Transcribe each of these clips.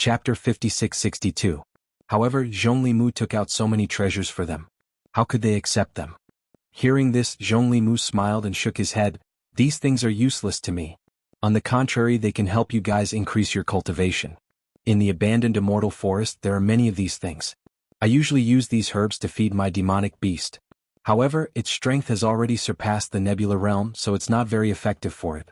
Chapter 56-62. However, Zhongli took out so many treasures for them. How could they accept them? Hearing this, Zhongli smiled and shook his head. These things are useless to me. On the contrary, they can help you guys increase your cultivation. In the abandoned immortal forest, there are many of these things. I usually use these herbs to feed my demonic beast. However, its strength has already surpassed the nebula realm, so it's not very effective for it.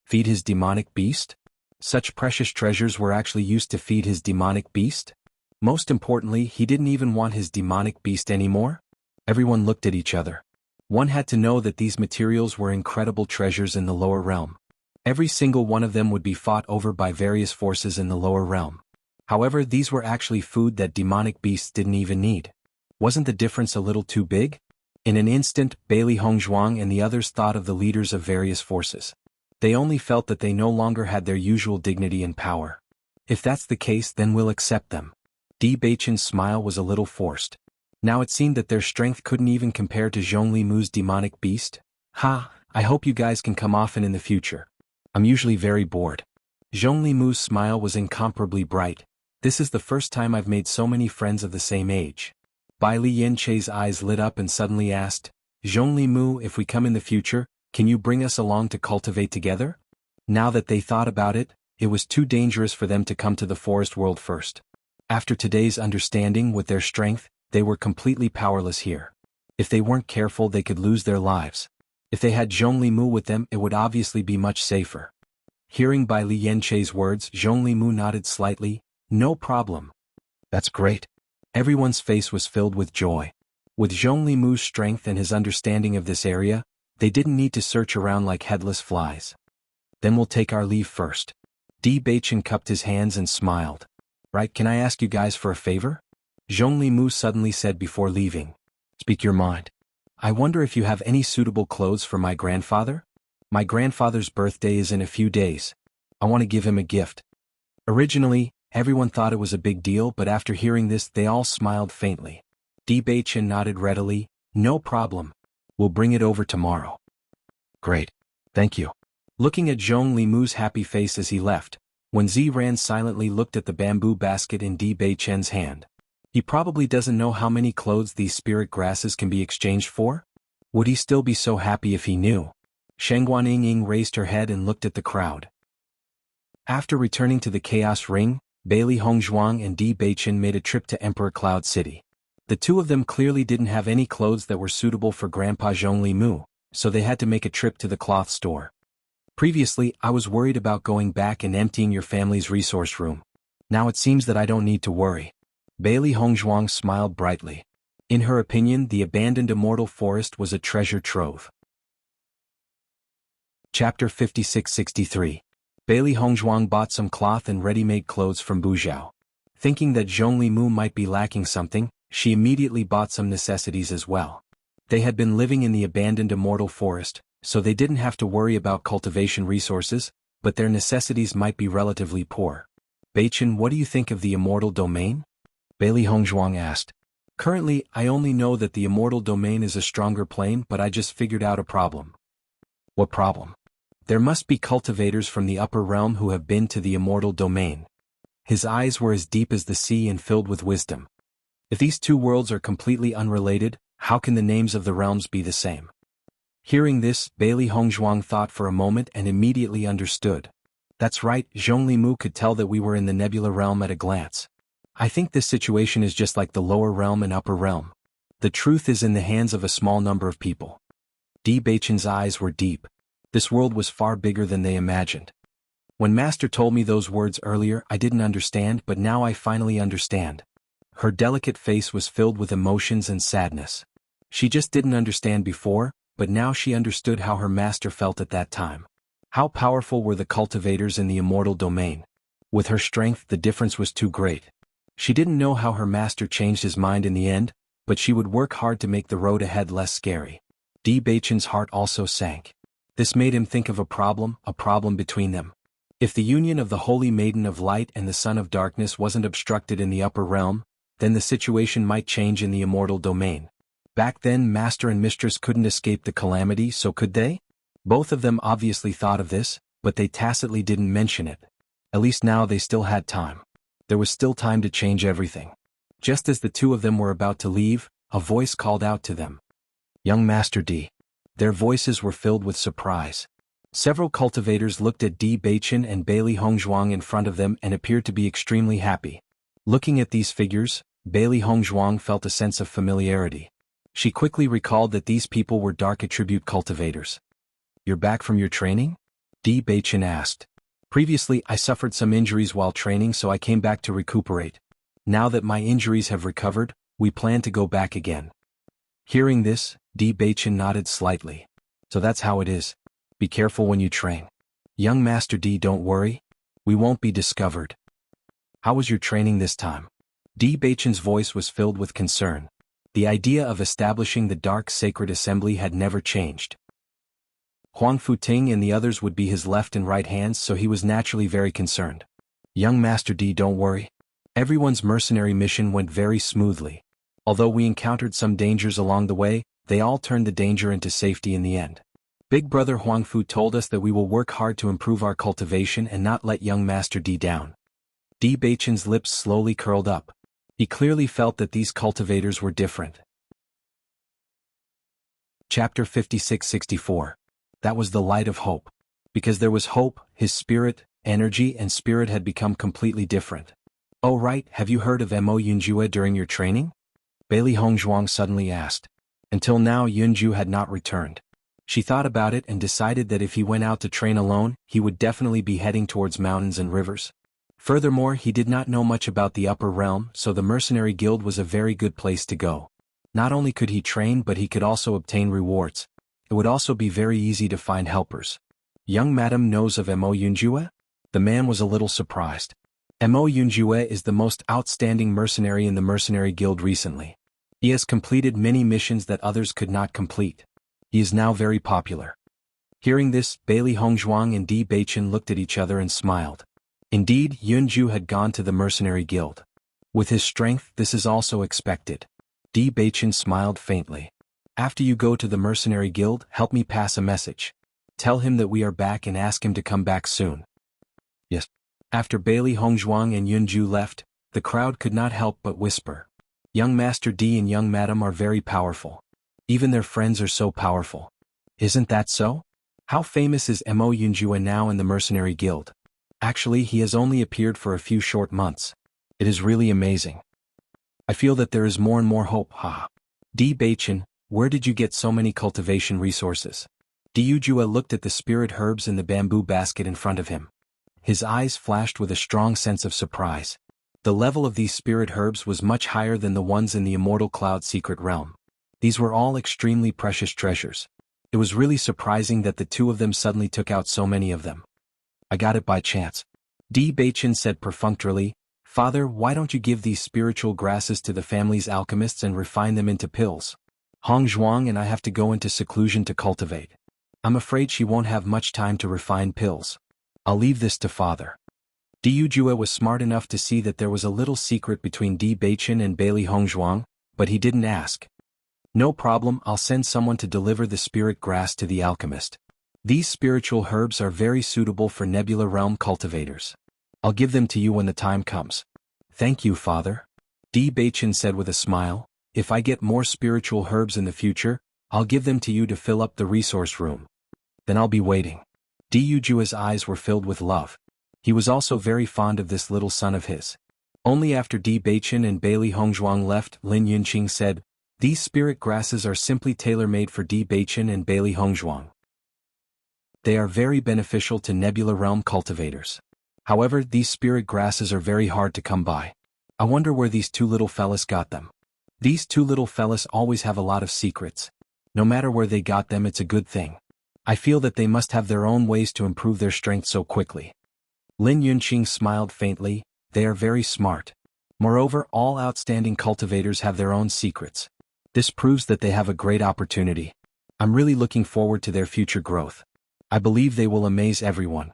Feed his demonic beast? Such precious treasures were actually used to feed his demonic beast? Most importantly, he didn't even want his demonic beast anymore? Everyone looked at each other. One had to know that these materials were incredible treasures in the lower realm. Every single one of them would be fought over by various forces in the lower realm. However, these were actually food that demonic beasts didn't even need. Wasn't the difference a little too big? In an instant, Bailey Hongzhuang and the others thought of the leaders of various forces. They only felt that they no longer had their usual dignity and power. If that's the case, then we'll accept them. Di Beichen's smile was a little forced. Now it seemed that their strength couldn't even compare to Zhongli demonic beast. I hope you guys can come often in the future. I'm usually very bored. Zhongli smile was incomparably bright. This is the first time I've made so many friends of the same age. Bai Li Yanche's eyes lit up and suddenly asked, Zhongli, if we come in the future, can you bring us along to cultivate together? Now that they thought about it, it was too dangerous for them to come to the forest world first. After today's understanding with their strength, they were completely powerless here. If they weren't careful, they could lose their lives. If they had Zhongli with them, it would obviously be much safer. Hearing Bai Li Yanche's words, Zhongli nodded slightly. No problem. That's great. Everyone's face was filled with joy. With Zhongli strength and his understanding of this area, they didn't need to search around like headless flies. Then we'll take our leave first. Di Beichen cupped his hands and smiled. Right, can I ask you guys for a favor? Zhongli suddenly said before leaving. Speak your mind. I wonder if you have any suitable clothes for my grandfather? My grandfather's birthday is in a few days. I want to give him a gift. Originally, everyone thought it was a big deal, but after hearing this, they all smiled faintly. Di Beichen nodded readily. No problem. We'll bring it over tomorrow. Great. Thank you. Looking at Zhongli happy face as he left, Wen Ziran silently looked at the bamboo basket in Di Beichen's hand. He probably doesn't know how many clothes these spirit grasses can be exchanged for? Would he still be so happy if he knew? Shangguan Ying raised her head and looked at the crowd. After returning to the Chaos Ring, Bailey Hongzhuang and Di Beichen made a trip to Emperor Cloud City. The two of them clearly didn't have any clothes that were suitable for Grandpa Zhongli, so they had to make a trip to the cloth store. Previously, I was worried about going back and emptying your family's resource room. Now it seems that I don't need to worry. Bailey Hongzhuang smiled brightly. In her opinion, the abandoned immortal forest was a treasure trove. Chapter 56-63. Bailey Hongzhuang bought some cloth and ready-made clothes from Buzhou. Thinking that Zhongli might be lacking something, she immediately bought some necessities as well. They had been living in the abandoned immortal forest, so they didn't have to worry about cultivation resources, but their necessities might be relatively poor. Beichen, what do you think of the immortal domain? Bailey Hongzhuang asked. Currently, I only know that the immortal domain is a stronger plane, but I just figured out a problem. What problem? There must be cultivators from the upper realm who have been to the immortal domain. His eyes were as deep as the sea and filled with wisdom. If these two worlds are completely unrelated, how can the names of the realms be the same? Hearing this, Bailey Hongzhuang thought for a moment and immediately understood. That's right, Zhongli could tell that we were in the nebula realm at a glance. I think this situation is just like the lower realm and upper realm. The truth is in the hands of a small number of people. Di Beichen's eyes were deep. This world was far bigger than they imagined. When Master told me those words earlier, I didn't understand, but now I finally understand. Her delicate face was filled with emotions and sadness. She just didn't understand before, but now she understood how her master felt at that time. How powerful were the cultivators in the immortal domain? With her strength, the difference was too great. She didn't know how her master changed his mind in the end, but she would work hard to make the road ahead less scary. Di Beichen's heart also sank. This made him think of a problem between them. If the union of the Holy Maiden of Light and the Son of Darkness wasn't obstructed in the upper realm, then the situation might change in the immortal domain. Back then, Master and Mistress couldn't escape the calamity, so could they? Both of them obviously thought of this, but they tacitly didn't mention it. At least now they still had time. There was still time to change everything. Just as the two of them were about to leave, a voice called out to them. Young Master D. Their voices were filled with surprise. Several cultivators looked at Di Baichen and Bailey Hongzhuang in front of them and appeared to be extremely happy. Looking at these figures, Bailey Hongzhuang felt a sense of familiarity. She quickly recalled that these people were dark attribute cultivators. You're back from your training? Di Baichen asked. Previously, I suffered some injuries while training, so I came back to recuperate. Now that my injuries have recovered, we plan to go back again. Hearing this, Di Baichen nodded slightly. So that's how it is. Be careful when you train. Young Master D, don't worry. We won't be discovered. How was your training this time? Di Baichen's voice was filled with concern. The idea of establishing the Dark Sacred Assembly had never changed. Huang Futing and the others would be his left and right hands, so he was naturally very concerned. Young Master D, don't worry. Everyone's mercenary mission went very smoothly. Although we encountered some dangers along the way, they all turned the danger into safety in the end. Big Brother Huang Fu told us that we will work hard to improve our cultivation and not let young Master D down. Di Baichen's lips slowly curled up. He clearly felt that these cultivators were different. Chapter 56-64. That was the light of hope. Because there was hope, his spirit, energy and spirit had become completely different. Oh right, have you heard of Mo Yunjue during your training? Bailey Hongzhuang suddenly asked. Until now Yunju had not returned. She thought about it and decided that if he went out to train alone, he would definitely be heading towards mountains and rivers. Furthermore, he did not know much about the upper realm, so the mercenary guild was a very good place to go. Not only could he train, but he could also obtain rewards. It would also be very easy to find helpers. Young Madam knows of Mo Yunjue? The man was a little surprised. Mo Yunjue is the most outstanding mercenary in the mercenary guild recently. He has completed many missions that others could not complete. He is now very popular. Hearing this, Bailey Hongzhuang and Di Baichen looked at each other and smiled. Indeed, Yunju had gone to the mercenary guild. With his strength, this is also expected. Di Baichen smiled faintly. After you go to the mercenary guild, help me pass a message. Tell him that we are back and ask him to come back soon. Yes. After Bailey Hongzhuang and Yunju left, the crowd could not help but whisper. Young Master D and young Madam are very powerful. Even their friends are so powerful. Isn't that so? How famous is Mo Yunjue now in the mercenary guild? Actually, he has only appeared for a few short months. It is really amazing. I feel that there is more and more hope, haha. Di Baichen, where did you get so many cultivation resources? Di Yujue looked at the spirit herbs in the bamboo basket in front of him. His eyes flashed with a strong sense of surprise. The level of these spirit herbs was much higher than the ones in the Immortal Cloud secret realm. These were all extremely precious treasures. It was really surprising that the two of them suddenly took out so many of them. I got it by chance. Di Baichen said perfunctorily, Father, why don't you give these spiritual grasses to the family's alchemists and refine them into pills? Hongzhuang and I have to go into seclusion to cultivate. I'm afraid she won't have much time to refine pills. I'll leave this to Father. Di Yujue was smart enough to see that there was a little secret between Di Baichen and Bailey Hongzhuang, but he didn't ask. No problem, I'll send someone to deliver the spirit grass to the alchemist. These spiritual herbs are very suitable for Nebula Realm cultivators. I'll give them to you when the time comes. Thank you, Father. Di Baichen said with a smile, if I get more spiritual herbs in the future, I'll give them to you to fill up the resource room. Then I'll be waiting. Di Yujue's eyes were filled with love. He was also very fond of this little son of his. Only after Di Baichen and Bailey Hongzhuang left, Lin Yunqing said, these spirit grasses are simply tailor-made for Di Baichen and Bailey Hongzhuang. They are very beneficial to Nebula Realm cultivators. However, these spirit grasses are very hard to come by. I wonder where these two little fellas got them. These two little fellas always have a lot of secrets. No matter where they got them, it's a good thing. I feel that they must have their own ways to improve their strength so quickly. Lin Yunqing smiled faintly, they are very smart. Moreover, all outstanding cultivators have their own secrets. This proves that they have a great opportunity. I'm really looking forward to their future growth. I believe they will amaze everyone.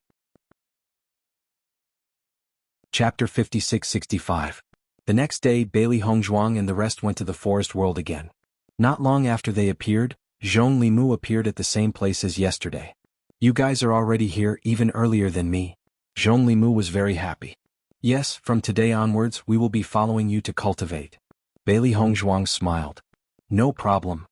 Chapter 56-65. The next day, Bailey Hongzhuang and the rest went to the forest world again. Not long after they appeared, Zhong Limu appeared at the same place as yesterday. You guys are already here even earlier than me. Zhong Limu was very happy. Yes, from today onwards we will be following you to cultivate. Bailey Hongzhuang smiled. No problem.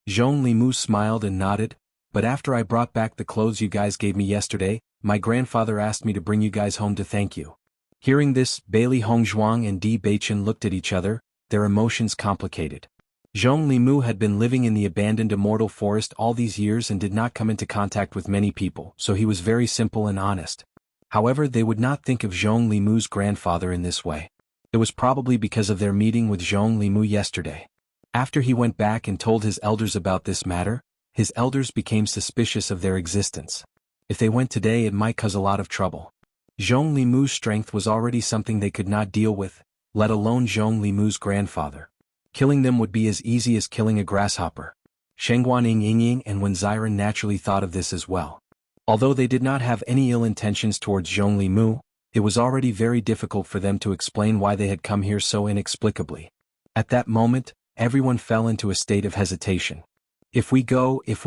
Zhong Limu smiled and nodded, but after I brought back the clothes you guys gave me yesterday, my grandfather asked me to bring you guys home to thank you. Hearing this, Bailey Hongzhuang and Di Beichen looked at each other, their emotions complicated. Zhong Limu had been living in the abandoned immortal forest all these years and did not come into contact with many people, so he was very simple and honest. However, they would not think of Zhong Limu's grandfather in this way. It was probably because of their meeting with Zhong Limu yesterday. After he went back and told his elders about this matter, his elders became suspicious of their existence. If they went today, it might cause a lot of trouble. Zhong Limu's strength was already something they could not deal with, let alone Zhong Limu's grandfather. Killing them would be as easy as killing a grasshopper. Shengguan Yingying and Wen Ziren naturally thought of this as well. Although they did not have any ill intentions towards Zhong Limu, it was already very difficult for them to explain why they had come here so inexplicably. At that moment, everyone fell into a state of hesitation. If we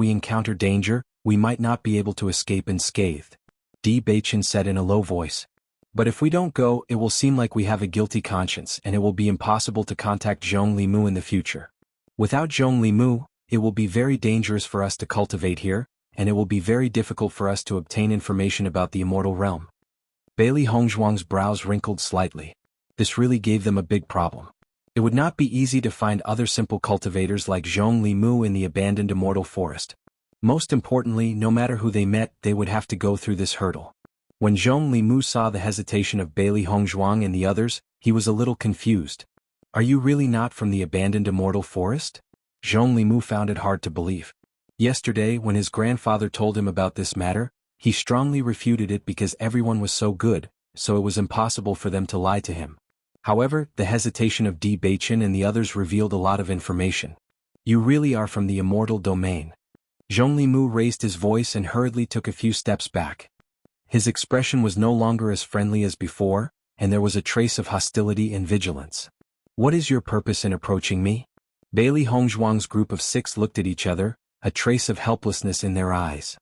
encounter danger, we might not be able to escape unscathed. Di Beichen said in a low voice. But if we don't go, it will seem like we have a guilty conscience and it will be impossible to contact Zhong Limu in the future. Without Zhong Limu, it will be very dangerous for us to cultivate here, and it will be very difficult for us to obtain information about the immortal realm. Bailey Hongzhuang's brows wrinkled slightly. This really gave them a big problem. It would not be easy to find other simple cultivators like Zhong Limu in the abandoned immortal forest. Most importantly, no matter who they met, they would have to go through this hurdle. When Zhong Limu saw the hesitation of Bailey Hongzhuang and the others, he was a little confused. Are you really not from the abandoned immortal forest? Zhong Limu found it hard to believe. Yesterday, when his grandfather told him about this matter, he strongly refuted it because everyone was so good, so it was impossible for them to lie to him. However, the hesitation of Di Beichen and the others revealed a lot of information. You really are from the immortal domain. Zhong Limu raised his voice and hurriedly took a few steps back. His expression was no longer as friendly as before, and there was a trace of hostility and vigilance. What is your purpose in approaching me? Bailey Hongzhuang's group of 6 looked at each other, a trace of helplessness in their eyes.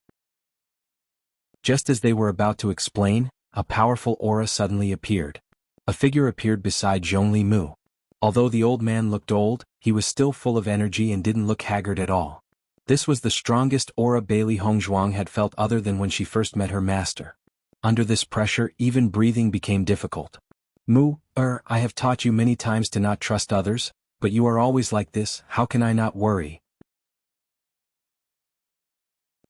Just as they were about to explain, a powerful aura suddenly appeared. A figure appeared beside Zhong Limu. Although the old man looked old, he was still full of energy and didn't look haggard at all. This was the strongest aura Bailey Hongzhuang had felt other than when she first met her master. Under this pressure, even breathing became difficult. I have taught you many times to not trust others, but you are always like this, how can I not worry?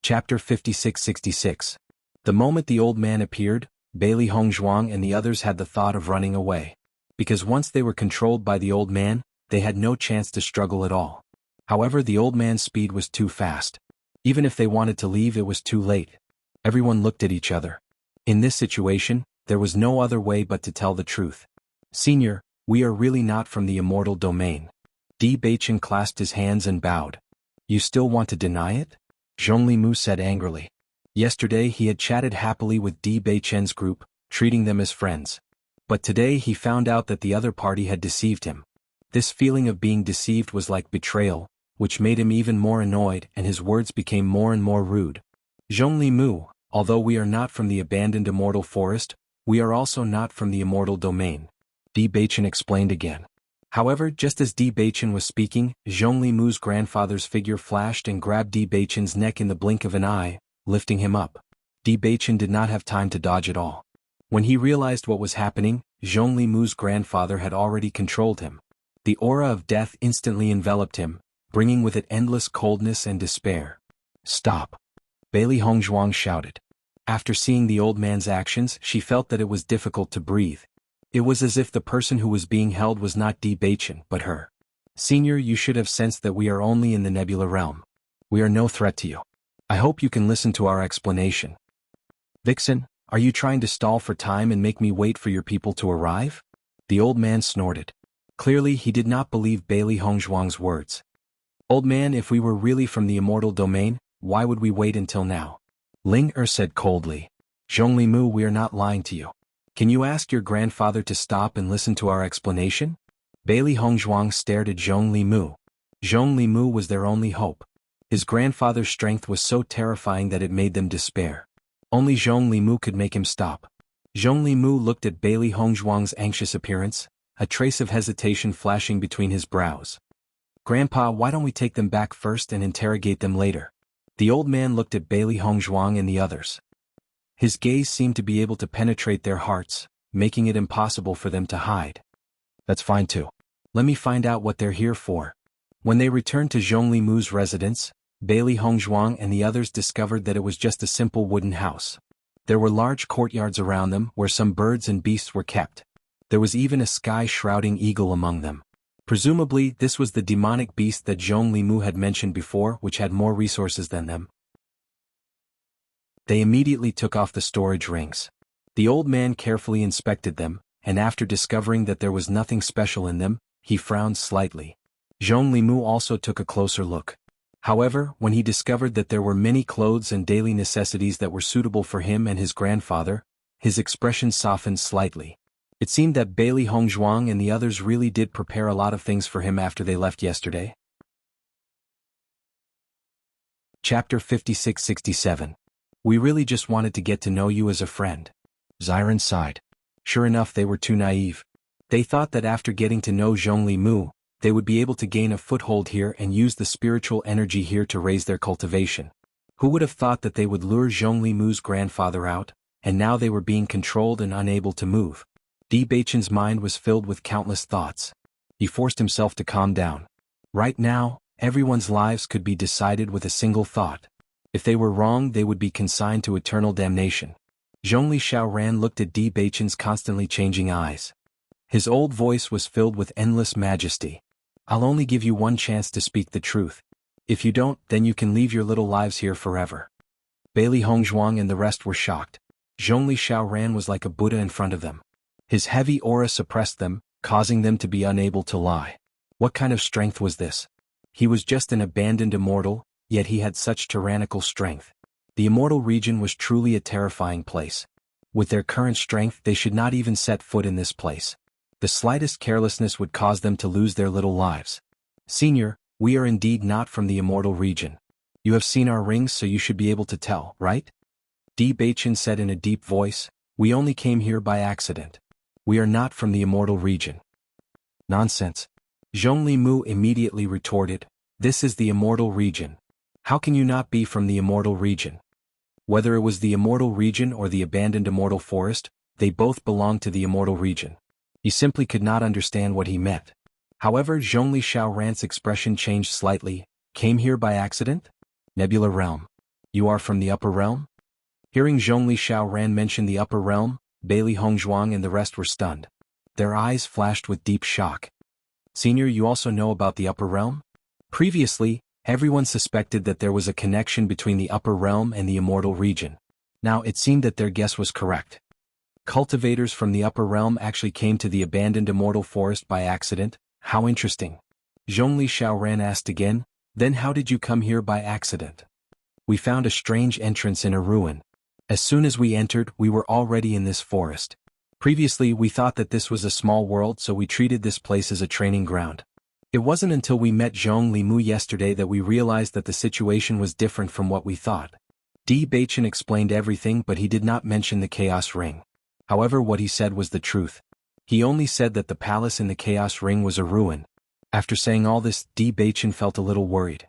Chapter 56-66. The moment the old man appeared, Bailey Hongzhuang and the others had the thought of running away. Because once they were controlled by the old man, they had no chance to struggle at all. However, the old man's speed was too fast. Even if they wanted to leave, it was too late. Everyone looked at each other. In this situation, there was no other way but to tell the truth. Senior, we are really not from the immortal domain. Di Beichen clasped his hands and bowed. You still want to deny it? Zhong Limu said angrily. Yesterday he had chatted happily with Di Beichen's group, treating them as friends. But today he found out that the other party had deceived him. This feeling of being deceived was like betrayal, which made him even more annoyed, and his words became more and more rude. Zhong Limu, although we are not from the abandoned immortal forest, we are also not from the immortal domain. Di Beichen explained again. However, just as Di Beichen was speaking, Zhong Limu's grandfather's figure flashed and grabbed Di Beichen's neck in the blink of an eye, lifting him up. Di Beichen did not have time to dodge at all. When he realized what was happening, Zhong Limu's grandfather had already controlled him. The aura of death instantly enveloped him, bringing with it endless coldness and despair. Stop! Bailey Hongzhuang shouted. After seeing the old man's actions, she felt that it was difficult to breathe. It was as if the person who was being held was not Di Beichen, but her. Senior, you should have sensed that we are only in the nebula realm. We are no threat to you. I hope you can listen to our explanation. Vixen, are you trying to stall for time and make me wait for your people to arrive? The old man snorted. Clearly he did not believe Bailey Hongzhuang's words. Old man, if we were really from the immortal domain, why would we wait until now? Ling said coldly. Zhong Limu, we are not lying to you. Can you ask your grandfather to stop and listen to our explanation? Bailey Hongzhuang stared at Zhong Limu. Zhong Limu was their only hope. His grandfather's strength was so terrifying that it made them despair. Only Zhong Limu could make him stop. Zhongli Mu looked at Bailey Hongzhuang's anxious appearance, a trace of hesitation flashing between his brows. Grandpa, why don't we take them back first and interrogate them later? The old man looked at Bailey Hongzhuang and the others. His gaze seemed to be able to penetrate their hearts, making it impossible for them to hide. That's fine too. Let me find out what they're here for. When they returned to Zhongli Mu's residence, Bailey Hongzhuang and the others discovered that it was just a simple wooden house. There were large courtyards around them where some birds and beasts were kept. There was even a sky-shrouding eagle among them. Presumably, this was the demonic beast that Zhongli Mu had mentioned before, which had more resources than them. They immediately took off the storage rings. The old man carefully inspected them, and after discovering that there was nothing special in them, he frowned slightly. Zhongli Mu also took a closer look. However, when he discovered that there were many clothes and daily necessities that were suitable for him and his grandfather, his expression softened slightly. It seemed that Bailey Hongzhuang and the others really did prepare a lot of things for him after they left yesterday. Chapter 56-67. We really just wanted to get to know you as a friend. Xiren sighed. Sure enough, they were too naive. They thought that after getting to know Zhongli Mu, they would be able to gain a foothold here and use the spiritual energy here to raise their cultivation. Who would have thought that they would lure Zhongli Mu's grandfather out, and now they were being controlled and unable to move? Di Beichen's mind was filled with countless thoughts. He forced himself to calm down. Right now, everyone's lives could be decided with a single thought. If they were wrong, they would be consigned to eternal damnation. Zhongli Xiaoran looked at Di Beichen's constantly changing eyes. His old voice was filled with endless majesty. I'll only give you one chance to speak the truth. If you don't, then you can leave your little lives here forever. Bailey Hongzhuang and the rest were shocked. Zhongli Xiaoran was like a Buddha in front of them. His heavy aura suppressed them, causing them to be unable to lie. What kind of strength was this? He was just an abandoned immortal, yet he had such tyrannical strength. The immortal region was truly a terrifying place. With their current strength, they should not even set foot in this place. The slightest carelessness would cause them to lose their little lives. Senior, we are indeed not from the immortal region. You have seen our rings, so you should be able to tell, right? Di Beichen said in a deep voice, we only came here by accident. We are not from the immortal region. Nonsense. Zhongli Mu immediately retorted, this is the immortal region. How can you not be from the immortal region? Whether it was the immortal region or the abandoned immortal forest, they both belonged to the immortal region. He simply could not understand what he meant. However, Zhongli Xiaoran's expression changed slightly. Came here by accident? Nebula Realm. You are from the upper realm? Hearing Zhongli Xiaoran mention the upper realm, Bailey Hongzhuang and the rest were stunned. Their eyes flashed with deep shock. Senior, you also know about the upper realm? Previously, everyone suspected that there was a connection between the upper realm and the immortal region. Now it seemed that their guess was correct. Cultivators from the upper realm actually came to the abandoned immortal forest by accident. How interesting. Zhongli Xiaoran asked again, then how did you come here by accident? We found a strange entrance in a ruin. As soon as we entered, we were already in this forest. Previously, we thought that this was a small world, so we treated this place as a training ground. It wasn't until we met Zhongli Mu yesterday that we realized that the situation was different from what we thought. Di Beichen explained everything, but he did not mention the Chaos Ring. However, what he said was the truth. He only said that the palace in the Chaos Ring was a ruin. After saying all this, Di Beichen felt a little worried.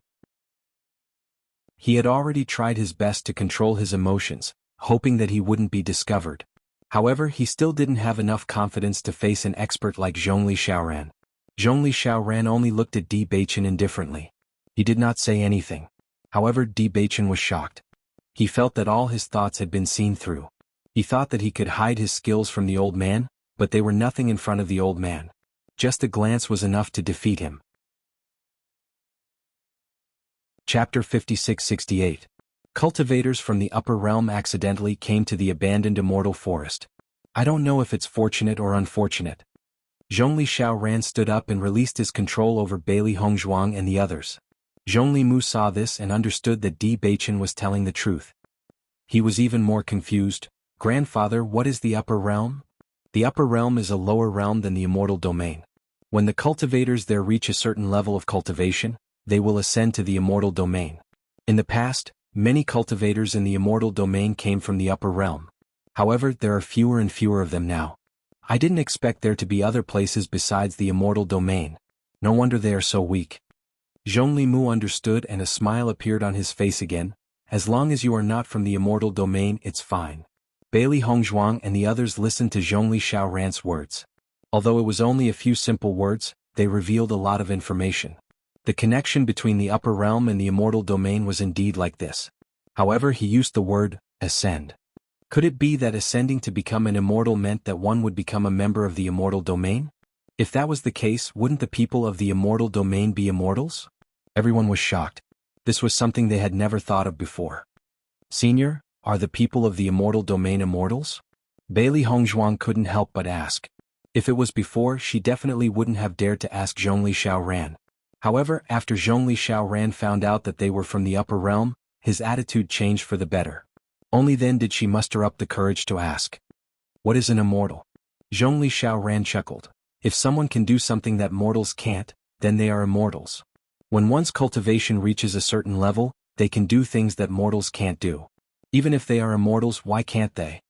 He had already tried his best to control his emotions, hoping that he wouldn't be discovered. However, he still didn't have enough confidence to face an expert like Zhongli Xiaoran. Zhongli Xiaoran only looked at Di Beichen indifferently. He did not say anything. However, Di Beichen was shocked. He felt that all his thoughts had been seen through. He thought that he could hide his skills from the old man, but they were nothing in front of the old man. Just a glance was enough to defeat him. Chapter 56-68. Cultivators from the upper realm accidentally came to the abandoned immortal forest. I don't know if it's fortunate or unfortunate. Zhongli Xiaoran stood up and released his control over Bailey Hongzhuang and the others. Zhongli Mu saw this and understood that Di Beichen was telling the truth. He was even more confused. Grandfather, what is the upper realm? The upper realm is a lower realm than the immortal domain. When the cultivators there reach a certain level of cultivation, they will ascend to the immortal domain. In the past, many cultivators in the immortal domain came from the upper realm. However, there are fewer and fewer of them now. I didn't expect there to be other places besides the immortal domain. No wonder they are so weak. Zhongli understood and a smile appeared on his face again. As long as you are not from the immortal domain, it's fine. Bailey Hongzhuang and the others listened to Zhongli Xiaoran's words. Although it was only a few simple words, they revealed a lot of information. The connection between the upper realm and the immortal domain was indeed like this. However, he used the word, ascend. Could it be that ascending to become an immortal meant that one would become a member of the immortal domain? If that was the case, wouldn't the people of the immortal domain be immortals? Everyone was shocked. This was something they had never thought of before. Senior, are the people of the immortal domain immortals? Bailey Hongzhuang couldn't help but ask. If it was before, she definitely wouldn't have dared to ask Zhongli Xiaoran. However, after Zhongli Xiaoran found out that they were from the upper realm, his attitude changed for the better. Only then did she muster up the courage to ask. What is an immortal? Zhongli Xiaoran chuckled. If someone can do something that mortals can't, then they are immortals. When one's cultivation reaches a certain level, they can do things that mortals can't do. Even if they are immortals, why can't they?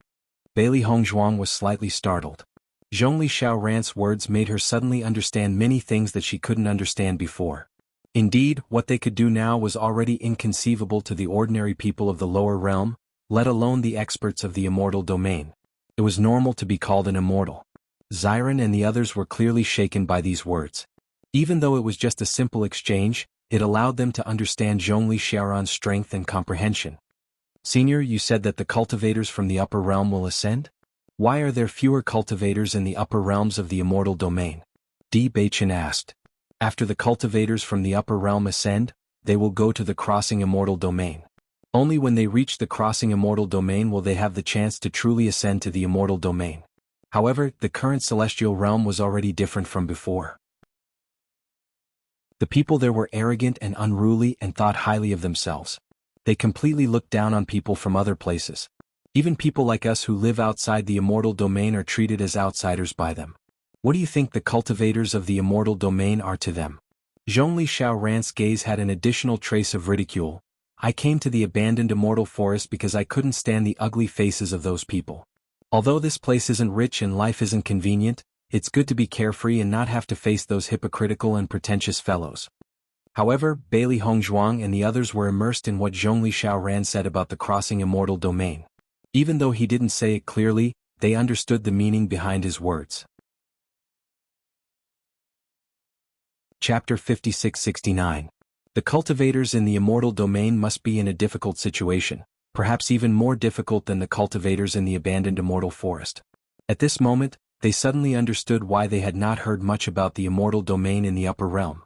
Bailey Hongzhuang was slightly startled. Zhongli Xiaoran's words made her suddenly understand many things that she couldn't understand before. Indeed, what they could do now was already inconceivable to the ordinary people of the lower realm, let alone the experts of the immortal domain. It was normal to be called an immortal. Xiran and the others were clearly shaken by these words. Even though it was just a simple exchange, it allowed them to understand Zhongli Xiaoran's strength and comprehension. Senior, you said that the cultivators from the upper realm will ascend? Why are there fewer cultivators in the upper realms of the immortal domain? Di Beichen asked. After the cultivators from the upper realm ascend, they will go to the crossing immortal domain. Only when they reach the crossing immortal domain will they have the chance to truly ascend to the immortal domain. However, the current celestial realm was already different from before. The people there were arrogant and unruly and thought highly of themselves. They completely looked down on people from other places. Even people like us who live outside the immortal domain are treated as outsiders by them. What do you think the cultivators of the immortal domain are to them? Zhongli Xiaoran's gaze had an additional trace of ridicule. I came to the abandoned immortal forest because I couldn't stand the ugly faces of those people. Although this place isn't rich and life isn't convenient, it's good to be carefree and not have to face those hypocritical and pretentious fellows. However, Bailey Hongzhuang and the others were immersed in what Zhongli Xiaoran said about the crossing immortal domain. Even though he didn't say it clearly, they understood the meaning behind his words. Chapter 56-69. The cultivators in the immortal domain must be in a difficult situation, perhaps even more difficult than the cultivators in the abandoned immortal forest. At this moment, they suddenly understood why they had not heard much about the immortal domain in the upper realm.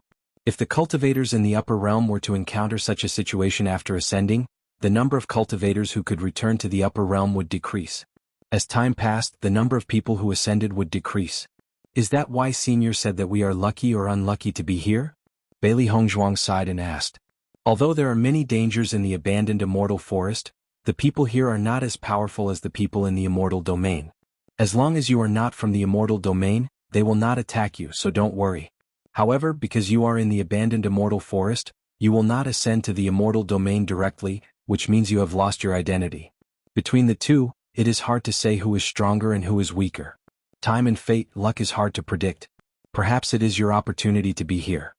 If the cultivators in the upper realm were to encounter such a situation after ascending, the number of cultivators who could return to the upper realm would decrease. As time passed, the number of people who ascended would decrease. Is that why Senior said that we are lucky or unlucky to be here? Bailey Hongzhuang sighed and asked. Although there are many dangers in the abandoned immortal forest, the people here are not as powerful as the people in the immortal domain. As long as you are not from the immortal domain, they will not attack you, so don't worry. However, because you are in the abandoned immortal forest, you will not ascend to the immortal domain directly, which means you have lost your identity. Between the two, it is hard to say who is stronger and who is weaker. Time and fate, luck is hard to predict. Perhaps it is your opportunity to be here.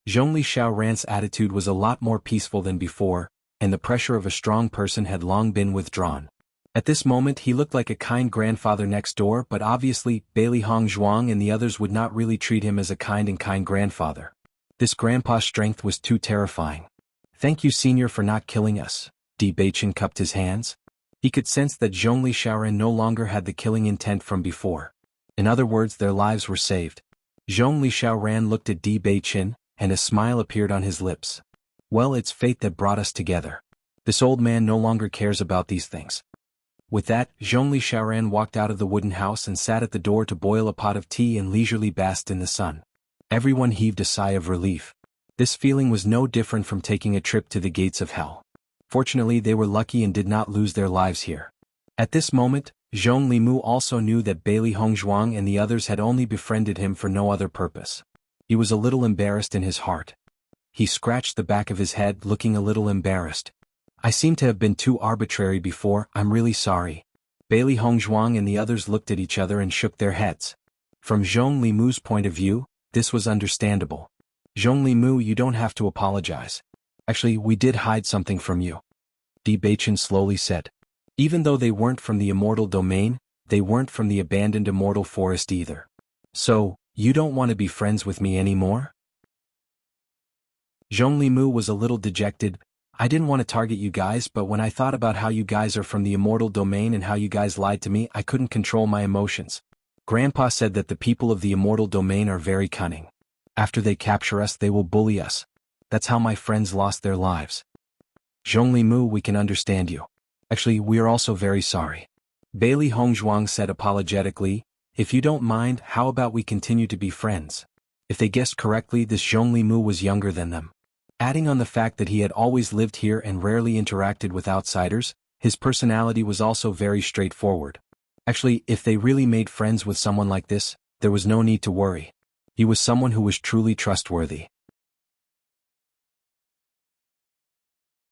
Zhongli Xiaoran's attitude was a lot more peaceful than before, and the pressure of a strong person had long been withdrawn. At this moment he looked like a kind grandfather next door, but obviously, Bailey Hongzhuang and the others would not really treat him as a kind grandfather. This grandpa's strength was too terrifying. Thank you, Senior, for not killing us. Di Beichen cupped his hands. He could sense that Zhongli Xiaoran no longer had the killing intent from before. In other words, their lives were saved. Zhongli Xiaoran looked at Di Beichen, and a smile appeared on his lips. Well, it's fate that brought us together. This old man no longer cares about these things. With that, Zhongli Xiaoran walked out of the wooden house and sat at the door to boil a pot of tea and leisurely basked in the sun. Everyone heaved a sigh of relief. This feeling was no different from taking a trip to the gates of hell. Fortunately, they were lucky and did not lose their lives here. At this moment, Zhongli also knew that Bailey Hongzhuang and the others had only befriended him for no other purpose. He was a little embarrassed in his heart. He scratched the back of his head, looking a little embarrassed. I seem to have been too arbitrary before, I'm really sorry. Bailey Hongzhuang and the others looked at each other and shook their heads. From Zhong Limu's point of view, this was understandable. Zhong Limu, you don't have to apologize. Actually, we did hide something from you. Di Baichen slowly said. Even though they weren't from the immortal domain, they weren't from the abandoned immortal forest either. So, you don't want to be friends with me anymore? Zhong Limu was a little dejected. I didn't want to target you guys, but when I thought about how you guys are from the immortal domain and how you guys lied to me, I couldn't control my emotions. Grandpa said that the people of the immortal domain are very cunning. After they capture us, they will bully us. That's how my friends lost their lives. Zhong Limu, we can understand you. Actually, we are also very sorry. Bailey Hongzhuang said apologetically, if you don't mind, how about we continue to be friends? If they guessed correctly, this Zhong Limu was younger than them. Adding on the fact that he had always lived here and rarely interacted with outsiders, his personality was also very straightforward. Actually, if they really made friends with someone like this, there was no need to worry. He was someone who was truly trustworthy.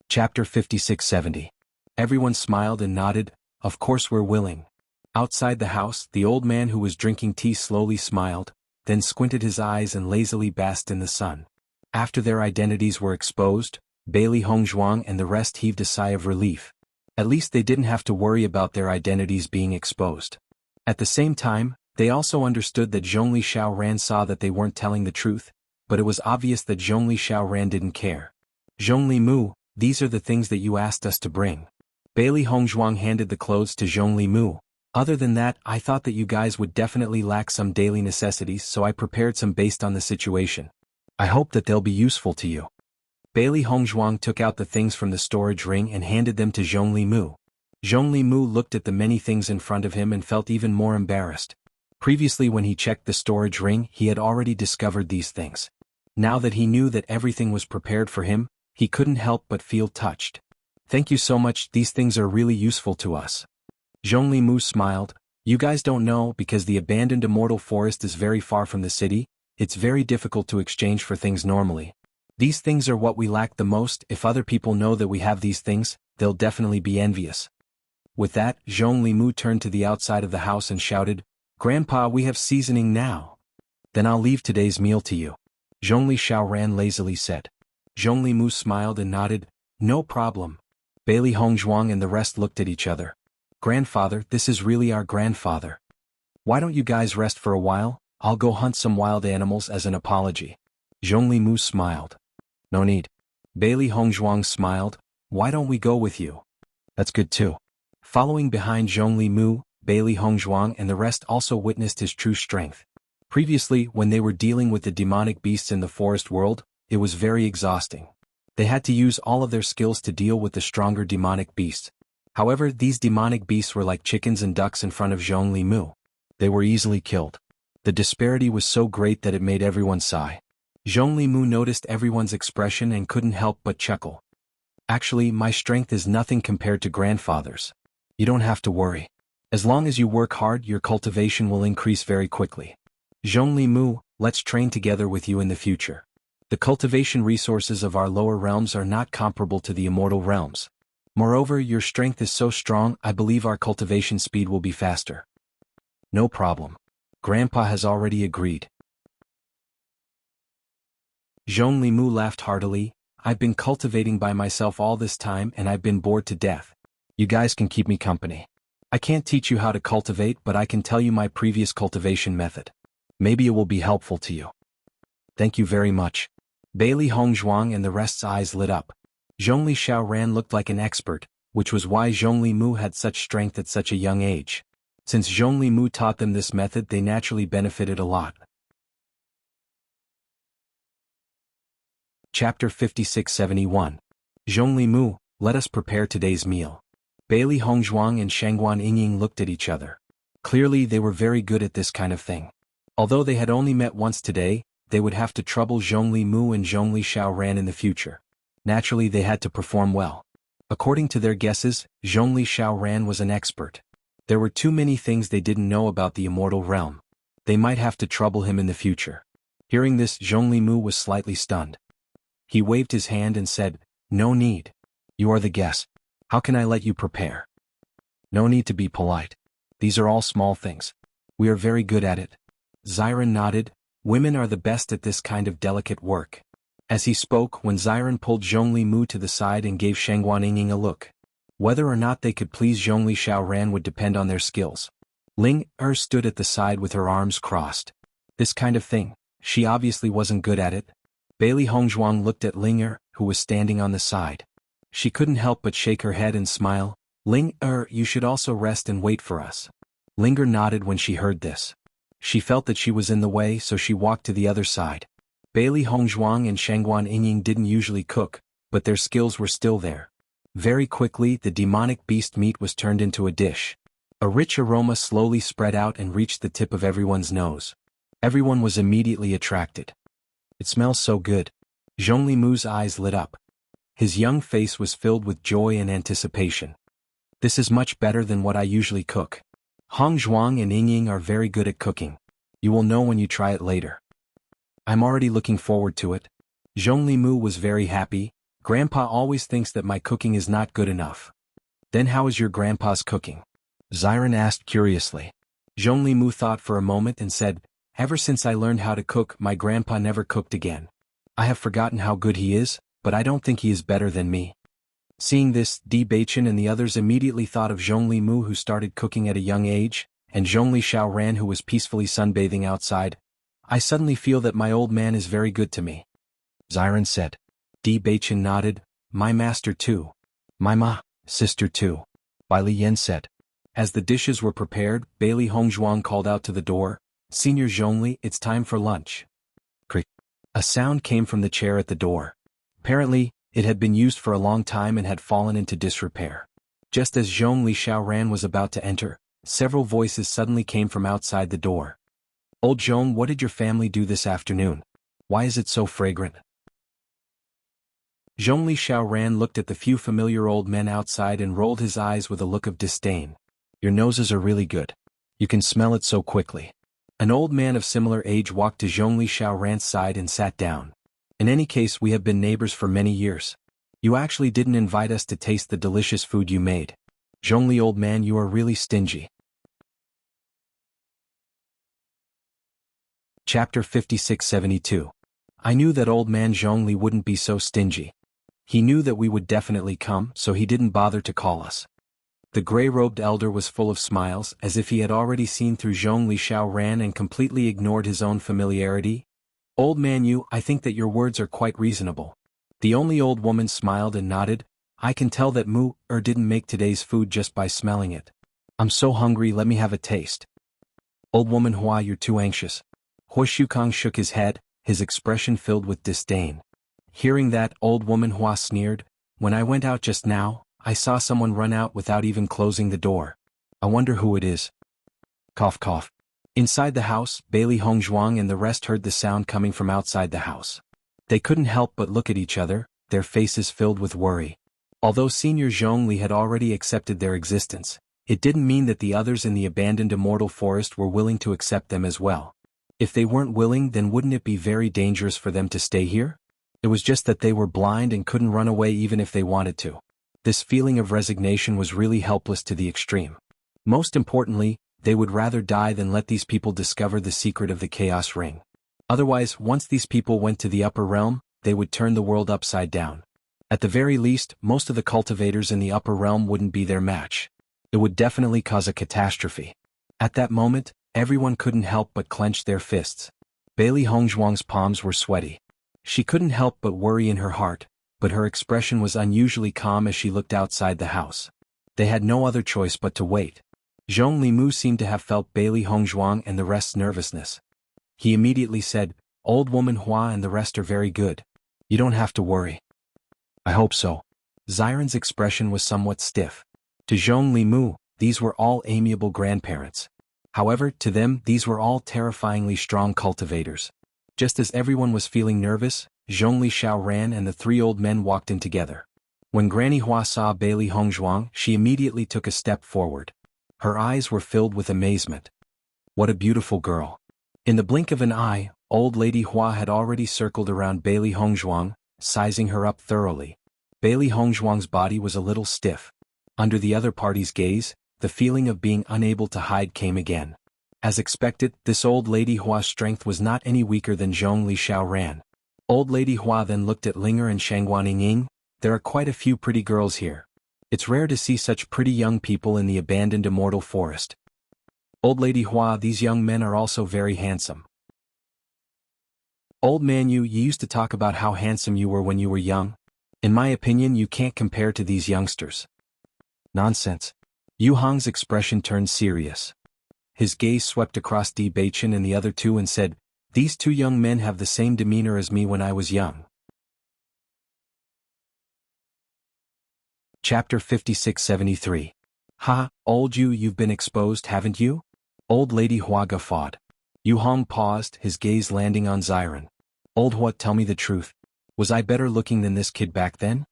Chapter 5670. Everyone smiled and nodded. Of course we're willing. Outside the house, the old man who was drinking tea slowly smiled, then squinted his eyes and lazily basked in the sun. After their identities were exposed, Bailey Hongzhuang and the rest heaved a sigh of relief. At least they didn't have to worry about their identities being exposed. At the same time, they also understood that Zhongli Xiaoran saw that they weren't telling the truth, but it was obvious that Zhongli Xiaoran didn't care. Zhongli Mu, these are the things that you asked us to bring. Bailey Hongzhuang handed the clothes to Zhongli Mu. Other than that, I thought that you guys would definitely lack some daily necessities, so I prepared some based on the situation. I hope that they'll be useful to you. Bailey Hongzhuang took out the things from the storage ring and handed them to Zhongli Mu. Zhongli Mu looked at the many things in front of him and felt even more embarrassed. Previously when he checked the storage ring, he had already discovered these things. Now that he knew that everything was prepared for him, he couldn't help but feel touched. Thank you so much, these things are really useful to us. Zhongli Mu smiled. You guys don't know, because the abandoned immortal forest is very far from the city, it's very difficult to exchange for things normally. These things are what we lack the most. If other people know that we have these things, they'll definitely be envious. With that, Zhong Limu turned to the outside of the house and shouted, Grandpa, we have seasoning now. Then I'll leave today's meal to you. Zhongli Xiaoran lazily said. Zhong Limu smiled and nodded, no problem. Bailey Hongzhuang and the rest looked at each other. Grandfather, this is really our grandfather. Why don't you guys rest for a while? I'll go hunt some wild animals as an apology. Zhong Limu smiled. No need. Bailey Hongzhuang smiled. Why don't we go with you? That's good too. Following behind Zhong Limu, Bailey Hongzhuang and the rest also witnessed his true strength. Previously, when they were dealing with the demonic beasts in the forest world, it was very exhausting. They had to use all of their skills to deal with the stronger demonic beasts. However, these demonic beasts were like chickens and ducks in front of Zhong Limu. They were easily killed. The disparity was so great that it made everyone sigh. Zhong Limu noticed everyone's expression and couldn't help but chuckle. Actually, my strength is nothing compared to grandfather's. You don't have to worry. As long as you work hard, your cultivation will increase very quickly. Zhong Limu, let's train together with you in the future. The cultivation resources of our lower realms are not comparable to the immortal realms. Moreover, your strength is so strong, I believe our cultivation speed will be faster. No problem. Grandpa has already agreed. Zhong Limu laughed heartily. I've been cultivating by myself all this time and I've been bored to death. You guys can keep me company. I can't teach you how to cultivate, but I can tell you my previous cultivation method. Maybe it will be helpful to you. Thank you very much. Bailey Hongzhuang and the rest's eyes lit up. Zhongli Xiaoran looked like an expert, which was why Zhong Limu had such strength at such a young age. Since Zhong Limu taught them this method, they naturally benefited a lot. Chapter 5671. Zhong Limu, let us prepare today's meal. Bailey Hongzhuang and Shangguan Yingying looked at each other. Clearly they were very good at this kind of thing. Although they had only met once today, they would have to trouble Zhong Limu and Zhongli Xiaoran in the future. Naturally they had to perform well. According to their guesses, Zhongli Xiaoran was an expert. There were too many things they didn't know about the immortal realm. They might have to trouble him in the future. Hearing this, Zhong Limu was slightly stunned. He waved his hand and said, no need. You are the guest. How can I let you prepare? No need to be polite. These are all small things. We are very good at it. Xiren nodded. Women are the best at this kind of delicate work. As he spoke, when Xiren pulled Zhongli Mu to the side and gave Shangguan Yingying a look. Whether or not they could please Zhongli Xiaoran would depend on their skills. Ling Er stood at the side with her arms crossed. This kind of thing, she obviously wasn't good at it. Bailey Hongzhuang looked at Ling Er, who was standing on the side. She couldn't help but shake her head and smile. Ling Er, you should also rest and wait for us. Ling Er nodded when she heard this. She felt that she was in the way, so she walked to the other side. Bailey Hongzhuang and Shangguan Yingying didn't usually cook, but their skills were still there. Very quickly, the demonic beast meat was turned into a dish. A rich aroma slowly spread out and reached the tip of everyone's nose. Everyone was immediately attracted. It smells so good. Zhongli Mu's eyes lit up. His young face was filled with joy and anticipation. This is much better than what I usually cook. Hongzhuang and Yingying are very good at cooking. You will know when you try it later. I'm already looking forward to it. Zhongli Mu was very happy. Grandpa always thinks that my cooking is not good enough. Then how is your grandpa's cooking? Xiren asked curiously. Zhongli Mu thought for a moment and said, ever since I learned how to cook, my grandpa never cooked again. I have forgotten how good he is, but I don't think he is better than me. Seeing this, Di Beichen and the others immediately thought of Zhongli Mu, who started cooking at a young age, and Zhongli Xiaoran, who was peacefully sunbathing outside. I suddenly feel that my old man is very good to me. Xiren said. Di Beichen nodded. My master too. My sister too. Bai Li Yan said. As the dishes were prepared, Bailey Hongzhuang called out to the door, Senior Zhongli, it's time for lunch. Crick. A sound came from the chair at the door. Apparently, it had been used for a long time and had fallen into disrepair. Just as Zhongli Xiaoran was about to enter, several voices suddenly came from outside the door. Old Zhong, what did your family do this afternoon? Why is it so fragrant? Zhongli Xiaoran looked at the few familiar old men outside and rolled his eyes with a look of disdain. Your noses are really good. You can smell it so quickly. An old man of similar age walked to Zhongli Xiaoran's side and sat down. In any case, we have been neighbors for many years. You actually didn't invite us to taste the delicious food you made. Zhongli, old man, you are really stingy. Chapter 56-72. I knew that old man Zhongli wouldn't be so stingy. He knew that we would definitely come, so he didn't bother to call us. The gray-robed elder was full of smiles, as if he had already seen through Zhongli Xiaoran and completely ignored his own familiarity. Old man, I think that your words are quite reasonable. The only old woman smiled and nodded. I can tell that Mu didn't make today's food just by smelling it. I'm so hungry, let me have a taste. Old woman Hua, you're too anxious. Hua Shukang shook his head, his expression filled with disdain. Hearing that, old woman Hua sneered. When I went out just now, I saw someone run out without even closing the door. I wonder who it is. Cough cough. Inside the house, Bailey Hongzhuang and the rest heard the sound coming from outside the house. They couldn't help but look at each other, their faces filled with worry. Although Senior Zhongli had already accepted their existence, it didn't mean that the others in the abandoned immortal forest were willing to accept them as well. If they weren't willing, then wouldn't it be very dangerous for them to stay here? It was just that they were blind and couldn't run away even if they wanted to. This feeling of resignation was really helpless to the extreme. Most importantly, they would rather die than let these people discover the secret of the Chaos Ring. Otherwise, once these people went to the upper realm, they would turn the world upside down. At the very least, most of the cultivators in the upper realm wouldn't be their match. It would definitely cause a catastrophe. At that moment, everyone couldn't help but clench their fists. Bailey Hongzhuang's palms were sweaty. She couldn't help but worry in her heart, but her expression was unusually calm as she looked outside the house. They had no other choice but to wait. Zhongli Mu seemed to have felt Bailey Hongzhuang and the rest's nervousness. He immediately said, Old woman Hua and the rest are very good. You don't have to worry. I hope so. Xiren's expression was somewhat stiff. To Zhongli Mu, these were all amiable grandparents. However, to them, these were all terrifyingly strong cultivators. Just as everyone was feeling nervous, Zhongli Xiaoran and the three old men walked in together. When Granny Hua saw Bailey Hongzhuang, she immediately took a step forward. Her eyes were filled with amazement. What a beautiful girl. In the blink of an eye, old lady Hua had already circled around Bailey Hongzhuang, sizing her up thoroughly. Bailey Hongzhuang's body was a little stiff. Under the other party's gaze, the feeling of being unable to hide came again. As expected, this old lady Hua's strength was not any weaker than Zhongli Xiaoran. Old lady Hua then looked at Linger and Shangguaningying. There are quite a few pretty girls here. It's rare to see such pretty young people in the abandoned immortal forest. Old lady Hua, these young men are also very handsome. Old man, you used to talk about how handsome you were when you were young. In my opinion, you can't compare to these youngsters. Nonsense. Yu Hong's expression turned serious. His gaze swept across Di Baichen and the other two and said, "These two young men have the same demeanor as me when I was young." Chapter 5673. Ha, old you, you've been exposed, haven't you? Old lady Hua guffawed. Yu Hong paused, his gaze landing on Xiren. Old Hua, tell me the truth. Was I better looking than this kid back then?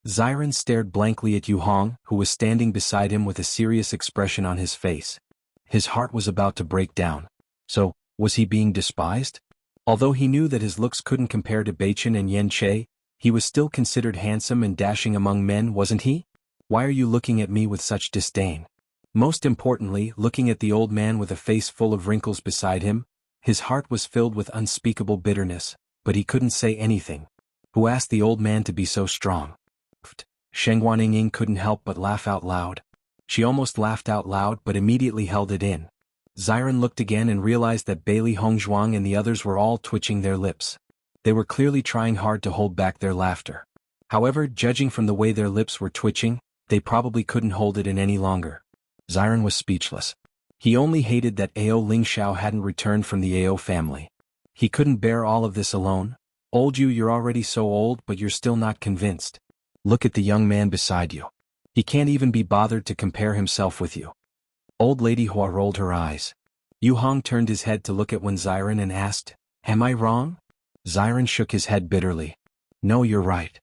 Xiren stared blankly at Yu Hong, who was standing beside him with a serious expression on his face. His heart was about to break down. So, was he being despised? Although he knew that his looks couldn't compare to Baichen and Yen Che, he was still considered handsome and dashing among men, wasn't he? Why are you looking at me with such disdain? Most importantly, looking at the old man with a face full of wrinkles beside him, his heart was filled with unspeakable bitterness, but he couldn't say anything. Who asked the old man to be so strong? Shangguaningying couldn't help but laugh out loud. She almost laughed out loud but immediately held it in. Xiren looked again and realized that Bailey Hongzhuang and the others were all twitching their lips. They were clearly trying hard to hold back their laughter. However, judging from the way their lips were twitching, they probably couldn't hold it in any longer. Xiren was speechless. He only hated that Ao Lingxiao hadn't returned from the Ao family. He couldn't bear all of this alone. Old you, you're already so old, but you're still not convinced. Look at the young man beside you. He can't even be bothered to compare himself with you. Old lady Hua rolled her eyes. Yu Hong turned his head to look at Xiren and asked, "Am I wrong?" Xiren shook his head bitterly. "No, you're right."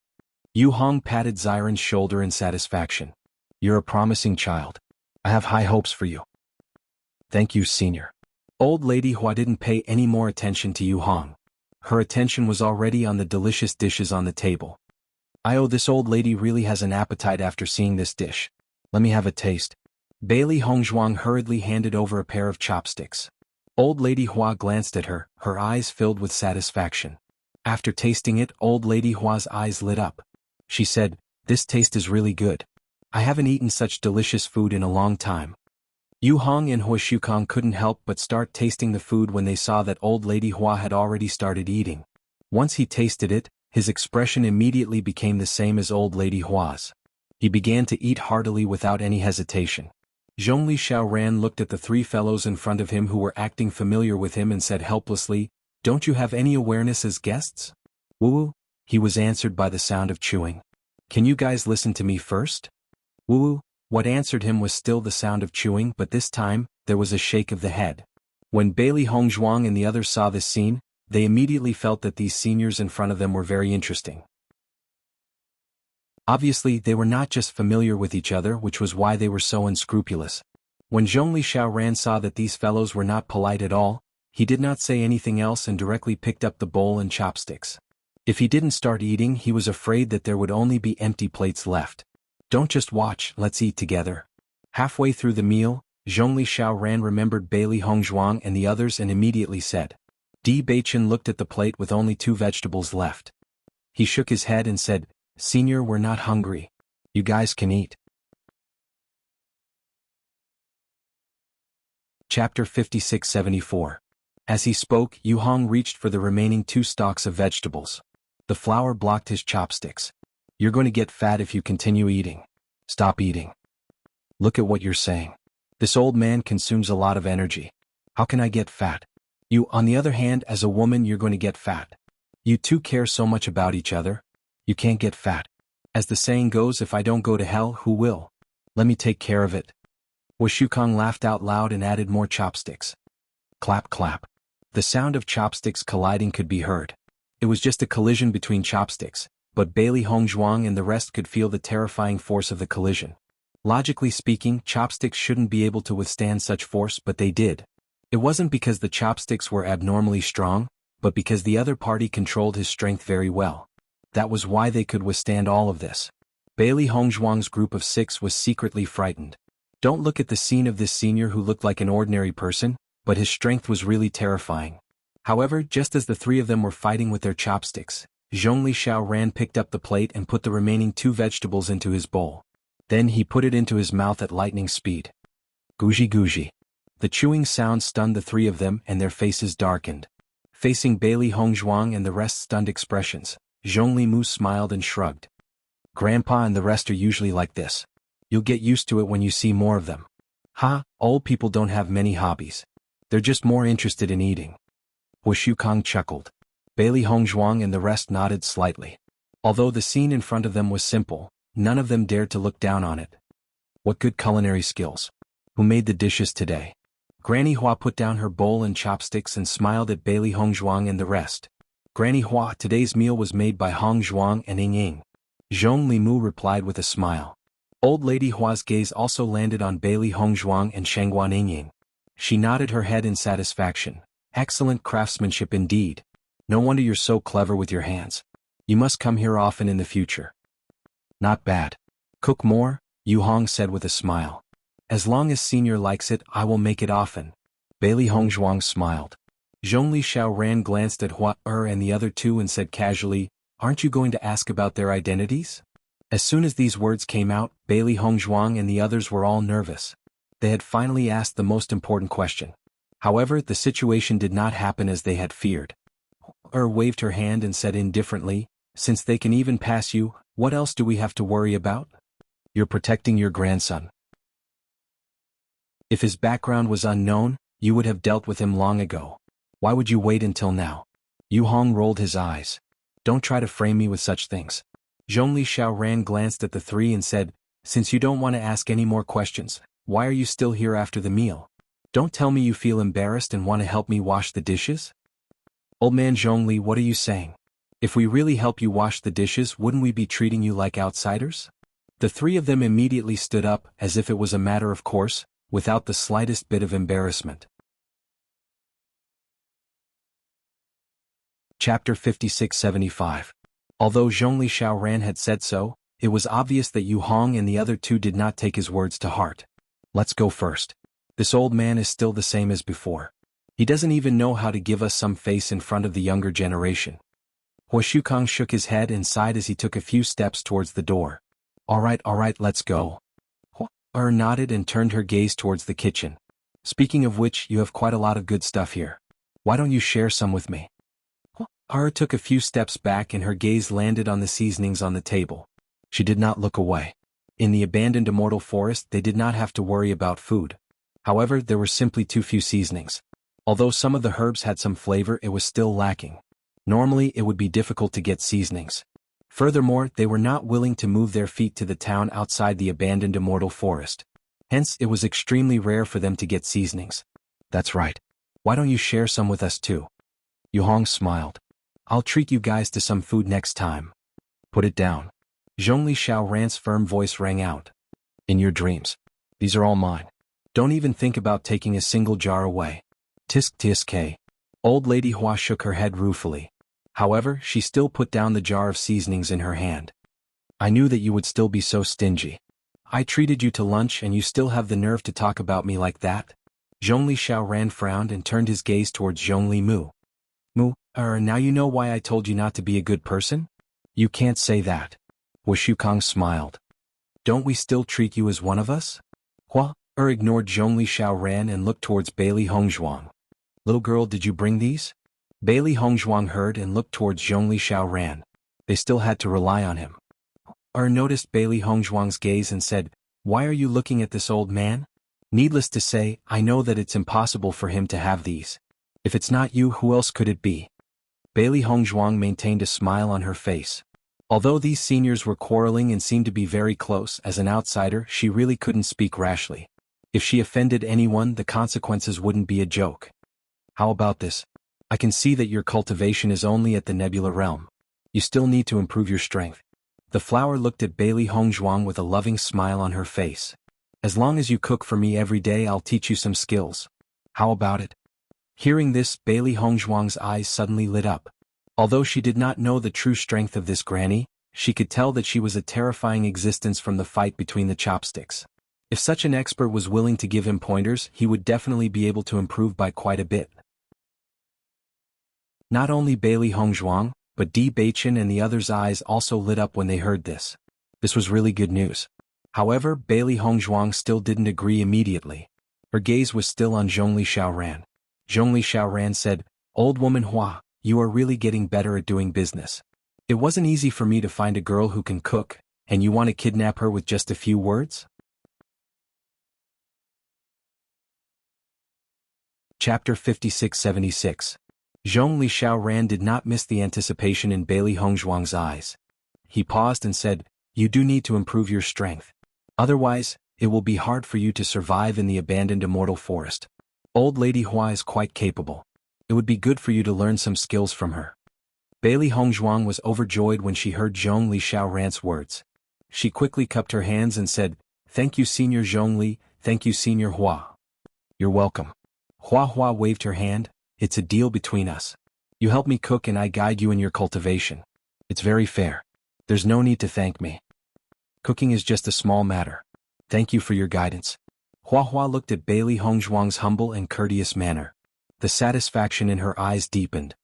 Yu Hong patted Xiren's shoulder in satisfaction. "You're a promising child. I have high hopes for you." "Thank you, senior." Old lady Hua didn't pay any more attention to Yu Hong. Her attention was already on the delicious dishes on the table. This old lady really has an appetite after seeing this dish. Let me have a taste." Bailey Hongzhuang hurriedly handed over a pair of chopsticks. Old lady Hua glanced at her, her eyes filled with satisfaction. After tasting it, old lady Hua's eyes lit up. She said, "This taste is really good. I haven't eaten such delicious food in a long time." Yu Hong and Hua Shukong couldn't help but start tasting the food when they saw that old lady Hua had already started eating. Once he tasted it, his expression immediately became the same as old lady Hua's. He began to eat heartily without any hesitation. Zhongli Xiaoran looked at the three fellows in front of him who were acting familiar with him and said helplessly, "Don't you have any awareness as guests?" "Woo-woo," he was answered by the sound of chewing. "Can you guys listen to me first?" "Woo-woo." What answered him was still the sound of chewing, but this time, there was a shake of the head. When Bailey Hongzhuang and the others saw this scene, they immediately felt that these seniors in front of them were very interesting. Obviously, they were not just familiar with each other, which was why they were so unscrupulous. When Zhongli Xiaoran saw that these fellows were not polite at all, he did not say anything else and directly picked up the bowl and chopsticks. If he didn't start eating, he was afraid that there would only be empty plates left. "Don't just watch, let's eat together." Halfway through the meal, Zhongli Xiaoran remembered Bailey Hongzhuang and the others and immediately said. Di Baichen looked at the plate with only 2 vegetables left. He shook his head and said, "Senior, we're not hungry. You guys can eat." Chapter 5674. As he spoke, Yu Hong reached for the remaining 2 stalks of vegetables. The flour blocked his chopsticks. "You're going to get fat if you continue eating. Stop eating." "Look at what you're saying. This old man consumes a lot of energy. How can I get fat?" "You, on the other hand, as a woman, you're going to get fat. You two care so much about each other. You can't get fat. As the saying goes, if I don't go to hell, who will? Let me take care of it." Hua Shukong laughed out loud and added more chopsticks. Clap clap. The sound of chopsticks colliding could be heard. It was just a collision between chopsticks, but Bailey Hongzhuang and the rest could feel the terrifying force of the collision. Logically speaking, chopsticks shouldn't be able to withstand such force, but they did. It wasn't because the chopsticks were abnormally strong, but because the other party controlled his strength very well. That was why they could withstand all of this. Bailey Hongzhuang's group of 6 was secretly frightened. Don't look at the scene of this senior who looked like an ordinary person, but his strength was really terrifying. However, just as the three of them were fighting with their chopsticks, Zhongli Xiaoran picked up the plate and put the remaining 2 vegetables into his bowl. Then he put it into his mouth at lightning speed. Guji guji. The chewing sound stunned the 3 of them and their faces darkened. Facing Bailey Hongzhuang and the rest's stunned expressions, Zhongli Mu smiled and shrugged. Grandpa and the rest are usually like this. You'll get used to it when you see more of them. Ha, old people don't have many hobbies. They're just more interested in eating. Wushu Kang chuckled. Bailey Hongzhuang and the rest nodded slightly. Although the scene in front of them was simple, none of them dared to look down on it. What good culinary skills. Who made the dishes today? Granny Hua put down her bowl and chopsticks and smiled at Bailey Hongzhuang and the rest. Granny Hua, today's meal was made by Hongzhuang and Ying Ying. Zhong Limu replied with a smile. Old Lady Hua's gaze also landed on Bailey Hongzhuang and Shengguan Ying. She nodded her head in satisfaction. Excellent craftsmanship indeed. No wonder you're so clever with your hands. You must come here often in the future. Not bad. Cook more, Yu Hong said with a smile. As long as Senior likes it, I will make it often. Bailey Hongzhuang smiled. Zhongli Xiaoran glanced at Hua and the other 2 and said casually, Aren't you going to ask about their identities? As soon as these words came out, Bailey Hongzhuang and the others were all nervous. They had finally asked the most important question. However, the situation did not happen as they had feared. Waved her hand and said indifferently, Since they can even pass you, what else do we have to worry about? You're protecting your grandson. If his background was unknown, you would have dealt with him long ago. Why would you wait until now? Yu Hong rolled his eyes. Don't try to frame me with such things. Zhongli Xiaoran glanced at the 3 and said, Since you don't want to ask any more questions, why are you still here after the meal? Don't tell me you feel embarrassed and want to help me wash the dishes? Old man Zhongli, what are you saying? If we really help you wash the dishes, wouldn't we be treating you like outsiders? The 3 of them immediately stood up, as if it was a matter of course, without the slightest bit of embarrassment. Chapter 5675. Although Zhongli Xiaoran had said so, it was obvious that Yu Hong and the other 2 did not take his words to heart. Let's go first. This old man is still the same as before. He doesn't even know how to give us some face in front of the younger generation. Hua Shukang shook his head and sighed as he took a few steps towards the door. All right, let's go. Hua nodded and turned her gaze towards the kitchen. Speaking of which, you have quite a lot of good stuff here. Why don't you share some with me? Hua took a few steps back and her gaze landed on the seasonings on the table. She did not look away. In the abandoned immortal forest, they did not have to worry about food. However, there were simply too few seasonings. Although some of the herbs had some flavor, it was still lacking. Normally, it would be difficult to get seasonings. Furthermore, they were not willing to move their feet to the town outside the abandoned immortal forest. Hence, it was extremely rare for them to get seasonings. That's right. Why don't you share some with us too? Yu Hong smiled. I'll treat you guys to some food next time. Put it down. Zhongli Xiaoran's firm voice rang out. In your dreams. These are all mine. Don't even think about taking a single jar away. Tisk tisk. Old Lady Hua shook her head ruefully. However, she still put down the jar of seasonings in her hand. I knew that you would still be so stingy. I treated you to lunch and you still have the nerve to talk about me like that? Zhongli Xiaoran frowned and turned his gaze towards Zhongli Mu. Now you know why I told you not to be a good person? You can't say that. Wushu Kang smiled. Don't we still treat you as one of us? Hua ignored Zhongli Xiaoran and looked towards Bailey Hongzhuang. Little girl, did you bring these? Bailey Hongzhuang heard and looked towards Zhongli Xiaoran. They still had to rely on him. Noticed Bailey Hongzhuang's gaze and said, Why are you looking at this old man? Needless to say, I know that it's impossible for him to have these. If it's not you, who else could it be? Bailey Hongzhuang maintained a smile on her face. Although these seniors were quarreling and seemed to be very close, as an outsider, she really couldn't speak rashly. If she offended anyone, the consequences wouldn't be a joke. How about this? I can see that your cultivation is only at the nebula realm. You still need to improve your strength. The flower looked at Bailey Hongzhuang with a loving smile on her face. As long as you cook for me every day, I'll teach you some skills. How about it? Hearing this, Bailey Hongzhuang's eyes suddenly lit up. Although she did not know the true strength of this granny, she could tell that she was a terrifying existence from the fight between the chopsticks. If such an expert was willing to give him pointers, he would definitely be able to improve by quite a bit. Not only Bailey Hongzhuang, but Di Beichen and the others' eyes also lit up when they heard this. This was really good news. However, Bailey Hongzhuang still didn't agree immediately. Her gaze was still on Zhongli Xiaoran. Zhongli Xiaoran said, "Old woman Hua, you are really getting better at doing business. It wasn't easy for me to find a girl who can cook, and you want to kidnap her with just a few words?" Chapter 5676. Zhongli Xiaoran did not miss the anticipation in Bailey Hongzhuang's eyes. He paused and said, "You do need to improve your strength. Otherwise, it will be hard for you to survive in the abandoned immortal forest. Old Lady Hua is quite capable. It would be good for you to learn some skills from her." Bailey Hongzhuang was overjoyed when she heard Zhongli Xiaoran's words. She quickly cupped her hands and said, "Thank you, Senior Zhongli, thank you, Senior Hua." "You're welcome." Hua waved her hand. "It's a deal between us. You help me cook and I guide you in your cultivation. It's very fair. There's no need to thank me. Cooking is just a small matter. Thank you for your guidance." Hua looked at Bailey Hongzhuang's humble and courteous manner. The satisfaction in her eyes deepened.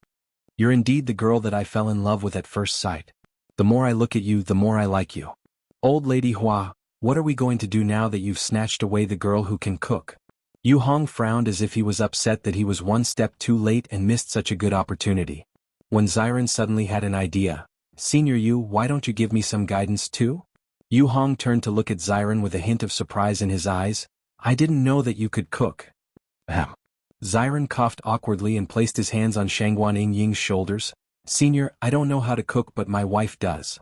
"You're indeed the girl that I fell in love with at first sight. The more I look at you, the more I like you. Old Lady Hua, what are we going to do now that you've snatched away the girl who can cook?" Yu Hong frowned as if he was upset that he was one step too late and missed such a good opportunity. When Xiren suddenly had an idea, "Senior Yu, why don't you give me some guidance too?" Yu Hong turned to look at Xiren with a hint of surprise in his eyes. "I didn't know that you could cook." Ahem. Xiren coughed awkwardly and placed his hands on Shangguan Yingying's shoulders. "Senior, I don't know how to cook but my wife does."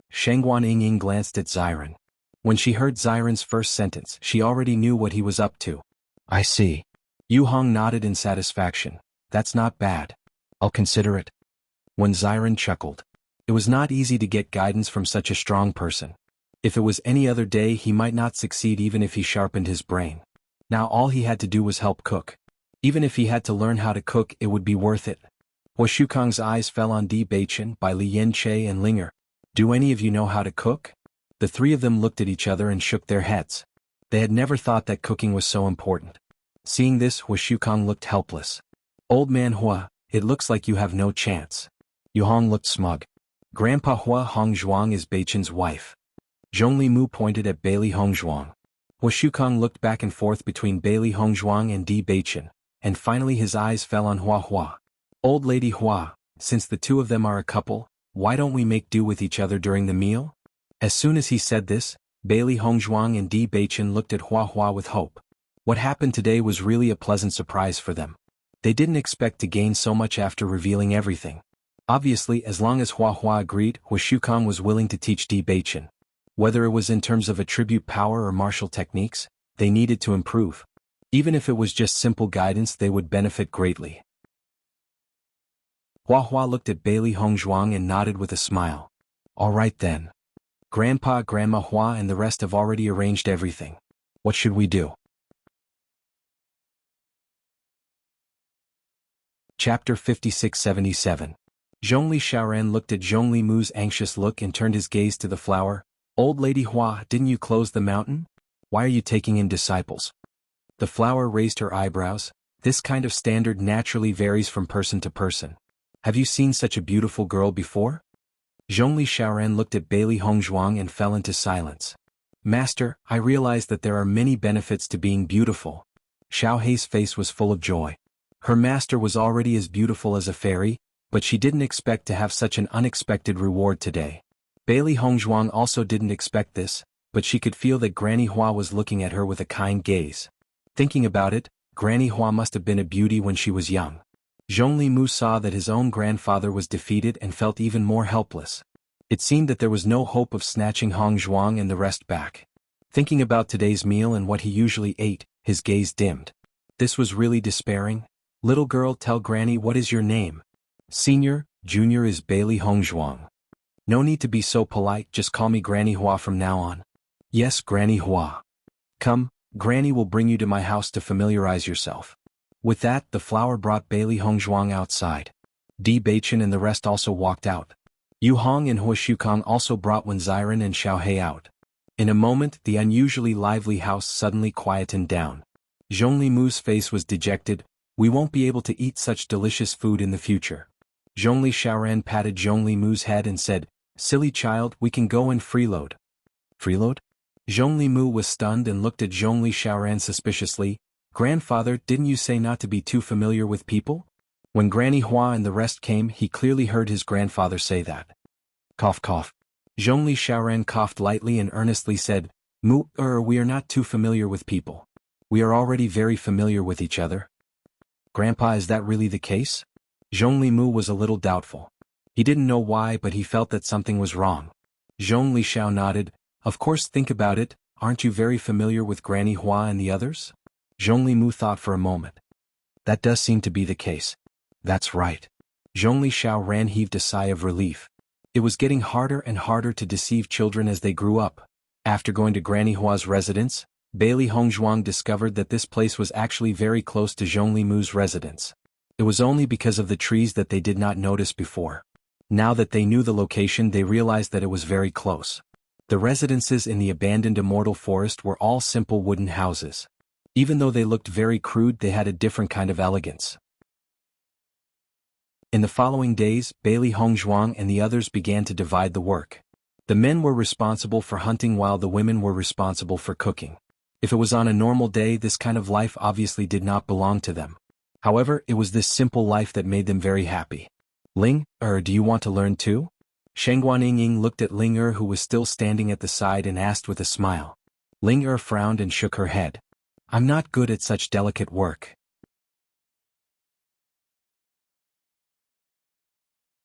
Shangguan Yingying glanced at Xiren. When she heard Xiren's first sentence, she already knew what he was up to. "I see." Yu Hong nodded in satisfaction. "That's not bad. I'll consider it." When Xiren chuckled. It was not easy to get guidance from such a strong person. If it was any other day he might not succeed even if he sharpened his brain. Now all he had to do was help cook. Even if he had to learn how to cook it would be worth it. Hua Shukang's eyes fell on Di Beichen, Bai Li Yanche and Linger. "Do any of you know how to cook?" The three of them looked at each other and shook their heads. They had never thought that cooking was so important. Seeing this, Hua Shukang looked helpless. "Old man Hua, it looks like you have no chance." Yu Hong looked smug. "Grandpa Hua Hongzhuang is Beichen's wife." Zhongli Mu pointed at Bailey Hongzhuang. Hua Shukang looked back and forth between Bailey Hongzhuang and Di Beichen, and finally his eyes fell on Hua. "Old Lady Hua, since the two of them are a couple, why don't we make do with each other during the meal?" As soon as he said this, Bailey Hongzhuang and Di Beichen looked at Hua with hope. What happened today was really a pleasant surprise for them. They didn't expect to gain so much after revealing everything. Obviously, as long as Hua agreed, Hua Shukang was willing to teach Di Beichen. Whether it was in terms of attribute power or martial techniques, they needed to improve. Even if it was just simple guidance, they would benefit greatly. Hua looked at Bailey Hongzhuang and nodded with a smile. "All right then. Grandpa, Grandma Hua and the rest have already arranged everything. What should we do?" Chapter 5677. Zhongli Xiaoran looked at Zhongli Mu's anxious look and turned his gaze to the flower. "Old Lady Hua, didn't you close the mountain? Why are you taking in disciples?" The flower raised her eyebrows. "This kind of standard naturally varies from person to person. Have you seen such a beautiful girl before?" Zhongli Xiaoran looked at Bailey Hongzhuang and fell into silence. "Master, I realize that there are many benefits to being beautiful." Xiao Hei's face was full of joy. Her master was already as beautiful as a fairy, but she didn't expect to have such an unexpected reward today. Bailey Hongzhuang also didn't expect this, but she could feel that Granny Hua was looking at her with a kind gaze. Thinking about it, Granny Hua must have been a beauty when she was young. Zhongli Mu saw that his own grandfather was defeated and felt even more helpless. It seemed that there was no hope of snatching Hongzhuang and the rest back. Thinking about today's meal and what he usually ate, his gaze dimmed. This was really despairing. "Little girl, tell Granny what is your name." "Senior, Junior is Bailey Hongzhuang." "No need to be so polite, just call me Granny Hua from now on." "Yes, Granny Hua." "Come, Granny will bring you to my house to familiarize yourself." With that, the flower brought Bailey Hongzhuang outside. Di Beichen and the rest also walked out. Yu Hong and Hua Shukang also brought Wen Xiren and Xiao Hei out. In a moment, the unusually lively house suddenly quietened down. Zhongli face was dejected. We won't be able to eat such delicious food in the future. Zhongli Xiaoran patted Zhongli head and said, "Silly child, we can go and freeload." Freeload? Zhongli was stunned and looked at Zhongli Xiaoran suspiciously. "Grandfather, didn't you say not to be too familiar with people?" When Granny Hua and the rest came, he clearly heard his grandfather say that. Cough cough. Zhongli Xiaoran coughed lightly and earnestly said, we are not too familiar with people. We are already very familiar with each other." "Grandpa, is that really the case?" Zhongli was a little doubtful. He didn't know why, but he felt that something was wrong. Zhongli Xiao nodded. "Of course, think about it, aren't you very familiar with Granny Hua and the others?" Zhongli thought for a moment. "That does seem to be the case. That's right." Zhongli Xiaoran heaved a sigh of relief. It was getting harder and harder to deceive children as they grew up. After going to Granny Hua's residence, Bailey Hongzhuang discovered that this place was actually very close to Zhongli residence. It was only because of the trees that they did not notice before. Now that they knew the location, they realized that it was very close. The residences in the abandoned immortal forest were all simple wooden houses. Even though they looked very crude, they had a different kind of elegance. In the following days, Bailey Hongzhuang and the others began to divide the work. The men were responsible for hunting while the women were responsible for cooking. If it was on a normal day, this kind of life obviously did not belong to them. However, it was this simple life that made them very happy. "Ling, do you want to learn too?" Shengguan Ying looked at Ling who was still standing at the side, and asked with a smile. Ling frowned and shook her head. "I'm not good at such delicate work."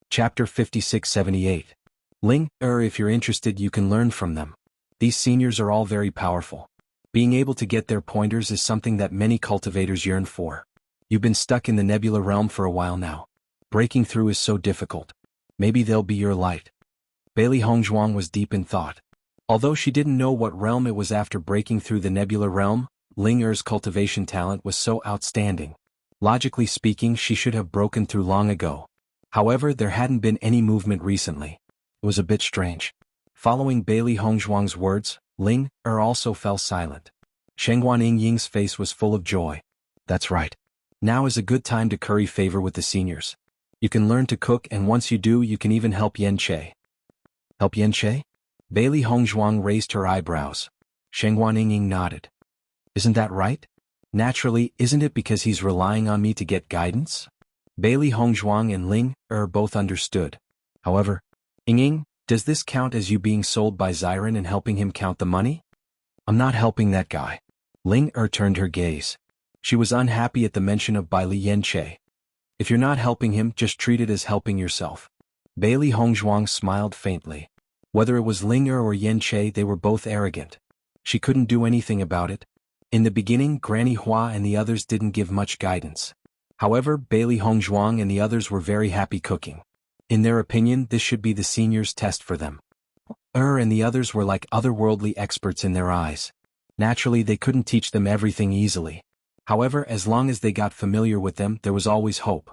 Chapter 56-78. Ling, if you're interested, you can learn from them. These seniors are all very powerful. Being able to get their pointers is something that many cultivators yearn for. You've been stuck in the nebula realm for a while now. Breaking through is so difficult. Maybe they'll be your light. Bailey Hongzhuang was deep in thought. Although she didn't know what realm it was after breaking through the nebula realm, Ling cultivation talent was so outstanding. Logically speaking, she should have broken through long ago. However, there hadn't been any movement recently. It was a bit strange. Following Bailey Hongzhuang's words, Ling also fell silent. Shengguan Ying's face was full of joy. "That's right. Now is a good time to curry favor with the seniors. You can learn to cook, and once you do, you can even help Yen Che." "Help Yen Che?" Bailey Hongzhuang raised her eyebrows. Shengguan Ying nodded. "Isn't that right? Naturally, isn't it, because he's relying on me to get guidance?" Bailey Hongzhuang and Ling both understood. However, "Ying, does this count as you being sold by Xiren and helping him count the money?" "I'm not helping that guy." Ling turned her gaze. She was unhappy at the mention of Bailey Yen Che. "If you're not helping him, just treat it as helping yourself." Bailey Hongzhuang smiled faintly. Whether it was Ling or Yen Che, they were both arrogant. She couldn't do anything about it. In the beginning, Granny Hua and the others didn't give much guidance. However, Bailey Hongzhuang and the others were very happy cooking. In their opinion, this should be the seniors' test for them. And the others were like otherworldly experts in their eyes. Naturally, they couldn't teach them everything easily. However, as long as they got familiar with them, there was always hope.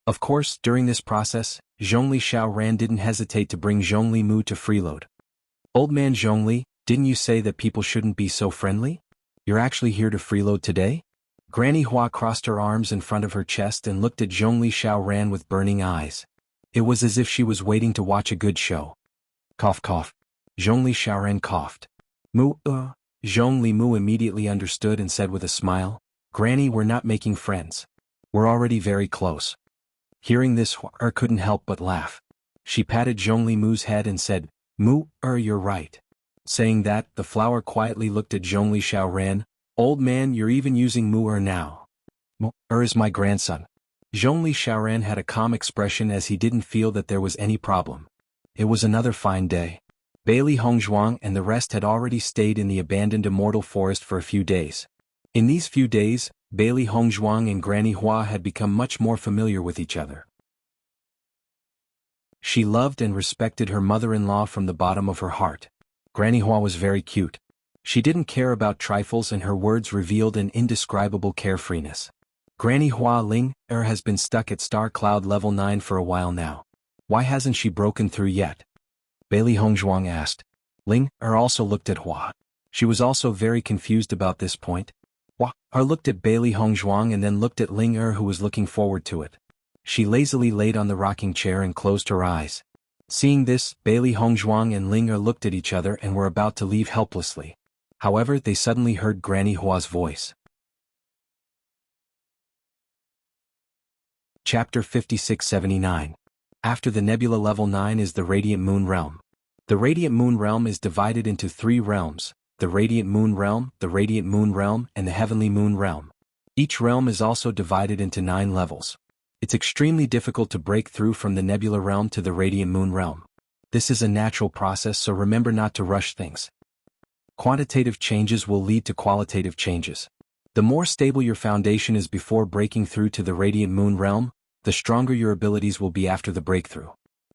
Of course, during this process, Zhongli Xiaoran didn't hesitate to bring Zhongli to freeload. "Old man Zhongli, didn't you say that people shouldn't be so friendly? You're actually here to freeload today?" Granny Hua crossed her arms in front of her chest and looked at Zhongli Xiaoran with burning eyes. It was as if she was waiting to watch a good show. Cough cough. Zhongli Xiaoran coughed. Zhongli immediately understood and said with a smile, "Granny, we're not making friends. We're already very close." Hearing this, Hua couldn't help but laugh. She patted Zhongli head and said, "You're right." Saying that, the flower quietly looked at Zhongli Xiaoran. "Old man, you're even using now." Is my grandson." Zhongli Xiaoran had a calm expression as he didn't feel that there was any problem. It was another fine day. Bailey Hongzhuang and the rest had already stayed in the abandoned immortal forest for a few days. In these few days, Bailey Hongzhuang and Granny Hua had become much more familiar with each other. She loved and respected her mother-in-law from the bottom of her heart. Granny Hua was very cute. She didn't care about trifles, and her words revealed an indescribable carefreeness. Granny Hua Ling has been stuck at Star Cloud level 9 for a while now. Why hasn't she broken through yet? Bailey Hongzhuang asked. Ling Er also looked at Hua. She was also very confused about this point. Hua Er looked at Bailey Hongzhuang and then looked at Ling Er, who was looking forward to it. She lazily laid on the rocking chair and closed her eyes. Seeing this, Bailey Hongzhuang and Ling Er looked at each other and were about to leave helplessly. However, they suddenly heard Granny Hua's voice. Chapter 5679. After the Nebula Level 9 is the Radiant Moon Realm. The Radiant Moon Realm is divided into 3 realms: the Radiant Moon Realm, the Radiant Moon Realm, and the Heavenly Moon Realm. Each realm is also divided into 9 levels. It's extremely difficult to break through from the Nebula Realm to the Radiant Moon Realm. This is a natural process, so remember not to rush things. Quantitative changes will lead to qualitative changes. The more stable your foundation is before breaking through to the Radiant Moon Realm, the stronger your abilities will be after the breakthrough.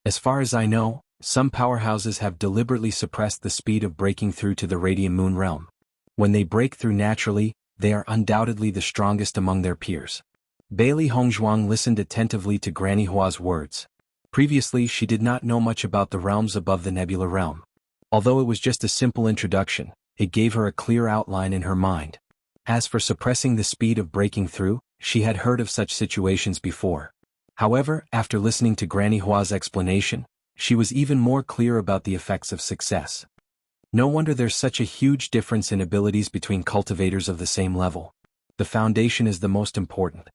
As far as I know, some powerhouses have deliberately suppressed the speed of breaking through to the Radiant Moon Realm. When they break through naturally, they are undoubtedly the strongest among their peers. Bailey Hongzhuang listened attentively to Granny Hua's words. Previously, she did not know much about the realms above the Nebula Realm. Although it was just a simple introduction, it gave her a clear outline in her mind. As for suppressing the speed of breaking through, she had heard of such situations before. However, after listening to Granny Hua's explanation, she was even more clear about the effects of success. No wonder there's such a huge difference in abilities between cultivators of the same level. The foundation is the most important.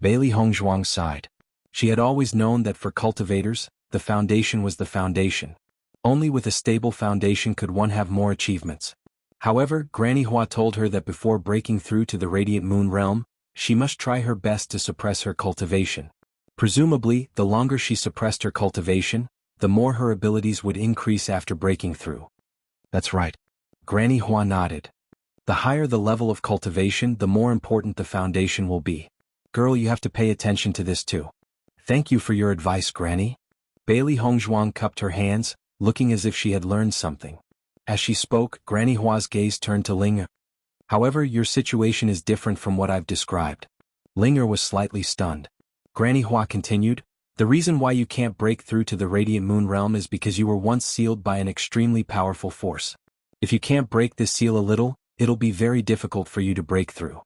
Bailey Hongzhuang sighed. She had always known that for cultivators, the foundation was the foundation. Only with a stable foundation could one have more achievements. However, Granny Hua told her that before breaking through to the Radiant Moon Realm, she must try her best to suppress her cultivation. Presumably, the longer she suppressed her cultivation, the more her abilities would increase after breaking through. That's right. Granny Hua nodded. The higher the level of cultivation, the more important the foundation will be. Girl, you have to pay attention to this too. Thank you for your advice, Granny. Bailey Hongzhuang cupped her hands, looking as if she had learned something. As she spoke, Granny Hua's gaze turned to Ling Er. However, your situation is different from what I've described. Ling Er was slightly stunned. Granny Hua continued, the reason why you can't break through to the Radiant Moon Realm is because you were once sealed by an extremely powerful force. If you can't break this seal a little, it'll be very difficult for you to break through.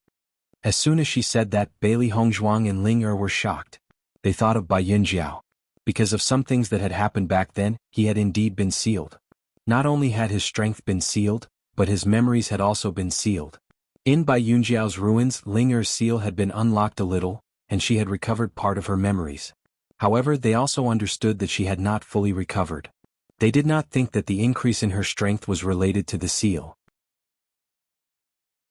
As soon as she said that, Bailey Hongzhuang and Ling Er were shocked. They thought of Bai Yunjiao. Because of some things that had happened back then, he had indeed been sealed. Not only had his strength been sealed, but his memories had also been sealed. In Bai Yunjiao's ruins, Ling Er's seal had been unlocked a little, and she had recovered part of her memories. However, they also understood that she had not fully recovered. They did not think that the increase in her strength was related to the seal.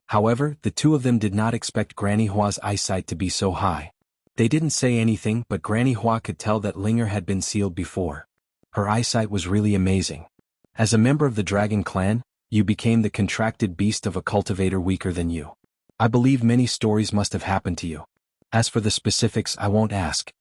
However, the two of them did not expect Granny Hua's eyesight to be so high. They didn't say anything, but Granny Hua could tell that Ling Er had been sealed before. Her eyesight was really amazing. As a member of the Dragon Clan, you became the contracted beast of a cultivator weaker than you. I believe many stories must have happened to you. As for the specifics, I won't ask.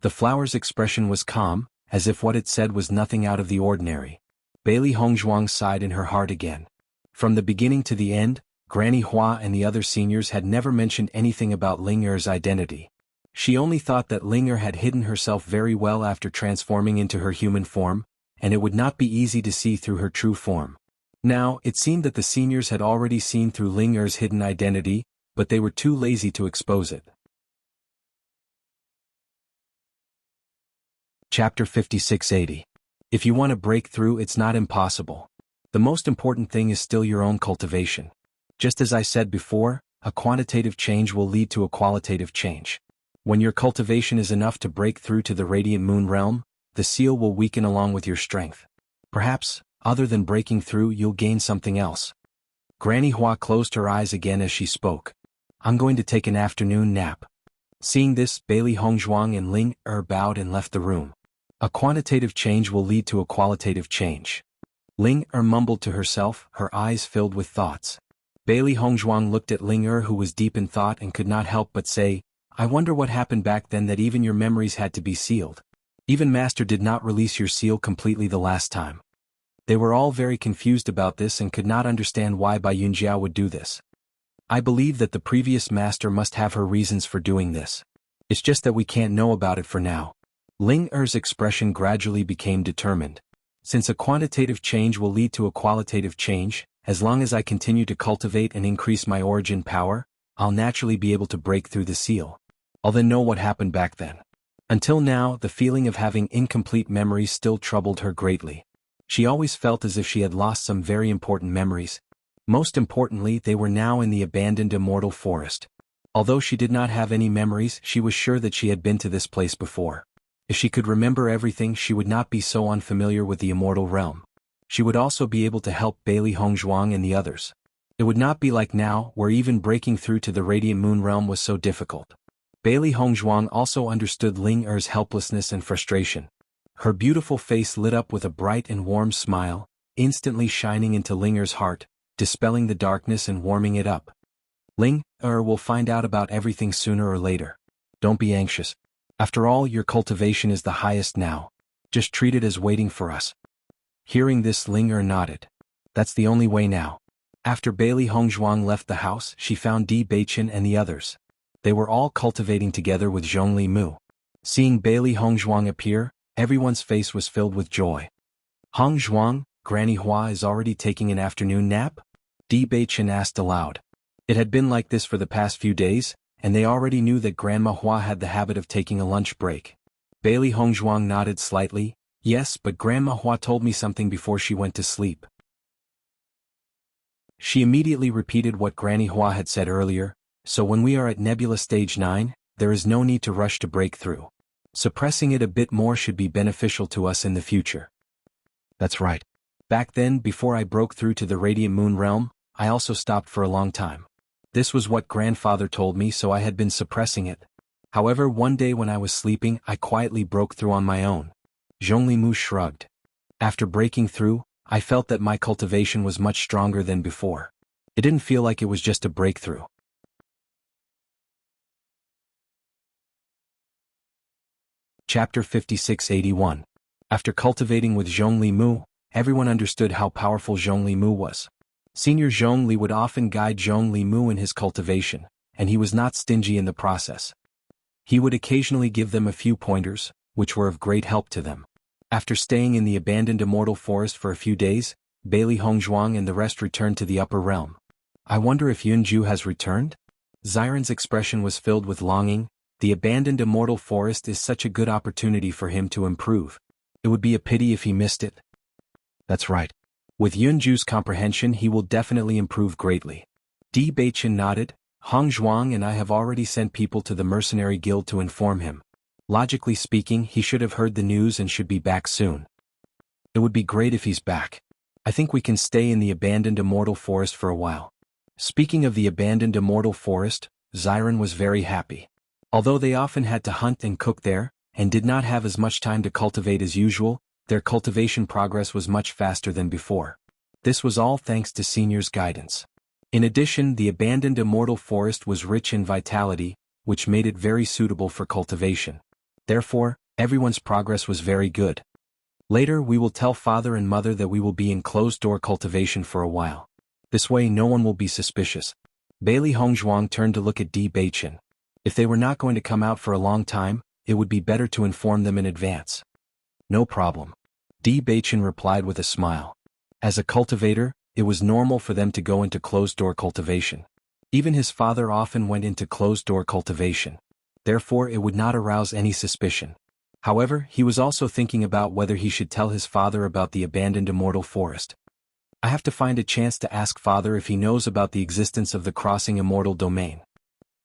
The flower's expression was calm, as if what it said was nothing out of the ordinary. Bailey Hongzhuang sighed in her heart again. From the beginning to the end, Granny Hua and the other seniors had never mentioned anything about Ling Er's identity. She only thought that Ling Er had hidden herself very well after transforming into her human form, and it would not be easy to see through her true form. Now, it seemed that the seniors had already seen through Ling Er's hidden identity, but they were too lazy to expose it. Chapter 5680. If you want to break through, it's not impossible. The most important thing is still your own cultivation. Just as I said before, a quantitative change will lead to a qualitative change. When your cultivation is enough to break through to the Radiant Moon Realm, the seal will weaken along with your strength. Perhaps, other than breaking through, you'll gain something else. Granny Hua closed her eyes again as she spoke. I'm going to take an afternoon nap. Seeing this, Bailey Hongzhuang and Ling Er bowed and left the room. A quantitative change will lead to a qualitative change. Ling Er mumbled to herself, her eyes filled with thoughts. Bailey Hongzhuang looked at Ling Er, who was deep in thought, and could not help but say, I wonder what happened back then that even your memories had to be sealed. Even Master did not release your seal completely the last time. They were all very confused about this and could not understand why Bai Yunjiao would do this. I believe that the previous Master must have her reasons for doing this. It's just that we can't know about it for now. Ling Er's expression gradually became determined. Since a quantitative change will lead to a qualitative change, as long as I continue to cultivate and increase my origin power, I'll naturally be able to break through the seal. I'll then know what happened back then. Until now, the feeling of having incomplete memories still troubled her greatly. She always felt as if she had lost some very important memories. Most importantly, they were now in the abandoned immortal forest. Although she did not have any memories, she was sure that she had been to this place before. If she could remember everything, she would not be so unfamiliar with the immortal realm. She would also be able to help Bailey Hongzhuang and the others. It would not be like now, where even breaking through to the Radiant Moon realm was so difficult. Bailey Hongzhuang also understood Ling Er's helplessness and frustration. Her beautiful face lit up with a bright and warm smile, instantly shining into Ling Er's heart, dispelling the darkness and warming it up. Ling Er will find out about everything sooner or later. Don't be anxious. After all, your cultivation is the highest now. Just treat it as waiting for us. Hearing this, Ling Er nodded. That's the only way now. After Bailey Hongzhuang left the house, she found Di Beichen and the others. They were all cultivating together with Zhongli Mu. Seeing Bailey Hongzhuang appear, everyone's face was filled with joy. Hongzhuang, Granny Hua is already taking an afternoon nap? Di Beichen asked aloud. It had been like this for the past few days, and they already knew that Grandma Hua had the habit of taking a lunch break. Bailey Hongzhuang nodded slightly. Yes, but Grandma Hua told me something before she went to sleep. She immediately repeated what Granny Hua had said earlier, so when we are at Nebula Stage 9, there is no need to rush to break through. Suppressing it a bit more should be beneficial to us in the future. That's right. Back then, before I broke through to the Radiant Moon realm, I also stopped for a long time. This was what grandfather told me, so I had been suppressing it. However, one day when I was sleeping, I quietly broke through on my own. Zhongli Mu shrugged. After breaking through, I felt that my cultivation was much stronger than before. It didn't feel like it was just a breakthrough. Chapter 5681. After cultivating with Zhongli Mu, everyone understood how powerful Zhongli Mu was. Senior Zhongli would often guide Zhongli Mu in his cultivation, and he was not stingy in the process. He would occasionally give them a few pointers, which were of great help to them. After staying in the abandoned immortal forest for a few days, Bailey Hongzhuang and the rest returned to the upper realm. I wonder if Yunju has returned? Xiren's expression was filled with longing. The abandoned immortal forest is such a good opportunity for him to improve. It would be a pity if he missed it. That's right. With Yunju's comprehension, he will definitely improve greatly. Di Beichen nodded. Hongzhuang and I have already sent people to the mercenary guild to inform him. Logically speaking, he should have heard the news and should be back soon. It would be great if he's back. I think we can stay in the abandoned immortal forest for a while. Speaking of the abandoned immortal forest, Xiren was very happy. Although they often had to hunt and cook there, and did not have as much time to cultivate as usual, their cultivation progress was much faster than before. This was all thanks to Senior's guidance. In addition, the abandoned immortal forest was rich in vitality, which made it very suitable for cultivation. Therefore, everyone's progress was very good. Later we will tell father and mother that we will be in closed-door cultivation for a while. This way no one will be suspicious. Bailey Hongzhuang turned to look at Di Beichen. If they were not going to come out for a long time, it would be better to inform them in advance. No problem. Di Beichen replied with a smile. As a cultivator, it was normal for them to go into closed-door cultivation. Even his father often went into closed-door cultivation. Therefore it would not arouse any suspicion. However, he was also thinking about whether he should tell his father about the abandoned immortal forest. I have to find a chance to ask father if he knows about the existence of the crossing immortal domain.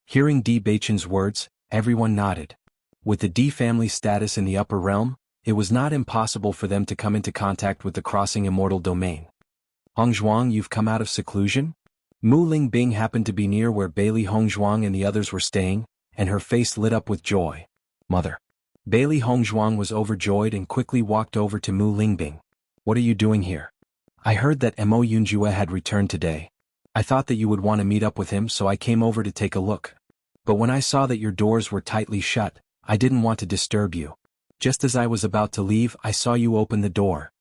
Hearing Di Beichen's words, everyone nodded. With the Di family status in the upper realm, it was not impossible for them to come into contact with the crossing immortal domain. Hongzhuang, you've come out of seclusion? Mu Lingbing happened to be near where Bailey Hongzhuang and the others were staying, and her face lit up with joy. Mother. Bailey Hongzhuang was overjoyed and quickly walked over to Mu Lingbing. What are you doing here? I heard that Mo Yunjue had returned today. I thought that you would want to meet up with him, so I came over to take a look. But when I saw that your doors were tightly shut, I didn't want to disturb you. Just as I was about to leave, I saw you open the door.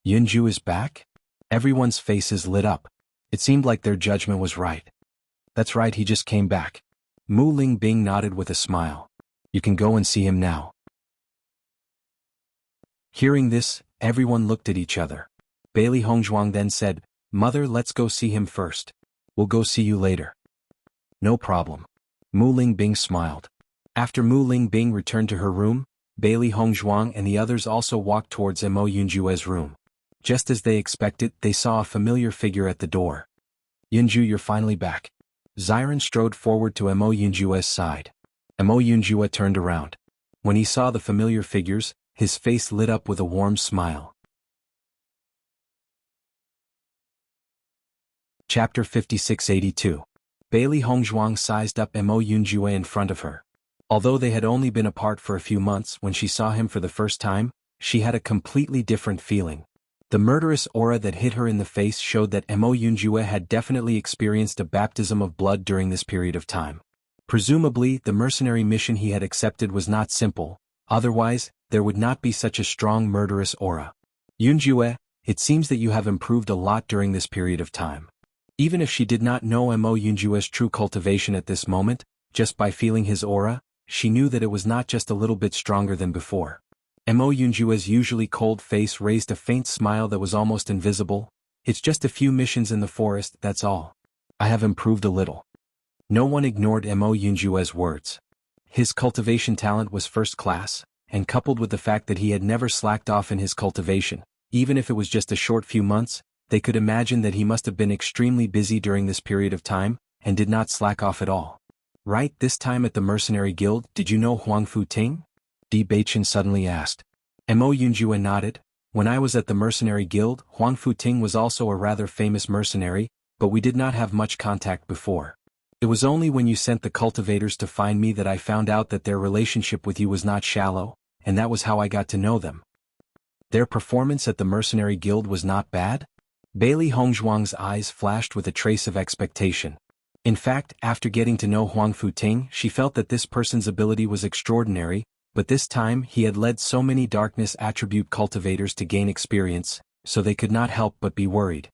Yunju is back? Everyone's faces lit up. It seemed like their judgment was right. That's right, he just came back. Mu Lingbing nodded with a smile. You can go and see him now. Hearing this, everyone looked at each other. Bailey Hongzhuang then said, "Mother, let's go see him first. We'll go see you later." "No problem." Mu Lingbing smiled. After Mu Lingbing returned to her room, Bailey Hongzhuang and the others also walked towards Mo Yunjue's room. Just as they expected, they saw a familiar figure at the door. "Yunju, you're finally back." Xiren strode forward to Mo Yunjue's side. Mo Yunjue turned around. When he saw the familiar figures, his face lit up with a warm smile. Chapter 5682. Bailey Hongzhuang sized up Mo Yunjue in front of her. Although they had only been apart for a few months, when she saw him for the first time, she had a completely different feeling. The murderous aura that hit her in the face showed that Mo Yunjue had definitely experienced a baptism of blood during this period of time. Presumably, the mercenary mission he had accepted was not simple, otherwise, there would not be such a strong murderous aura. "Yunjue, it seems that you have improved a lot during this period of time." Even if she did not know Mo Yunjue's true cultivation at this moment, just by feeling his aura, she knew that it was not just a little bit stronger than before. Mo Yunjue's usually cold face raised a faint smile that was almost invisible. "It's just a few missions in the forest, that's all. I have improved a little." No one ignored Mo Yunjue's words. His cultivation talent was first class, and coupled with the fact that he had never slacked off in his cultivation, even if it was just a short few months, they could imagine that he must have been extremely busy during this period of time, and did not slack off at all. "Right, this time at the Mercenary Guild, did you know Huang Futing?" Di Beichen suddenly asked. Mo Yunjue nodded. "When I was at the Mercenary Guild, Huang Futing was also a rather famous mercenary, but we did not have much contact before. It was only when you sent the cultivators to find me that I found out that their relationship with you was not shallow, and that was how I got to know them." "Their performance at the Mercenary Guild was not bad?" Bailey Hongzhuang's eyes flashed with a trace of expectation. In fact, after getting to know Huang Futing, she felt that this person's ability was extraordinary, but this time he had led so many darkness attribute cultivators to gain experience, so they could not help but be worried.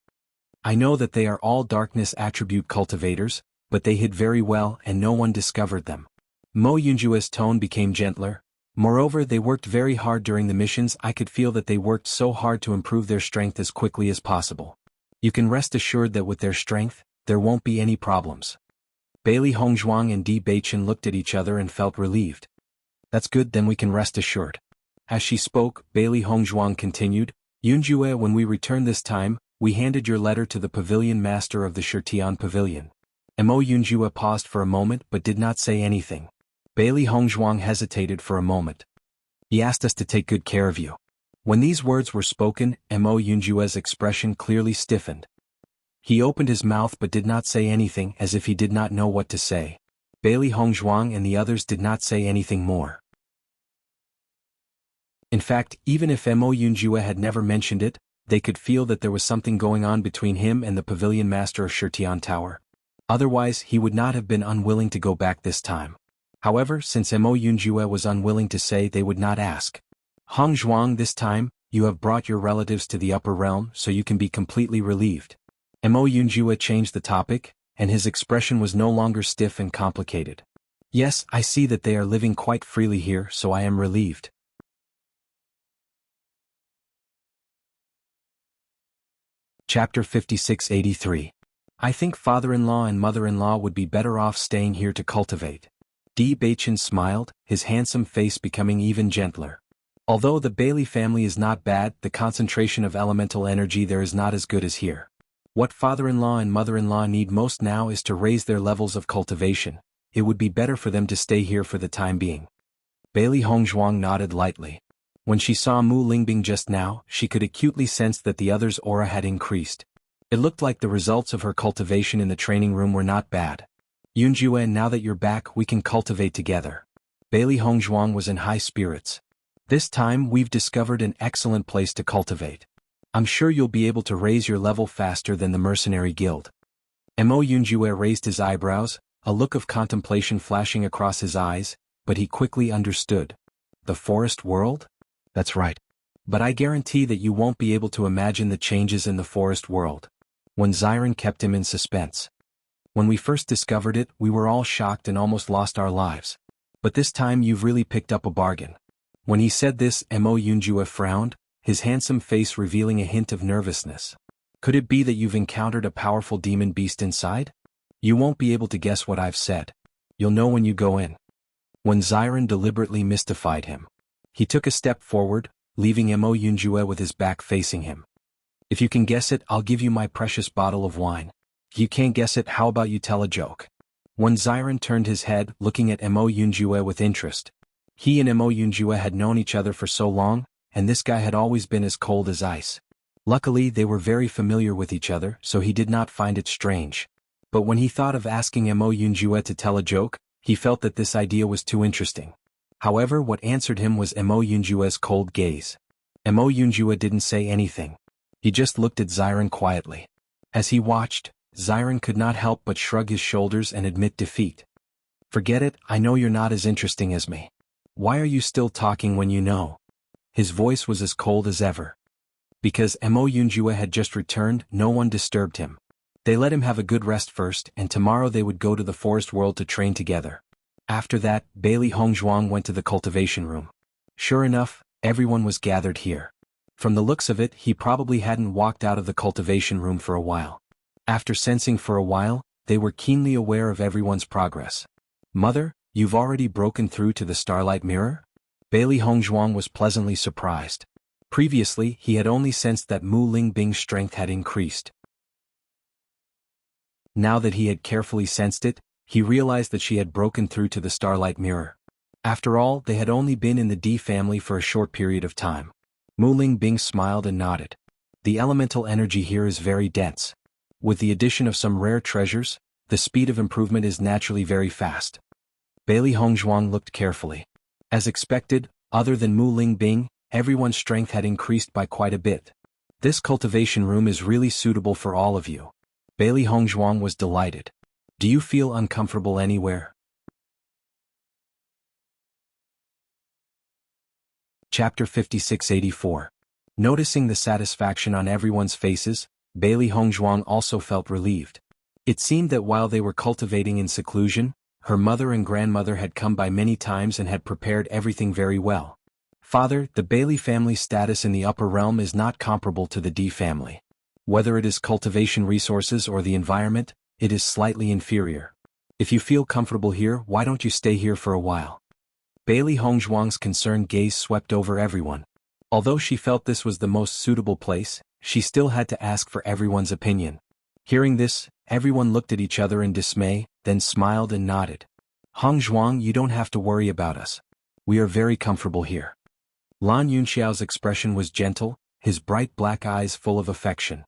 "I know that they are all darkness attribute cultivators, but they hid very well and no one discovered them." Mo Yunjue's tone became gentler. "Moreover, they worked very hard during the missions. I could feel that they worked so hard to improve their strength as quickly as possible. You can rest assured that with their strength, there won't be any problems." Bailey Hongzhuang and Di Beichen looked at each other and felt relieved. "That's good, then we can rest assured." As she spoke, Bailey Hongzhuang continued, "Yunjue, when we returned this time, we handed your letter to the pavilion master of the Shirtian Pavilion." Mo Yunjue paused for a moment but did not say anything. Bailey Hongzhuang hesitated for a moment. "He asked us to take good care of you." When these words were spoken, Mo Yunjue's expression clearly stiffened. He opened his mouth but did not say anything, as if he did not know what to say. Bailey Hongzhuang and the others did not say anything more. In fact, even if Mo Yunjue had never mentioned it, they could feel that there was something going on between him and the pavilion master of Shirtian Tower. Otherwise, he would not have been unwilling to go back this time. However, since Mo Yunjue was unwilling to say, they would not ask. "Hongzhuang, this time, you have brought your relatives to the upper realm, so you can be completely relieved." Mo Yunjue changed the topic, and his expression was no longer stiff and complicated. "Yes, I see that they are living quite freely here, so I am relieved." Chapter 5683. "I think father-in-law and mother-in-law would be better off staying here to cultivate." Di Beichen smiled, his handsome face becoming even gentler. "Although the Bailey family is not bad, the concentration of elemental energy there is not as good as here. What father-in-law and mother-in-law need most now is to raise their levels of cultivation. It would be better for them to stay here for the time being." Bailey Hongzhuang nodded lightly. When she saw Mu Lingbing just now, she could acutely sense that the other's aura had increased. It looked like the results of her cultivation in the training room were not bad. "Yunjue, now that you're back, we can cultivate together." Bailey Hongzhuang was in high spirits. "This time we've discovered an excellent place to cultivate. I'm sure you'll be able to raise your level faster than the Mercenary Guild." Mo Yunjue raised his eyebrows, a look of contemplation flashing across his eyes, but he quickly understood. "The forest world? That's right. But I guarantee that you won't be able to imagine the changes in the forest world." When Xiren kept him in suspense. "When we first discovered it, we were all shocked and almost lost our lives. But this time you've really picked up a bargain. When he said this, Mo Yunjue frowned, his handsome face revealing a hint of nervousness. Could it be that you've encountered a powerful demon beast inside? You won't be able to guess what I've said. You'll know when you go in. When Xiren deliberately mystified him, he took a step forward, leaving Mo Yunjue with his back facing him. If you can guess it, I'll give you my precious bottle of wine. If you can't guess it, how about you tell a joke? When Xiren turned his head, looking at Mo Yunjue with interest. He and Mo Yunjue had known each other for so long, and this guy had always been as cold as ice. Luckily, they were very familiar with each other, so he did not find it strange. But when he thought of asking Mo Yunjue to tell a joke, he felt that this idea was too interesting. However, what answered him was Mo Yunjue's cold gaze. Mo Yunjue didn't say anything. He just looked at Xiren quietly. As he watched, Xiren could not help but shrug his shoulders and admit defeat. Forget it, I know you're not as interesting as me. Why are you still talking when you know? His voice was as cold as ever. Because Mo Yunjue had just returned, no one disturbed him. They let him have a good rest first, and tomorrow they would go to the forest world to train together. After that, Bailey Hongzhuang went to the cultivation room. Sure enough, everyone was gathered here. From the looks of it, he probably hadn't walked out of the cultivation room for a while. After sensing for a while, they were keenly aware of everyone's progress. Mother, you've already broken through to the Starlight Mirror? Bailey Hongzhuang was pleasantly surprised. Previously, he had only sensed that Mu Lingbing's strength had increased. Now that he had carefully sensed it, he realized that she had broken through to the Starlight Mirror. After all, they had only been in the D family for a short period of time. Mu Lingbing smiled and nodded. The elemental energy here is very dense. With the addition of some rare treasures, the speed of improvement is naturally very fast. Bailey Hongzhuang looked carefully. As expected, other than Mu Lingbing, everyone's strength had increased by quite a bit. This cultivation room is really suitable for all of you. Bailey Hongzhuang was delighted. Do you feel uncomfortable anywhere? Chapter 5684. Noticing the satisfaction on everyone's faces, Bailey Hongzhuang also felt relieved. It seemed that while they were cultivating in seclusion, her mother and grandmother had come by many times and had prepared everything very well. Father, the Bailey family status in the upper realm is not comparable to the D family. Whether it is cultivation resources or the environment, it is slightly inferior. If you feel comfortable here, why don't you stay here for a while? Bailey Hongzhuang's concerned gaze swept over everyone. Although she felt this was the most suitable place, she still had to ask for everyone's opinion. Hearing this, everyone looked at each other in dismay, then smiled and nodded. Hongzhuang, you don't have to worry about us. We are very comfortable here. Lan Yunxiao's expression was gentle, his bright black eyes full of affection.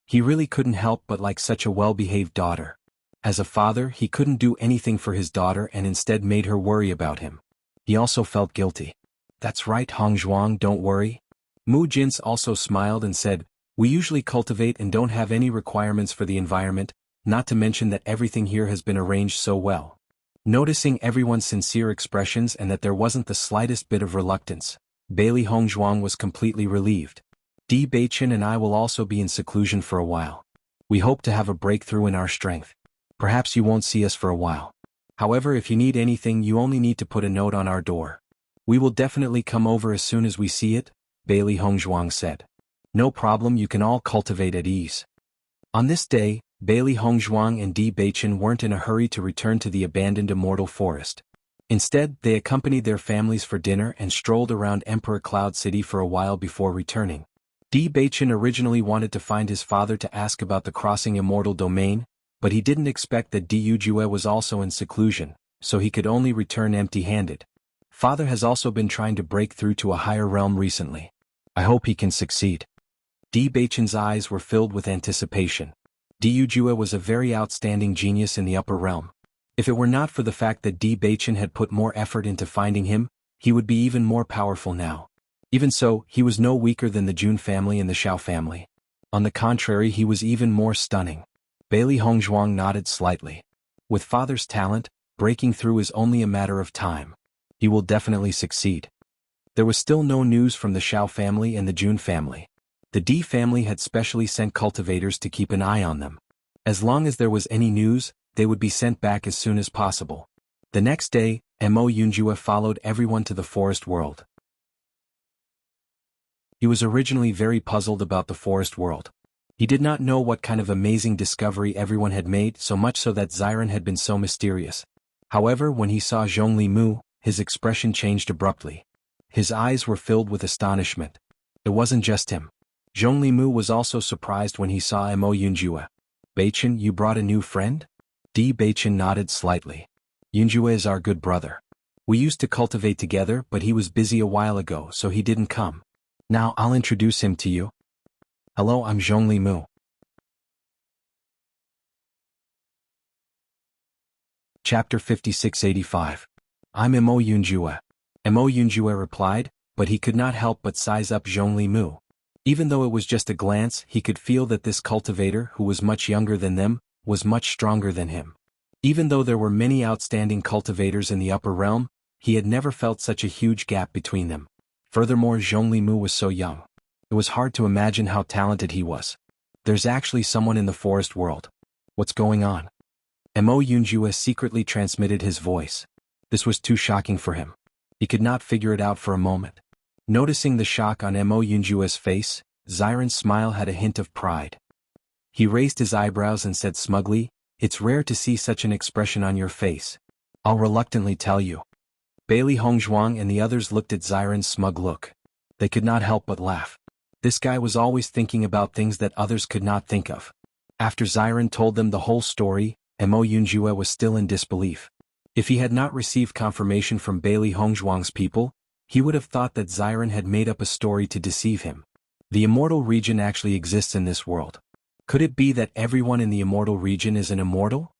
He really couldn't help but like such a well-behaved daughter. As a father, he couldn't do anything for his daughter and instead made her worry about him. He also felt guilty. That's right, Hongzhuang, don't worry. Mu Jins also smiled and said, we usually cultivate and don't have any requirements for the environment, not to mention that everything here has been arranged so well. Noticing everyone's sincere expressions and that there wasn't the slightest bit of reluctance, Bailey Hongzhuang was completely relieved. Di Beichen and I will also be in seclusion for a while. We hope to have a breakthrough in our strength. Perhaps you won't see us for a while. However, if you need anything, you only need to put a note on our door. We will definitely come over as soon as we see it, Bailey Hongzhuang said. No problem, you can all cultivate at ease. On this day, Bailey Hongzhuang and Di Beichen weren't in a hurry to return to the abandoned immortal forest. Instead, they accompanied their families for dinner and strolled around Emperor Cloud City for a while before returning. Di Beichen originally wanted to find his father to ask about the crossing immortal domain, but he didn't expect that Di Yujue was also in seclusion, so he could only return empty-handed. Father has also been trying to break through to a higher realm recently. I hope he can succeed. Di Beichen's eyes were filled with anticipation. Di Yujue was a very outstanding genius in the upper realm. If it were not for the fact that Di Beichen had put more effort into finding him, he would be even more powerful now. Even so, he was no weaker than the Jun family and the Xiao family. On the contrary, he was even more stunning. Bailey Hongzhuang nodded slightly. With father's talent, breaking through is only a matter of time. He will definitely succeed. There was still no news from the Xiao family and the Jun family. The D family had specially sent cultivators to keep an eye on them. As long as there was any news, they would be sent back as soon as possible. The next day, Mo Yunjue followed everyone to the forest world. He was originally very puzzled about the forest world. He did not know what kind of amazing discovery everyone had made, so much so that Xiren had been so mysterious. However, when he saw Zhongli Mu, his expression changed abruptly. His eyes were filled with astonishment. It wasn't just him. Zhongli Mu was also surprised when he saw Mo Yunjue. Beichen, you brought a new friend? Di Beichen nodded slightly. Yunjue is our good brother. We used to cultivate together, but he was busy a while ago, so he didn't come. Now I'll introduce him to you. Hello, I'm Zhongli Mu. Chapter 5685. I'm Mo Yunjue. Mo Yunjue replied, but he could not help but size up Zhongli Mu. Even though it was just a glance, he could feel that this cultivator, who was much younger than them, was much stronger than him. Even though there were many outstanding cultivators in the upper realm, he had never felt such a huge gap between them. Furthermore, Zhongli Mu was so young. It was hard to imagine how talented he was. There's actually someone in the forest world. What's going on? Mo Yunjue secretly transmitted his voice. This was too shocking for him. He could not figure it out for a moment. Noticing the shock on Mo Yunjue's face, Xiren's smile had a hint of pride. He raised his eyebrows and said smugly, "It's rare to see such an expression on your face. I'll reluctantly tell you." Bailey Hongzhuang and the others looked at Xiren's smug look. They could not help but laugh. This guy was always thinking about things that others could not think of. After Xiren told them the whole story, Mo Yunjue was still in disbelief. If he had not received confirmation from Bailey Hongzhuang's people, he would have thought that Xiren had made up a story to deceive him. The immortal region actually exists in this world. Could it be that everyone in the immortal region is an immortal?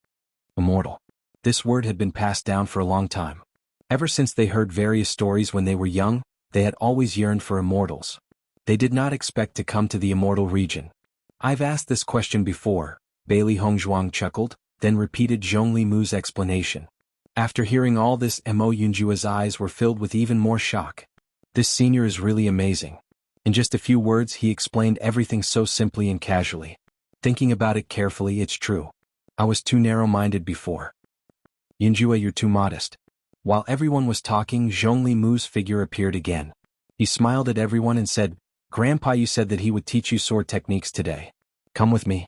Immortal. This word had been passed down for a long time. Ever since they heard various stories when they were young, they had always yearned for immortals. They did not expect to come to the immortal region. I've asked this question before, Bailey Hongzhuang chuckled, then repeated Zhongli Mu's explanation. After hearing all this, Mo Yunjue's eyes were filled with even more shock. This senior is really amazing. In just a few words he explained everything so simply and casually. Thinking about it carefully, it's true. I was too narrow-minded before. Yunjue, you're too modest. While everyone was talking, Zhongli Mu's figure appeared again. He smiled at everyone and said, "Grandpa, you said that he would teach you sword techniques today. Come with me."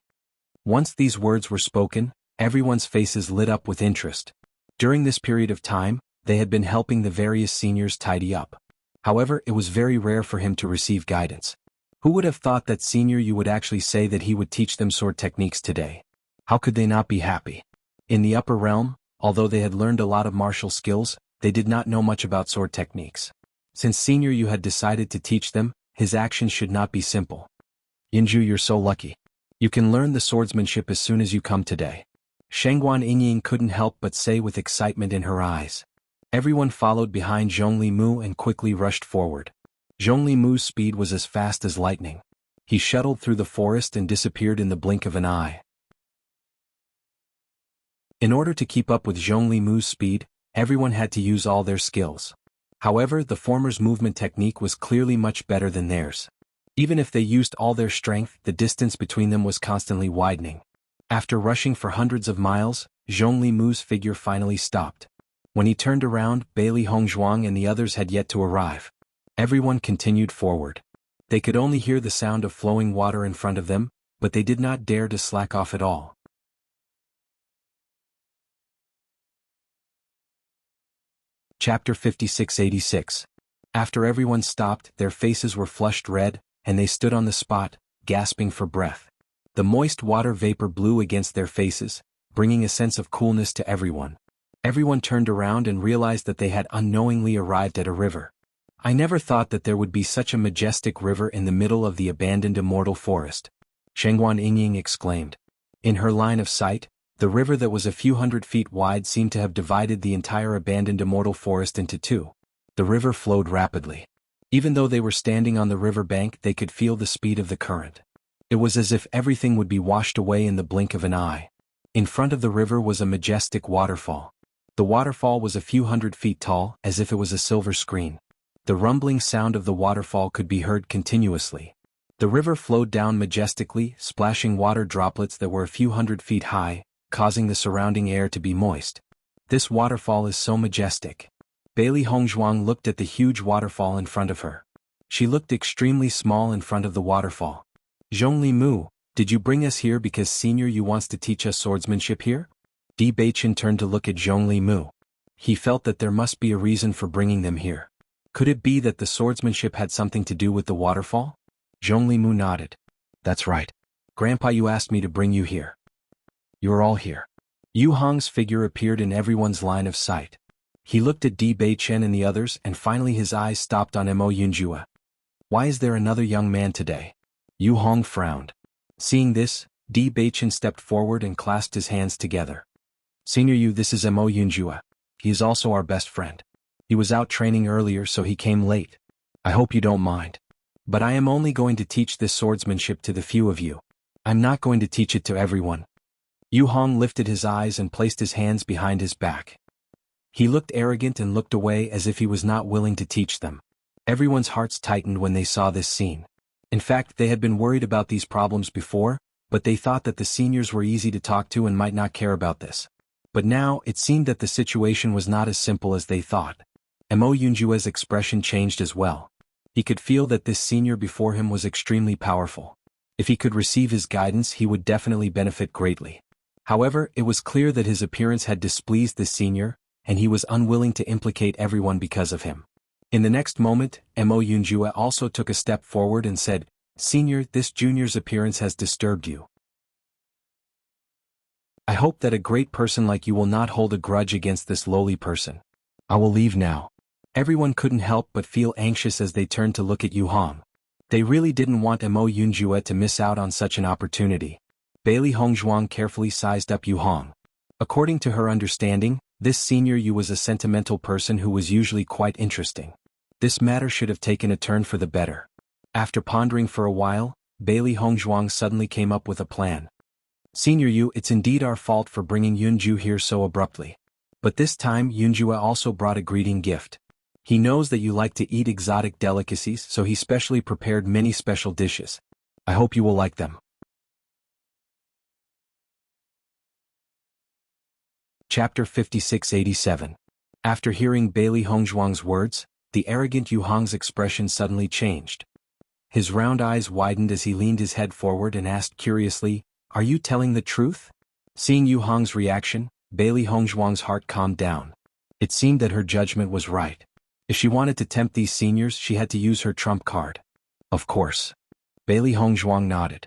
Once these words were spoken, everyone's faces lit up with interest. During this period of time, they had been helping the various seniors tidy up. However, it was very rare for him to receive guidance. Who would have thought that senior you would actually say that he would teach them sword techniques today? How could they not be happy? In the upper realm, although they had learned a lot of martial skills, they did not know much about sword techniques. Since senior you had decided to teach them, his actions should not be simple. Yunju, you're so lucky. You can learn the swordsmanship as soon as you come today. Shengguan Yingying couldn't help but say with excitement in her eyes. Everyone followed behind Zhongli Mu and quickly rushed forward. Zhongli Mu's speed was as fast as lightning. He shuttled through the forest and disappeared in the blink of an eye. In order to keep up with Zhongli Mu's speed, everyone had to use all their skills. However, the former's movement technique was clearly much better than theirs. Even if they used all their strength, the distance between them was constantly widening. After rushing for hundreds of miles, Zhongli Mu's figure finally stopped. When he turned around, Bailey Hongzhuang and the others had yet to arrive. Everyone continued forward. They could only hear the sound of flowing water in front of them, but they did not dare to slack off at all. Chapter 5686. After everyone stopped, their faces were flushed red, and they stood on the spot, gasping for breath. The moist water vapor blew against their faces, bringing a sense of coolness to everyone. Everyone turned around and realized that they had unknowingly arrived at a river. I never thought that there would be such a majestic river in the middle of the abandoned immortal forest. Shengguan Yingying exclaimed. In her line of sight, the river that was a few hundred feet wide seemed to have divided the entire abandoned immortal forest into two. The river flowed rapidly. Even though they were standing on the river bank, they could feel the speed of the current. It was as if everything would be washed away in the blink of an eye. In front of the river was a majestic waterfall. The waterfall was a few hundred feet tall, as if it was a silver screen. The rumbling sound of the waterfall could be heard continuously. The river flowed down majestically, splashing water droplets that were a few hundred feet high, causing the surrounding air to be moist. This waterfall is so majestic. Bailey Hongzhuang looked at the huge waterfall in front of her. She looked extremely small in front of the waterfall. Zhongli Mu, did you bring us here because Senior Yu wants to teach us swordsmanship here? Di Beichen turned to look at Zhongli Mu. He felt that there must be a reason for bringing them here. Could it be that the swordsmanship had something to do with the waterfall? Zhongli Mu nodded. That's right. Grandpa, you asked me to bring you here. You're all here. Yu Hong's figure appeared in everyone's line of sight. He looked at Di Beichen and the others, and finally his eyes stopped on Mo Yunjue. Why is there another young man today? Yu Hong frowned. Seeing this, Di Beichen stepped forward and clasped his hands together. Senior Yu, this is Mo Yunjue. He is also our best friend. He was out training earlier, so he came late. I hope you don't mind. But I am only going to teach this swordsmanship to the few of you. I'm not going to teach it to everyone. Yu Hong lifted his eyes and placed his hands behind his back. He looked arrogant and looked away as if he was not willing to teach them. Everyone's hearts tightened when they saw this scene. In fact, they had been worried about these problems before, but they thought that the seniors were easy to talk to and might not care about this. But now, it seemed that the situation was not as simple as they thought. Mo Yunjue's expression changed as well. He could feel that this senior before him was extremely powerful. If he could receive his guidance, he would definitely benefit greatly. However, it was clear that his appearance had displeased this senior, and he was unwilling to implicate everyone because of him. In the next moment, Mo Yunjue also took a step forward and said, Senior, this junior's appearance has disturbed you. I hope that a great person like you will not hold a grudge against this lowly person. I will leave now. Everyone couldn't help but feel anxious as they turned to look at Yu Hong. They really didn't want Mo Yunjue to miss out on such an opportunity. Bailey Hongzhuang carefully sized up Yu Hong. According to her understanding, this Senior Yu was a sentimental person who was usually quite interesting. This matter should have taken a turn for the better. After pondering for a while, Bailey Hongzhuang suddenly came up with a plan. Senior Yu, it's indeed our fault for bringing Yunju here so abruptly. But this time Yunjue also brought a greeting gift. He knows that you like to eat exotic delicacies, so he specially prepared many special dishes. I hope you will like them. Chapter 5687. After hearing Bailey Hongzhuang's words, the arrogant Yu Hong's expression suddenly changed. His round eyes widened as he leaned his head forward and asked curiously, Are you telling the truth? Seeing Yu Hong's reaction, Bailey Hongzhuang's heart calmed down. It seemed that her judgment was right. If she wanted to tempt these seniors, she had to use her trump card. Of course. Bailey Hongzhuang nodded.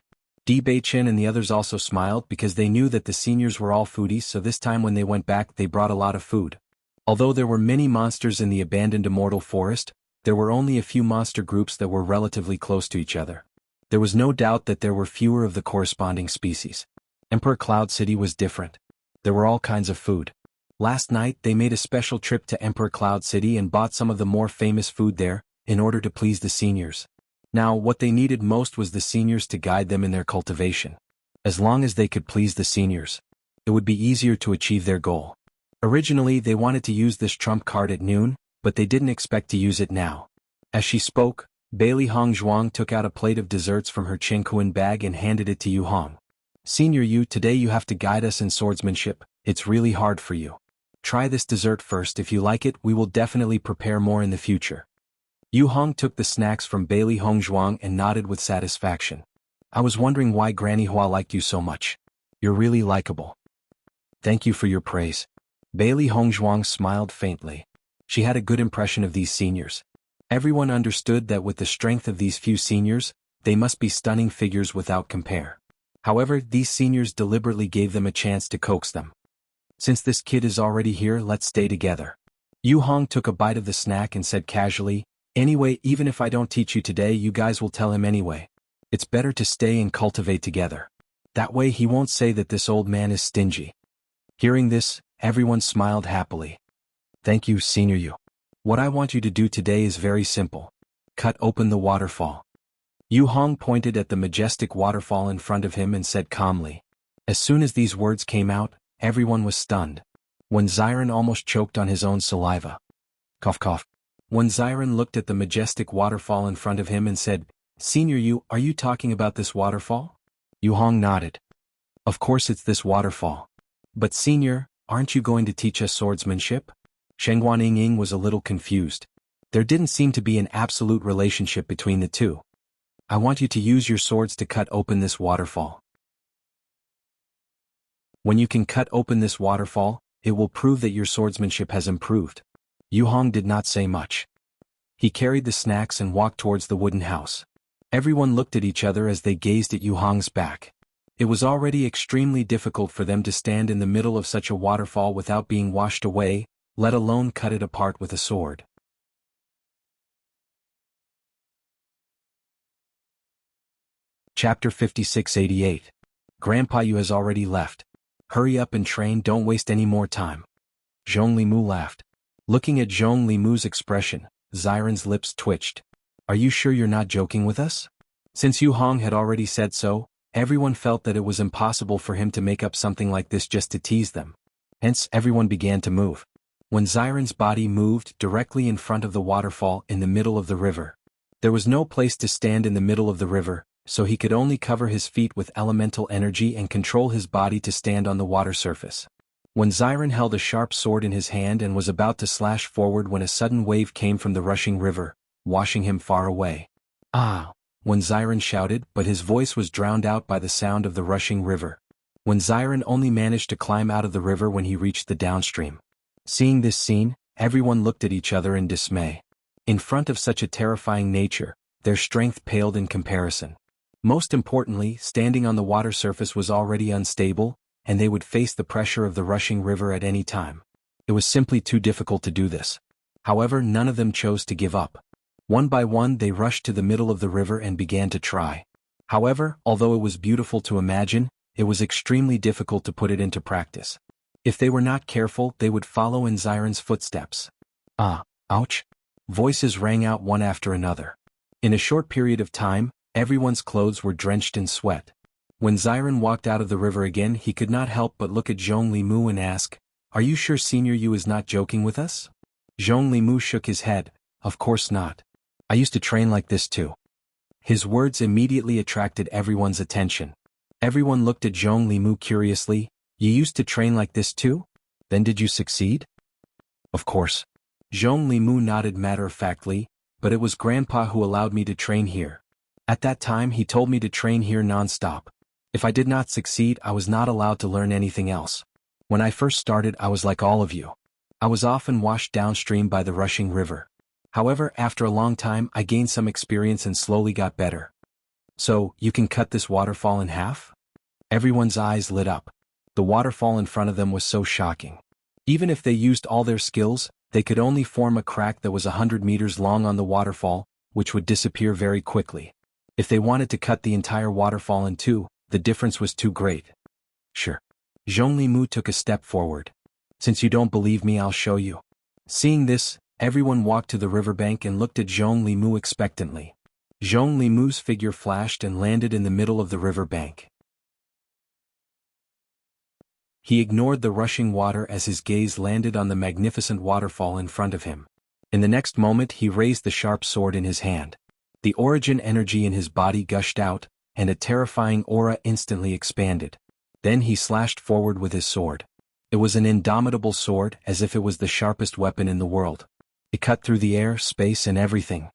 Di Beichen and the others also smiled because they knew that the seniors were all foodies, so this time when they went back they brought a lot of food. Although there were many monsters in the abandoned immortal forest, there were only a few monster groups that were relatively close to each other. There was no doubt that there were fewer of the corresponding species. Emperor Cloud City was different. There were all kinds of food. Last night they made a special trip to Emperor Cloud City and bought some of the more famous food there, in order to please the seniors. Now, what they needed most was the seniors to guide them in their cultivation. As long as they could please the seniors, it would be easier to achieve their goal. Originally they wanted to use this trump card at noon, but they didn't expect to use it now. As she spoke, Bailey Hongzhuang took out a plate of desserts from her Qingquan bag and handed it to Yu Hong. Senior Yu, today you have to guide us in swordsmanship. It's really hard for you. Try this dessert first. If you like it, we will definitely prepare more in the future. Yu Hong took the snacks from Bailey Hongzhuang and nodded with satisfaction. I was wondering why Granny Hua liked you so much. You're really likable. Thank you for your praise. Bailey Hongzhuang smiled faintly. She had a good impression of these seniors. Everyone understood that with the strength of these few seniors, they must be stunning figures without compare. However, these seniors deliberately gave them a chance to coax them. Since this kid is already here, let's stay together. Yu Hong took a bite of the snack and said casually, Anyway, even if I don't teach you today, you guys will tell him anyway. It's better to stay and cultivate together. That way he won't say that this old man is stingy. Hearing this, everyone smiled happily. Thank you, Senior Yu. What I want you to do today is very simple. Cut open the waterfall. Yu Hong pointed at the majestic waterfall in front of him and said calmly. As soon as these words came out, everyone was stunned. When Xiren almost choked on his own saliva. Cough cough. When Xiren looked at the majestic waterfall in front of him and said, Senior Yu, are you talking about this waterfall? Yu Hong nodded. Of course it's this waterfall. But Senior, aren't you going to teach us swordsmanship? Shengguan Ying was a little confused. There didn't seem to be an absolute relationship between the two. I want you to use your swords to cut open this waterfall. When you can cut open this waterfall, it will prove that your swordsmanship has improved. Yu Hong did not say much. He carried the snacks and walked towards the wooden house. Everyone looked at each other as they gazed at Yu Hong's back. It was already extremely difficult for them to stand in the middle of such a waterfall without being washed away, let alone cut it apart with a sword. Chapter 5688. Grandpa Yu has already left. Hurry up and train, don't waste any more time. Zhong Limu laughed. Looking at Zhong Limu's expression, Xiren's lips twitched. Are you sure you're not joking with us? Since Yu Hong had already said so, everyone felt that it was impossible for him to make up something like this just to tease them. Hence, everyone began to move. When Xiren's body moved directly in front of the waterfall in the middle of the river. There was no place to stand in the middle of the river, so he could only cover his feet with elemental energy and control his body to stand on the water surface. When Xiren held a sharp sword in his hand and was about to slash forward when a sudden wave came from the rushing river, washing him far away. Ah! When Xiren shouted, but his voice was drowned out by the sound of the rushing river. When Xiren only managed to climb out of the river when he reached the downstream. Seeing this scene, everyone looked at each other in dismay. In front of such a terrifying nature, their strength paled in comparison. Most importantly, standing on the water surface was already unstable, and they would face the pressure of the rushing river at any time. It was simply too difficult to do this. However, none of them chose to give up. One by one they rushed to the middle of the river and began to try. However, although it was beautiful to imagine, it was extremely difficult to put it into practice. If they were not careful, they would follow in Xiren's footsteps. Ah, ouch! Voices rang out one after another. In a short period of time, everyone's clothes were drenched in sweat. When Xiren walked out of the river again, he could not help but look at Zhong Limu and ask, "Are you sure Senior Yu is not joking with us?" Zhong Limu shook his head. "Of course not. I used to train like this too." His words immediately attracted everyone's attention. Everyone looked at Zhong Limu curiously. "You used to train like this too? Then did you succeed?" "Of course." Zhong Limu nodded matter-of-factly, "But it was Grandpa who allowed me to train here. At that time he told me to train here non-stop. If I did not succeed, I was not allowed to learn anything else. When I first started, I was like all of you. I was often washed downstream by the rushing river. However, after a long time, I gained some experience and slowly got better." "So, you can cut this waterfall in half?" Everyone's eyes lit up. The waterfall in front of them was so shocking. Even if they used all their skills, they could only form a crack that was 100 meters long on the waterfall, which would disappear very quickly. If they wanted to cut the entire waterfall in two, the difference was too great. "Sure." Zhong Limu took a step forward. "Since you don't believe me, I'll show you." Seeing this, everyone walked to the riverbank and looked at Zhong Limu expectantly. Zhong Limu's figure flashed and landed in the middle of the riverbank. He ignored the rushing water as his gaze landed on the magnificent waterfall in front of him. In the next moment he raised the sharp sword in his hand. The origin energy in his body gushed out, and a terrifying aura instantly expanded. Then he slashed forward with his sword. It was an indomitable sword, as if it was the sharpest weapon in the world. It cut through the air, space, and everything.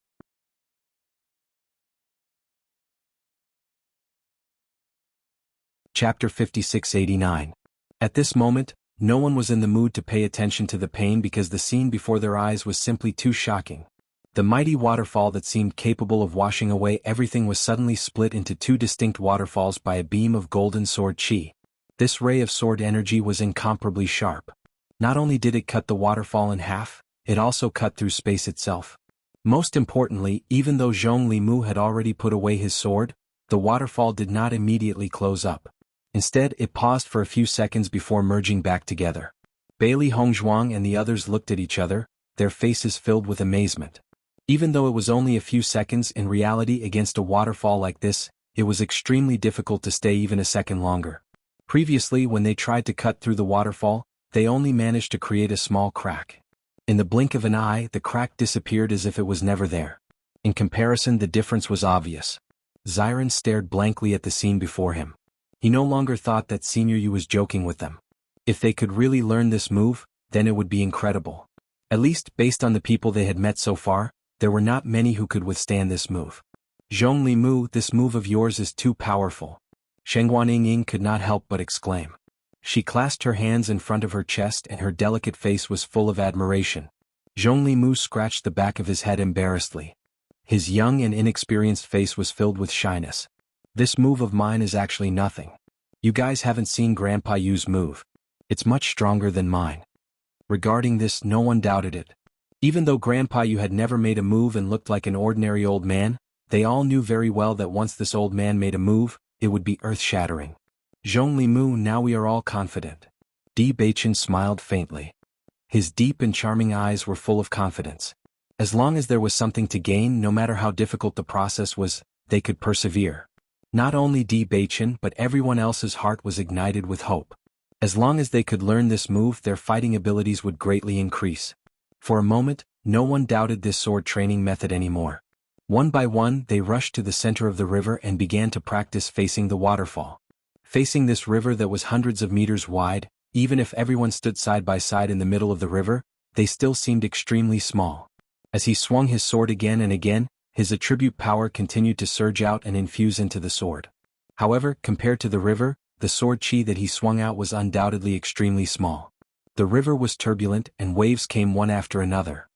Chapter 5689. At this moment, no one was in the mood to pay attention to the pain because the scene before their eyes was simply too shocking. The mighty waterfall that seemed capable of washing away everything was suddenly split into two distinct waterfalls by a beam of golden sword chi. This ray of sword energy was incomparably sharp. Not only did it cut the waterfall in half, it also cut through space itself. Most importantly, even though Zhong Limu had already put away his sword, the waterfall did not immediately close up. Instead, it paused for a few seconds before merging back together. Bailey Hongzhuang and the others looked at each other, their faces filled with amazement. Even though it was only a few seconds, in reality against a waterfall like this, it was extremely difficult to stay even a second longer. Previously, when they tried to cut through the waterfall, they only managed to create a small crack. In the blink of an eye, the crack disappeared as if it was never there. In comparison, the difference was obvious. Xiren stared blankly at the scene before him. He no longer thought that Senior Yu was joking with them. If they could really learn this move, then it would be incredible. At least, based on the people they had met so far, there were not many who could withstand this move. Zhongli Mu, this move of yours is too powerful. Shengguan Ying could not help but exclaim. She clasped her hands in front of her chest and her delicate face was full of admiration. Zhongli Mu scratched the back of his head embarrassedly. His young and inexperienced face was filled with shyness. This move of mine is actually nothing. You guys haven't seen Grandpa Yu's move. It's much stronger than mine. Regarding this, no one doubted it. Even though Grandpa Yu had never made a move and looked like an ordinary old man, they all knew very well that once this old man made a move, it would be earth-shattering. Zhongli Mu, now we are all confident. Di Beichen smiled faintly. His deep and charming eyes were full of confidence. As long as there was something to gain, no matter how difficult the process was, they could persevere. Not only Di Beichen but everyone else's heart was ignited with hope. As long as they could learn this move, their fighting abilities would greatly increase. For a moment, no one doubted this sword training method anymore. One by one, they rushed to the center of the river and began to practice facing the waterfall. Facing this river that was hundreds of meters wide, even if everyone stood side by side in the middle of the river, they still seemed extremely small. As he swung his sword again and again, his attribute power continued to surge out and infuse into the sword. However, compared to the river, the sword chi that he swung out was undoubtedly extremely small. The river was turbulent and waves came one after another.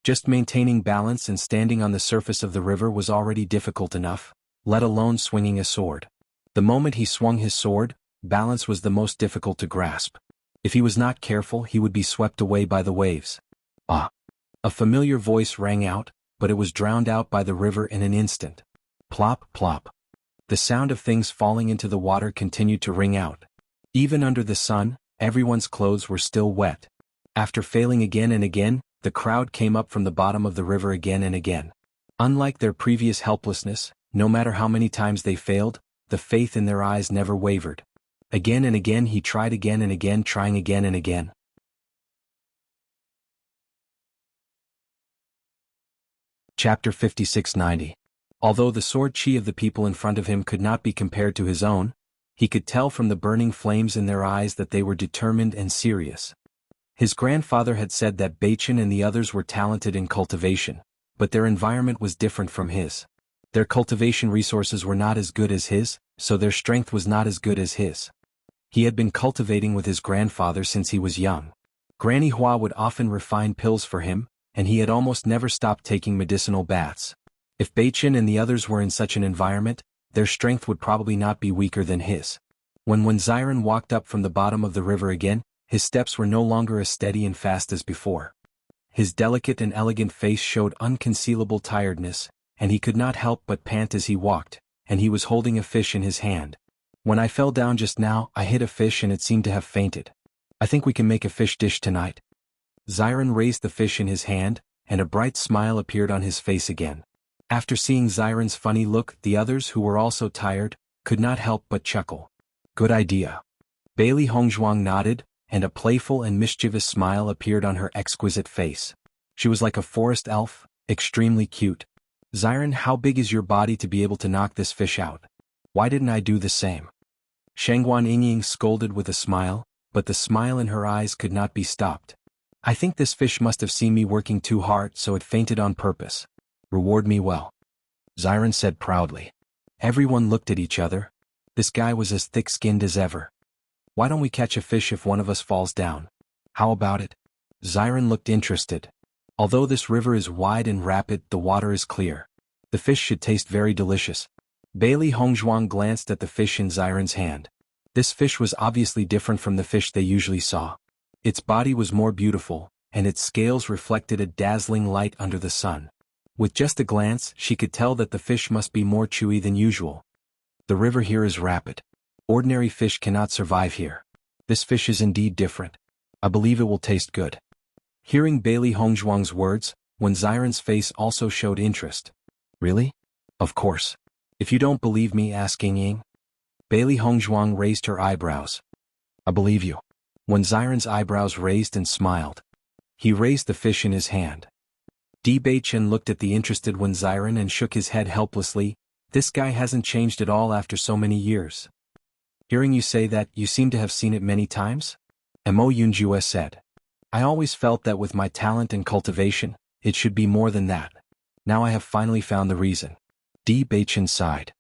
Just maintaining balance and standing on the surface of the river was already difficult enough, let alone swinging a sword. The moment he swung his sword, balance was the most difficult to grasp. If he was not careful, he would be swept away by the waves. Ah! A familiar voice rang out, but it was drowned out by the river in an instant. Plop, plop. The sound of things falling into the water continued to ring out. Even under the sun, everyone's clothes were still wet. After failing again and again, the crowd came up from the bottom of the river again and again. Unlike their previous helplessness, no matter how many times they failed, the faith in their eyes never wavered. Again and again he tried again and again, trying again and again. Chapter 5690. Although the sword chi of the people in front of him could not be compared to his own, he could tell from the burning flames in their eyes that they were determined and serious. His grandfather had said that Beichen and the others were talented in cultivation, but their environment was different from his. Their cultivation resources were not as good as his, so their strength was not as good as his. He had been cultivating with his grandfather since he was young. Granny Hua would often refine pills for him, and he had almost never stopped taking medicinal baths. If Beichen and the others were in such an environment, their strength would probably not be weaker than his. When Ziren walked up from the bottom of the river again, his steps were no longer as steady and fast as before. His delicate and elegant face showed unconcealable tiredness, and he could not help but pant as he walked, and he was holding a fish in his hand. When I fell down just now, I hit a fish and it seemed to have fainted. I think we can make a fish dish tonight. Ziren raised the fish in his hand, and a bright smile appeared on his face again. After seeing Ziren's funny look, the others, who were also tired, could not help but chuckle. Good idea. Bailey Hongzhuang nodded, and a playful and mischievous smile appeared on her exquisite face. She was like a forest elf, extremely cute. Ziren, how big is your body to be able to knock this fish out? Why didn't I do the same? Shengguan Yingying scolded with a smile, but the smile in her eyes could not be stopped. I think this fish must have seen me working too hard, so it fainted on purpose. Reward me well. Ziren said proudly. Everyone looked at each other. This guy was as thick-skinned as ever. Why don't we catch a fish if one of us falls down? How about it? Ziren looked interested. Although this river is wide and rapid, the water is clear. The fish should taste very delicious. Bailey Hongzhuang glanced at the fish in Ziren's hand. This fish was obviously different from the fish they usually saw. Its body was more beautiful, and its scales reflected a dazzling light under the sun. With just a glance, she could tell that the fish must be more chewy than usual. The river here is rapid. Ordinary fish cannot survive here. This fish is indeed different. I believe it will taste good. Hearing Bailey Hongzhuang's words, Ziren's face also showed interest. Really? Of course. If you don't believe me, ask Yingying. Bailey Hongzhuang raised her eyebrows. I believe you. Ziren's eyebrows raised and smiled. He raised the fish in his hand. Di Beichen looked at the interested Ziren and shook his head helplessly. This guy hasn't changed at all after so many years. Hearing you say that, you seem to have seen it many times? Mo Yunjue said. I always felt that with my talent and cultivation, it should be more than that. Now I have finally found the reason. Di Baichen sighed.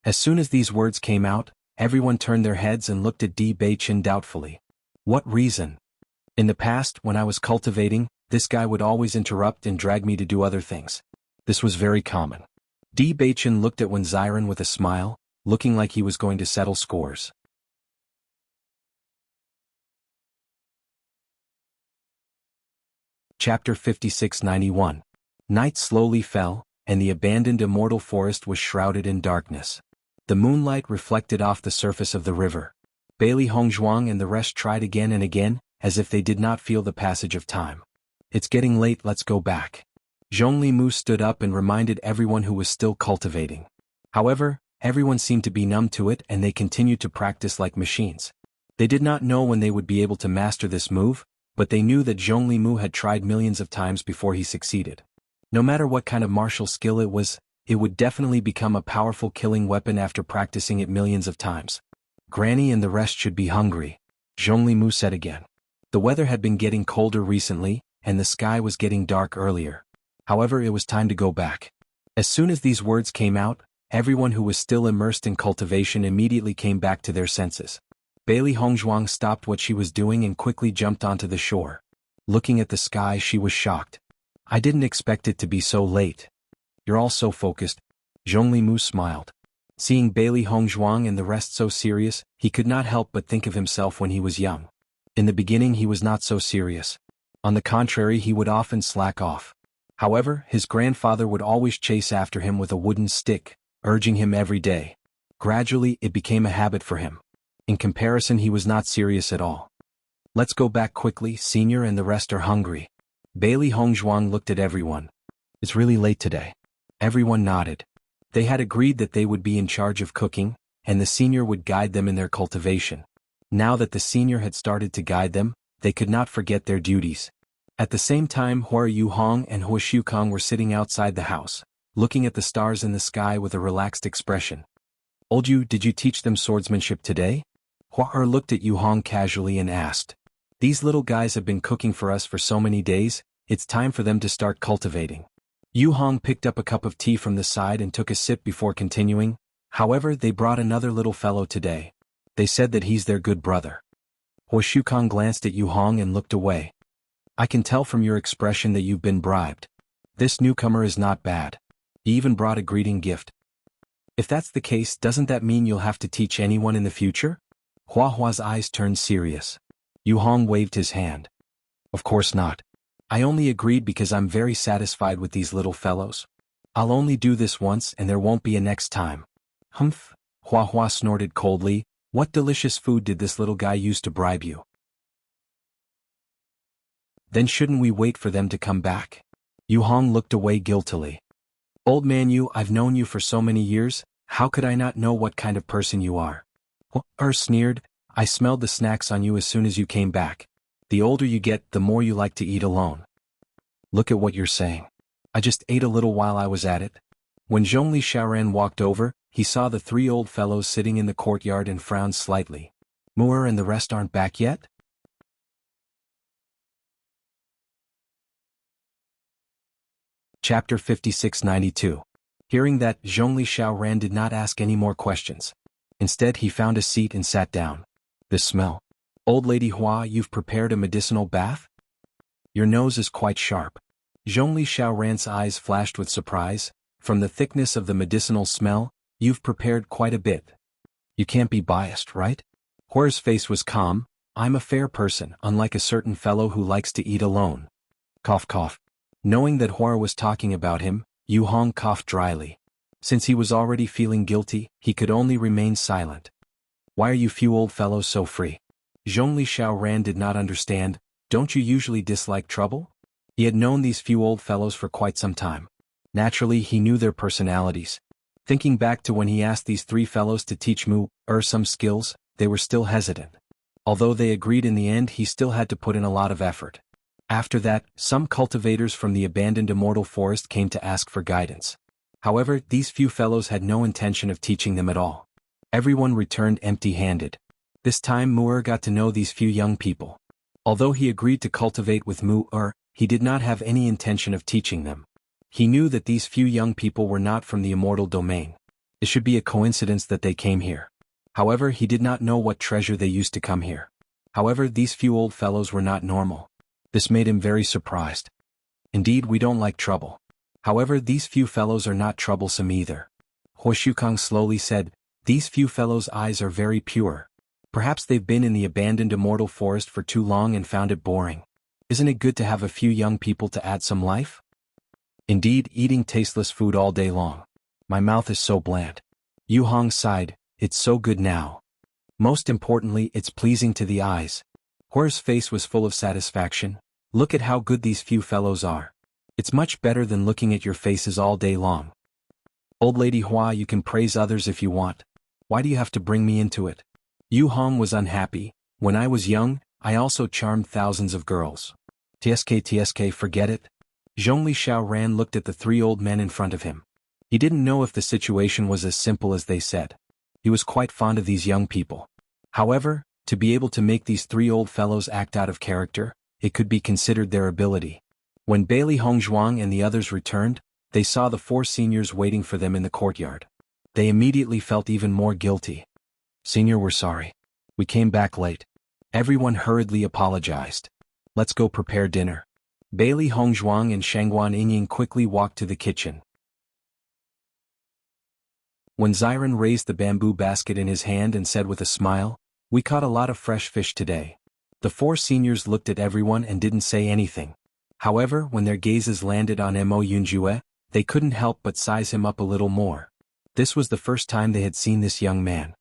As soon as these words came out, everyone turned their heads and looked at Di Baichen doubtfully. What reason? In the past, when I was cultivating, this guy would always interrupt and drag me to do other things. This was very common. Di Baichen looked at Wen Ziren with a smile, looking like he was going to settle scores. Chapter 5691. Night slowly fell, and the abandoned immortal forest was shrouded in darkness. The moonlight reflected off the surface of the river. Bailey Hongzhuang and the rest tried again and again, as if they did not feel the passage of time. It's getting late, let's go back. Zhongli Mu stood up and reminded everyone who was still cultivating. However, everyone seemed to be numb to it and they continued to practice like machines. They did not know when they would be able to master this move, but they knew that Zhongli Mu had tried millions of times before he succeeded. No matter what kind of martial skill it was, it would definitely become a powerful killing weapon after practicing it millions of times. Granny and the rest should be hungry, Zhongli Mu said again. The weather had been getting colder recently, and the sky was getting dark earlier. However, it was time to go back. As soon as these words came out, everyone who was still immersed in cultivation immediately came back to their senses. Bailey Hongzhuang stopped what she was doing and quickly jumped onto the shore. Looking at the sky, she was shocked. I didn't expect it to be so late. You're all so focused. Zhongli Mu smiled. Seeing Bailey Hongzhuang and the rest so serious, he could not help but think of himself when he was young. In the beginning he was not so serious. On the contrary, he would often slack off. However, his grandfather would always chase after him with a wooden stick, urging him every day. Gradually, it became a habit for him. In comparison, he was not serious at all. Let's go back quickly, senior and the rest are hungry. Bailey Hongzhuang looked at everyone. It's really late today. Everyone nodded. They had agreed that they would be in charge of cooking, and the senior would guide them in their cultivation. Now that the senior had started to guide them, they could not forget their duties. At the same time, Hua Yuhong and Hua Shukong were sitting outside the house, looking at the stars in the sky with a relaxed expression. Old Yu, did you teach them swordsmanship today? Hua looked at Yuhong casually and asked. These little guys have been cooking for us for so many days, it's time for them to start cultivating. Yuhong picked up a cup of tea from the side and took a sip before continuing. However, they brought another little fellow today. They said that he's their good brother. Hua Shukong glanced at Yuhong and looked away. I can tell from your expression that you've been bribed. This newcomer is not bad. He even brought a greeting gift. If that's the case, doesn't that mean you'll have to teach anyone in the future? Hua's eyes turned serious. Yuhong waved his hand. Of course not. I only agreed because I'm very satisfied with these little fellows. I'll only do this once and there won't be a next time. Humph, Hua snorted coldly. What delicious food did this little guy use to bribe you? Then shouldn't we wait for them to come back? Yuhong looked away guiltily. Old man Yu, I've known you for so many years, how could I not know what kind of person you are? Hua sneered, I smelled the snacks on you as soon as you came back. The older you get, the more you like to eat alone. Look at what you're saying. I just ate a little while I was at it. When Zhongli Xiaoran walked over, he saw the three old fellows sitting in the courtyard and frowned slightly. Mu'er and the rest aren't back yet? Chapter 5692. Hearing that, Zhongli Xiaoran did not ask any more questions. Instead, he found a seat and sat down. The smell. Old Lady Hua, you've prepared a medicinal bath? Your nose is quite sharp. Zhongli Xiaoran's eyes flashed with surprise. From the thickness of the medicinal smell, you've prepared quite a bit. You can't be biased, right? Hua's face was calm. I'm a fair person, unlike a certain fellow who likes to eat alone. Cough cough. Knowing that Hua was talking about him, Yuhong coughed dryly. Since he was already feeling guilty, he could only remain silent. Why are you few old fellows so free? Zhongli Xiaoran did not understand. Don't you usually dislike trouble? He had known these few old fellows for quite some time. Naturally, he knew their personalities. Thinking back to when he asked these three fellows to teach Mu'er some skills, they were still hesitant. Although they agreed in the end, he still had to put in a lot of effort. After that, some cultivators from the abandoned immortal forest came to ask for guidance. However, these few fellows had no intention of teaching them at all. Everyone returned empty-handed. This time Mu'er got to know these few young people. Although he agreed to cultivate with Mu'er, he did not have any intention of teaching them. He knew that these few young people were not from the immortal domain. It should be a coincidence that they came here. However, he did not know what treasure they used to come here. However, these few old fellows were not normal. This made him very surprised. Indeed, we don't like trouble. However, these few fellows are not troublesome either. Huoshukang slowly said, "These few fellows' eyes are very pure. Perhaps they've been in the abandoned immortal forest for too long and found it boring. Isn't it good to have a few young people to add some life? Indeed, eating tasteless food all day long. My mouth is so bland." Yu Hong sighed, "It's so good now. Most importantly, it's pleasing to the eyes." Huer's face was full of satisfaction. "Look at how good these few fellows are. It's much better than looking at your faces all day long." "Old Lady Hua, you can praise others if you want. Why do you have to bring me into it?" Yu Hong was unhappy. "When I was young, I also charmed thousands of girls." TSK, forget it." Zhongli Xiaoran looked at the three old men in front of him. He didn't know if the situation was as simple as they said. He was quite fond of these young people. However, to be able to make these three old fellows act out of character, it could be considered their ability. When Bailey Hongzhuang and the others returned, they saw the four seniors waiting for them in the courtyard. They immediately felt even more guilty. "Senior, we're sorry. We came back late." Everyone hurriedly apologized. "Let's go prepare dinner." Bailey Hongzhuang and Shangguan Yingying quickly walked to the kitchen. When Xiren raised the bamboo basket in his hand and said with a smile, "We caught a lot of fresh fish today." The four seniors looked at everyone and didn't say anything. However, when their gazes landed on Mo Yunjue, they couldn't help but size him up a little more. This was the first time they had seen this young man.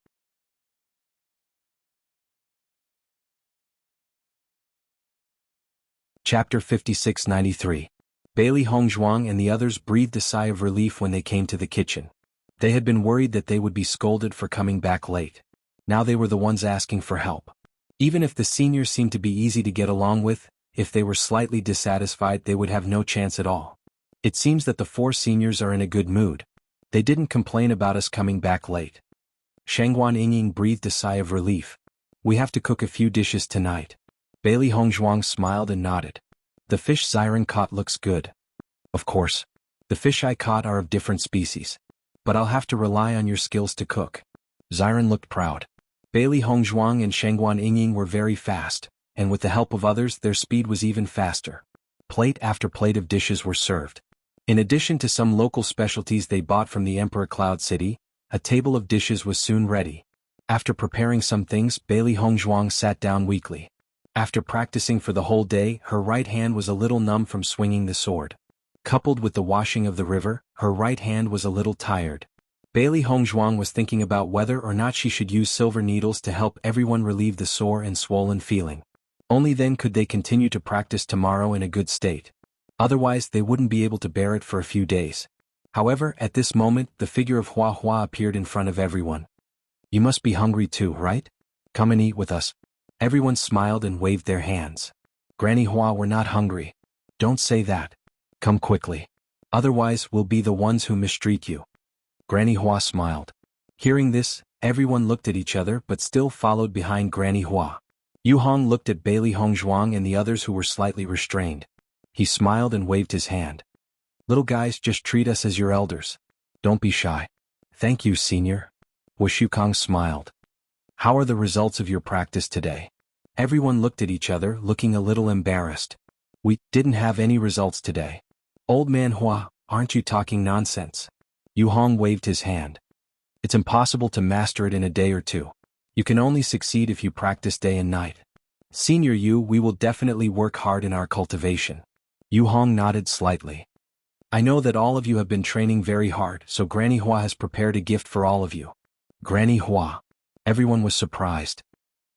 Chapter 5693. Bailey Hongzhuang and the others breathed a sigh of relief when they came to the kitchen. They had been worried that they would be scolded for coming back late. Now they were the ones asking for help. Even if the seniors seemed to be easy to get along with, if they were slightly dissatisfied they would have no chance at all. It seems that the four seniors are in a good mood. They didn't complain about us coming back late. Shangguan Yingying breathed a sigh of relief. "We have to cook a few dishes tonight." Bailey Hongzhuang smiled and nodded. "The fish Xiren caught looks good." "Of course. The fish I caught are of different species. But I'll have to rely on your skills to cook." Xiren looked proud. Bailey Hongzhuang and Shangguan Yingying were very fast, and with the help of others their speed was even faster. Plate after plate of dishes were served. In addition to some local specialties they bought from the Emperor Cloud City, a table of dishes was soon ready. After preparing some things, Bailey Hongzhuang sat down weakly. After practicing for the whole day, her right hand was a little numb from swinging the sword. Coupled with the washing of the river, her right hand was a little tired. Bailey Hongzhuang was thinking about whether or not she should use silver needles to help everyone relieve the sore and swollen feeling. Only then could they continue to practice tomorrow in a good state. Otherwise they wouldn't be able to bear it for a few days. However, at this moment the figure of Hua Hua appeared in front of everyone. "You must be hungry too, right? Come and eat with us." Everyone smiled and waved their hands. "Granny Hua, we're not hungry." "Don't say that. Come quickly. Otherwise we'll be the ones who mistreat you." Granny Hua smiled. Hearing this, everyone looked at each other but still followed behind Granny Hua. Yu Hong looked at Bailey Hongzhuang and the others who were slightly restrained. He smiled and waved his hand. "Little guys, just treat us as your elders. Don't be shy." "Thank you, senior." Wushukang smiled. "How are the results of your practice today?" Everyone looked at each other, looking a little embarrassed. "We didn't have any results today." "Old man Hua, aren't you talking nonsense?" Yu Hong waved his hand. "It's impossible to master it in a day or two. You can only succeed if you practice day and night." "Senior Yu, we will definitely work hard in our cultivation." Yu Hong nodded slightly. "I know that all of you have been training very hard, so Granny Hua has prepared a gift for all of you." Granny Hua. Everyone was surprised.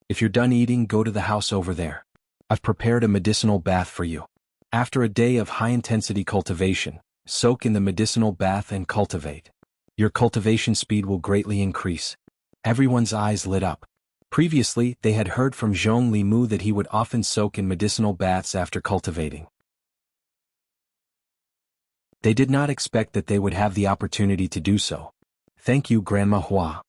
"If you're done eating, go to the house over there. I've prepared a medicinal bath for you. After a day of high-intensity cultivation, soak in the medicinal bath and cultivate. Your cultivation speed will greatly increase." Everyone's eyes lit up. Previously, they had heard from Zhong Limu that he would often soak in medicinal baths after cultivating. They did not expect that they would have the opportunity to do so. "Thank you, Grandma Hua."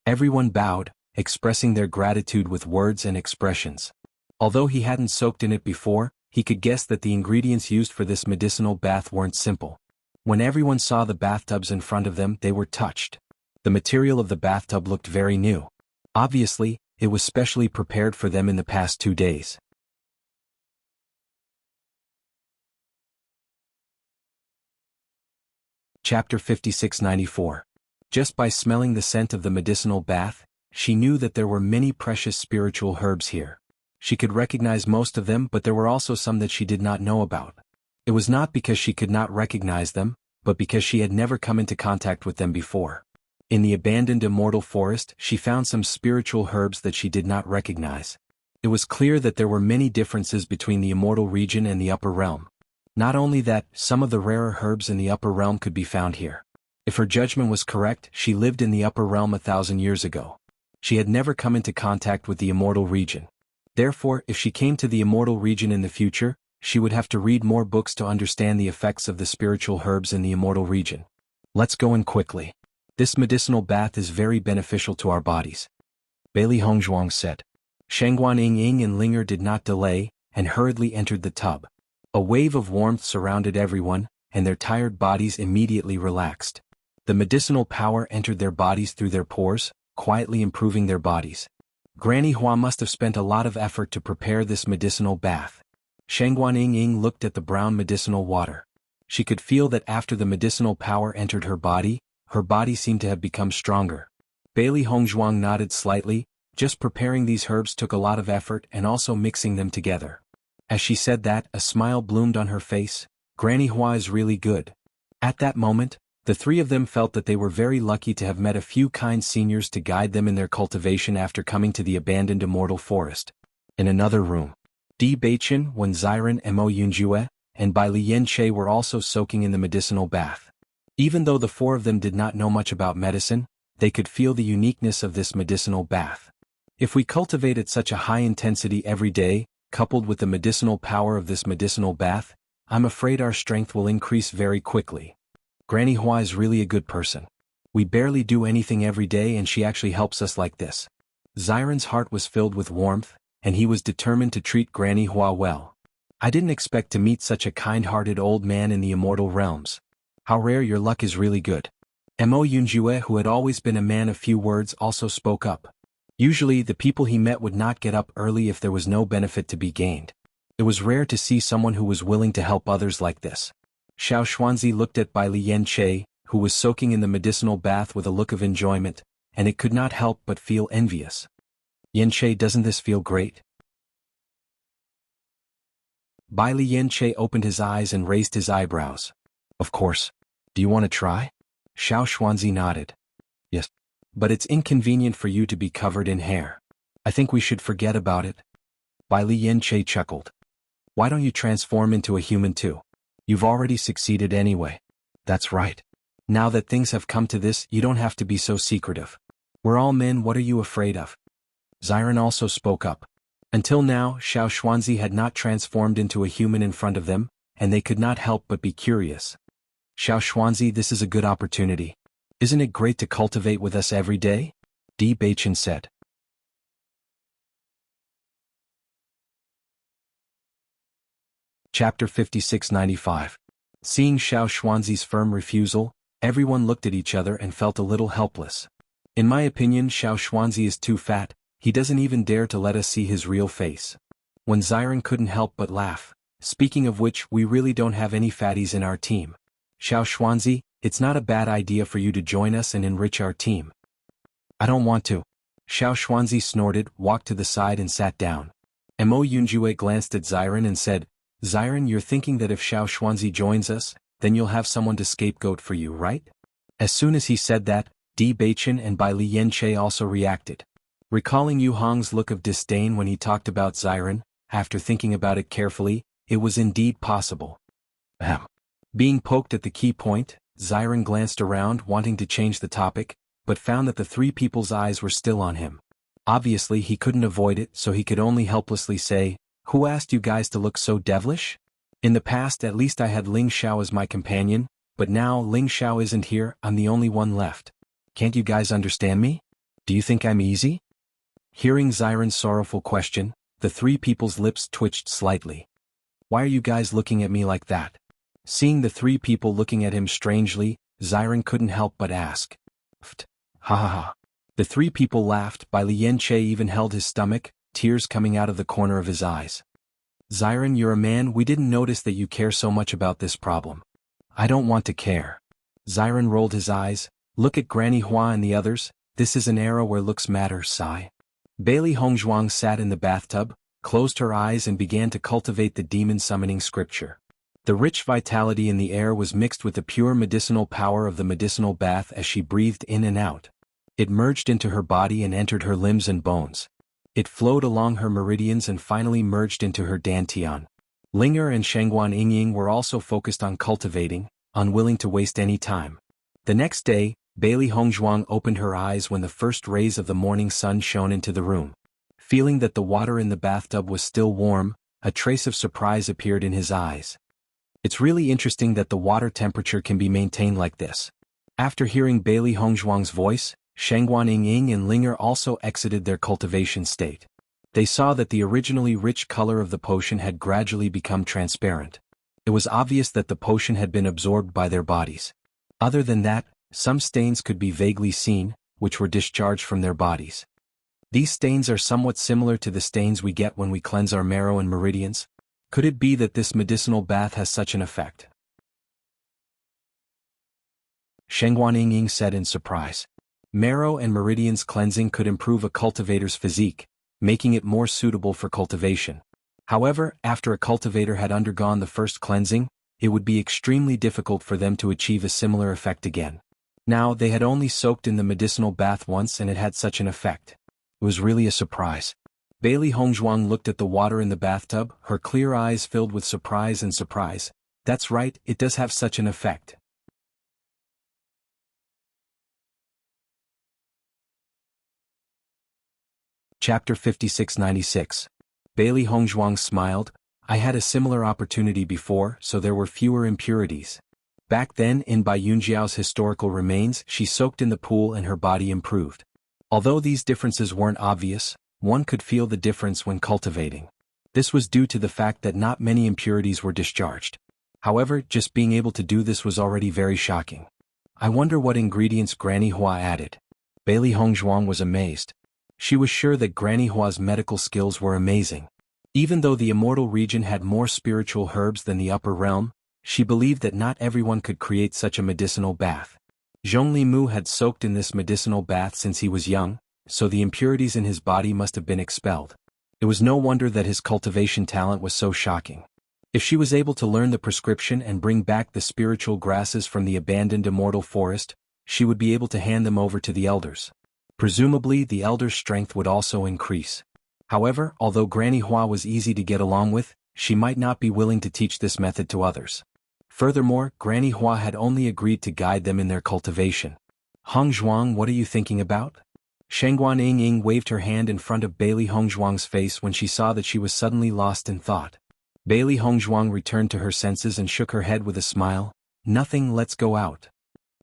Everyone bowed, expressing their gratitude with words and expressions. Although he hadn't soaked in it before, he could guess that the ingredients used for this medicinal bath weren't simple. When everyone saw the bathtubs in front of them, they were touched. The material of the bathtub looked very new. Obviously, it was specially prepared for them in the past 2 days. Chapter 5694. Just by smelling the scent of the medicinal bath, she knew that there were many precious spiritual herbs here. She could recognize most of them, but there were also some that she did not know about. It was not because she could not recognize them, but because she had never come into contact with them before. In the abandoned immortal forest, she found some spiritual herbs that she did not recognize. It was clear that there were many differences between the immortal region and the upper realm. Not only that, some of the rarer herbs in the upper realm could be found here. If her judgment was correct, she lived in the upper realm 1,000 years ago. She had never come into contact with the immortal region. Therefore, if she came to the immortal region in the future, she would have to read more books to understand the effects of the spiritual herbs in the immortal region. Let's go in quickly. This medicinal bath is very beneficial to our bodies, Bailey Hongzhuang said. Shangguan Ying and Linger did not delay, and hurriedly entered the tub. A wave of warmth surrounded everyone, and their tired bodies immediately relaxed. The medicinal power entered their bodies through their pores, quietly improving their bodies. Granny Hua must have spent a lot of effort to prepare this medicinal bath. Shangguan Ying looked at the brown medicinal water. She could feel that after the medicinal power entered her body seemed to have become stronger. Bailey Hongzhuang nodded slightly. Just preparing these herbs took a lot of effort and also mixing them together. As she said that, a smile bloomed on her face. Granny Hua is really good. At that moment, the three of them felt that they were very lucky to have met a few kind seniors to guide them in their cultivation after coming to the abandoned immortal forest. In another room, Di Beichen, Wen Ziren, Mo Yunjue, and Bai Liyan Che were also soaking in the medicinal bath. Even though the four of them did not know much about medicine, they could feel the uniqueness of this medicinal bath. If we cultivate at such a high intensity every day, coupled with the medicinal power of this medicinal bath, I'm afraid our strength will increase very quickly. Granny Hua is really a good person. We barely do anything every day and she actually helps us like this. Ziren's heart was filled with warmth, and he was determined to treat Granny Hua well. I didn't expect to meet such a kind-hearted old man in the immortal realms. How rare, your luck is really good. Mo Yunjue, who had always been a man of few words, also spoke up. Usually, the people he met would not get up early if there was no benefit to be gained. It was rare to see someone who was willing to help others like this. Xiao Xuanzi looked at Bai Liyan Che, who was soaking in the medicinal bath with a look of enjoyment, and it could not help but feel envious. Yen Che, doesn't this feel great? Bai Liyan Che opened his eyes and raised his eyebrows. Of course. Do you want to try? Xiao Xuanzi nodded. Yes. But it's inconvenient for you to be covered in hair. I think we should forget about it. Bai Liyan Che chuckled. Why don't you transform into a human too? You've already succeeded anyway. That's right. Now that things have come to this, you don't have to be so secretive. We're all men, what are you afraid of? Ziren also spoke up. Until now, Xiao Xuanzi had not transformed into a human in front of them, and they could not help but be curious. Xiao Xuanzi, this is a good opportunity. Isn't it great to cultivate with us every day? Di Beichen said. Chapter 5695. Seeing Xiao Xuanzi's firm refusal, everyone looked at each other and felt a little helpless. In my opinion, Xiao Xuanzi is too fat, he doesn't even dare to let us see his real face. When Ziren couldn't help but laugh. Speaking of which, we really don't have any fatties in our team. Xiao Xuanzi, it's not a bad idea for you to join us and enrich our team. I don't want to. Xiao Xuanzi snorted, walked to the side and sat down. Mo Yunjue glanced at Ziren and said, Ziren, you're thinking that if Xiao Xuanzi joins us, then you'll have someone to scapegoat for you, right? As soon as he said that, Di Beichen and Bai Liyan Che also reacted. Recalling Yu Hong's look of disdain when he talked about Ziren, after thinking about it carefully, it was indeed possible. Being poked at the key point, Ziren glanced around wanting to change the topic, but found that the three people's eyes were still on him. Obviously he couldn't avoid it, so he could only helplessly say, Who asked you guys to look so devilish? In the past at least I had Ling Xiao as my companion, but now Ling Xiao isn't here, I'm the only one left. Can't you guys understand me? Do you think I'm easy? Hearing Xiren's sorrowful question, the three people's lips twitched slightly. Why are you guys looking at me like that? Seeing the three people looking at him strangely, Xiren couldn't help but ask. Ft. Ha ha ha. The three people laughed. Bai Lianche even held his stomach, tears coming out of the corner of his eyes. Xiren, you're a man. We didn't notice that you care so much about this problem. I don't want to care. Xiren rolled his eyes. Look at Granny Hua and the others. This is an era where looks matter, sigh. Bailey Hongzhuang sat in the bathtub, closed her eyes and began to cultivate the demon summoning scripture. The rich vitality in the air was mixed with the pure medicinal power of the medicinal bath as she breathed in and out. It merged into her body and entered her limbs and bones. It flowed along her meridians and finally merged into her dantian. Linger and Shangguan Yingying were also focused on cultivating, unwilling to waste any time. The next day, Bailey Hongzhuang opened her eyes when the first rays of the morning sun shone into the room. Feeling that the water in the bathtub was still warm, a trace of surprise appeared in his eyes. It's really interesting that the water temperature can be maintained like this. After hearing Bailey Hongzhuang's voice, Shangguan Yingying and Linger also exited their cultivation state. They saw that the originally rich color of the potion had gradually become transparent. It was obvious that the potion had been absorbed by their bodies. Other than that, some stains could be vaguely seen, which were discharged from their bodies. These stains are somewhat similar to the stains we get when we cleanse our marrow and meridians. Could it be that this medicinal bath has such an effect? Shangguan Yingying said in surprise. Marrow and meridians cleansing could improve a cultivator's physique, making it more suitable for cultivation. However, after a cultivator had undergone the first cleansing, it would be extremely difficult for them to achieve a similar effect again. Now, they had only soaked in the medicinal bath once and it had such an effect. It was really a surprise. Bailey Hongzhuang looked at the water in the bathtub, her clear eyes filled with surprise and surprise. That's right, it does have such an effect. Chapter 5696. Bailey Hongzhuang smiled. I had a similar opportunity before, so there were fewer impurities. Back then, in Bai Yunjiao's historical remains, she soaked in the pool and her body improved. Although these differences weren't obvious, one could feel the difference when cultivating. This was due to the fact that not many impurities were discharged. However, just being able to do this was already very shocking. I wonder what ingredients Granny Hua added. Bailey Hongzhuang was amazed. She was sure that Granny Hua's medical skills were amazing. Even though the immortal region had more spiritual herbs than the upper realm, she believed that not everyone could create such a medicinal bath. Zhongli Mu had soaked in this medicinal bath since he was young, so the impurities in his body must have been expelled. It was no wonder that his cultivation talent was so shocking. If she was able to learn the prescription and bring back the spiritual grasses from the abandoned immortal forest, she would be able to hand them over to the elders. Presumably, the elders' strength would also increase. However, although Granny Hua was easy to get along with, she might not be willing to teach this method to others. Furthermore, Granny Hua had only agreed to guide them in their cultivation. Hongzhuang, what are you thinking about? Shangguan Yingying waved her hand in front of Bailey Hongzhuang's face when she saw that she was suddenly lost in thought. Bailey Hongzhuang returned to her senses and shook her head with a smile. Nothing, let's go out.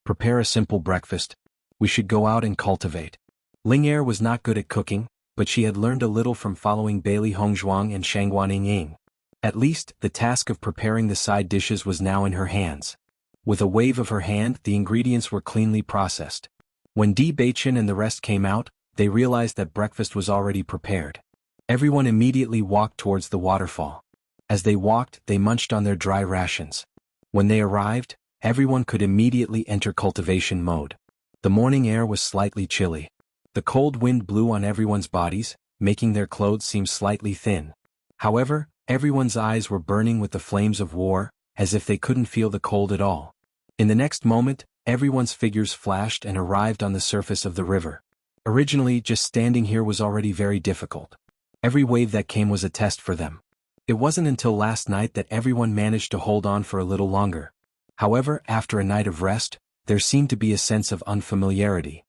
Prepare a simple breakfast. We should go out and cultivate. Ling'er was not good at cooking, but she had learned a little from following Bailey Hongzhuang and Shangguan Yingying. At least, the task of preparing the side dishes was now in her hands. With a wave of her hand, the ingredients were cleanly processed. When Di Beichen and the rest came out, they realized that breakfast was already prepared. Everyone immediately walked towards the waterfall. As they walked, they munched on their dry rations. When they arrived, everyone could immediately enter cultivation mode. The morning air was slightly chilly. The cold wind blew on everyone's bodies, making their clothes seem slightly thin. However, everyone's eyes were burning with the flames of war, as if they couldn't feel the cold at all. In the next moment, everyone's figures flashed and arrived on the surface of the river. Originally, just standing here was already very difficult. Every wave that came was a test for them. It wasn't until last night that everyone managed to hold on for a little longer. However, after a night of rest, there seemed to be a sense of unfamiliarity.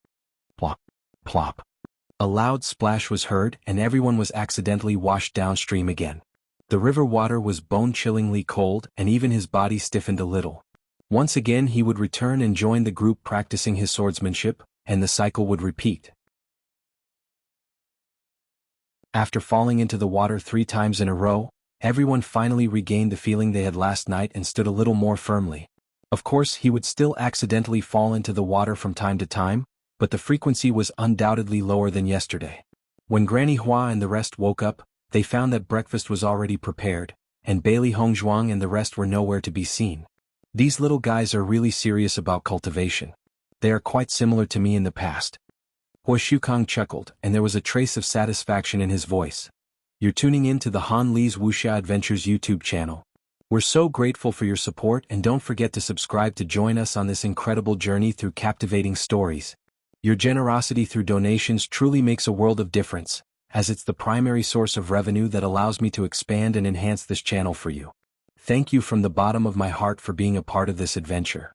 Plop, plop. A loud splash was heard and everyone was accidentally washed downstream again. The river water was bone-chillingly cold and even his body stiffened a little. Once again he would return and join the group practicing his swordsmanship, and the cycle would repeat. After falling into the water 3 times in a row, everyone finally regained the feeling they had last night and stood a little more firmly. Of course, he would still accidentally fall into the water from time to time, but the frequency was undoubtedly lower than yesterday. When Granny Hua and the rest woke up, they found that breakfast was already prepared, and Bailey Hongzhuang and the rest were nowhere to be seen. These little guys are really serious about cultivation. They are quite similar to me in the past. Hua Shukang chuckled, and there was a trace of satisfaction in his voice. You're tuning in to the Han Li's Wuxia Adventures YouTube channel. We're so grateful for your support, and don't forget to subscribe to join us on this incredible journey through captivating stories. Your generosity through donations truly makes a world of difference, as it's the primary source of revenue that allows me to expand and enhance this channel for you. Thank you from the bottom of my heart for being a part of this adventure.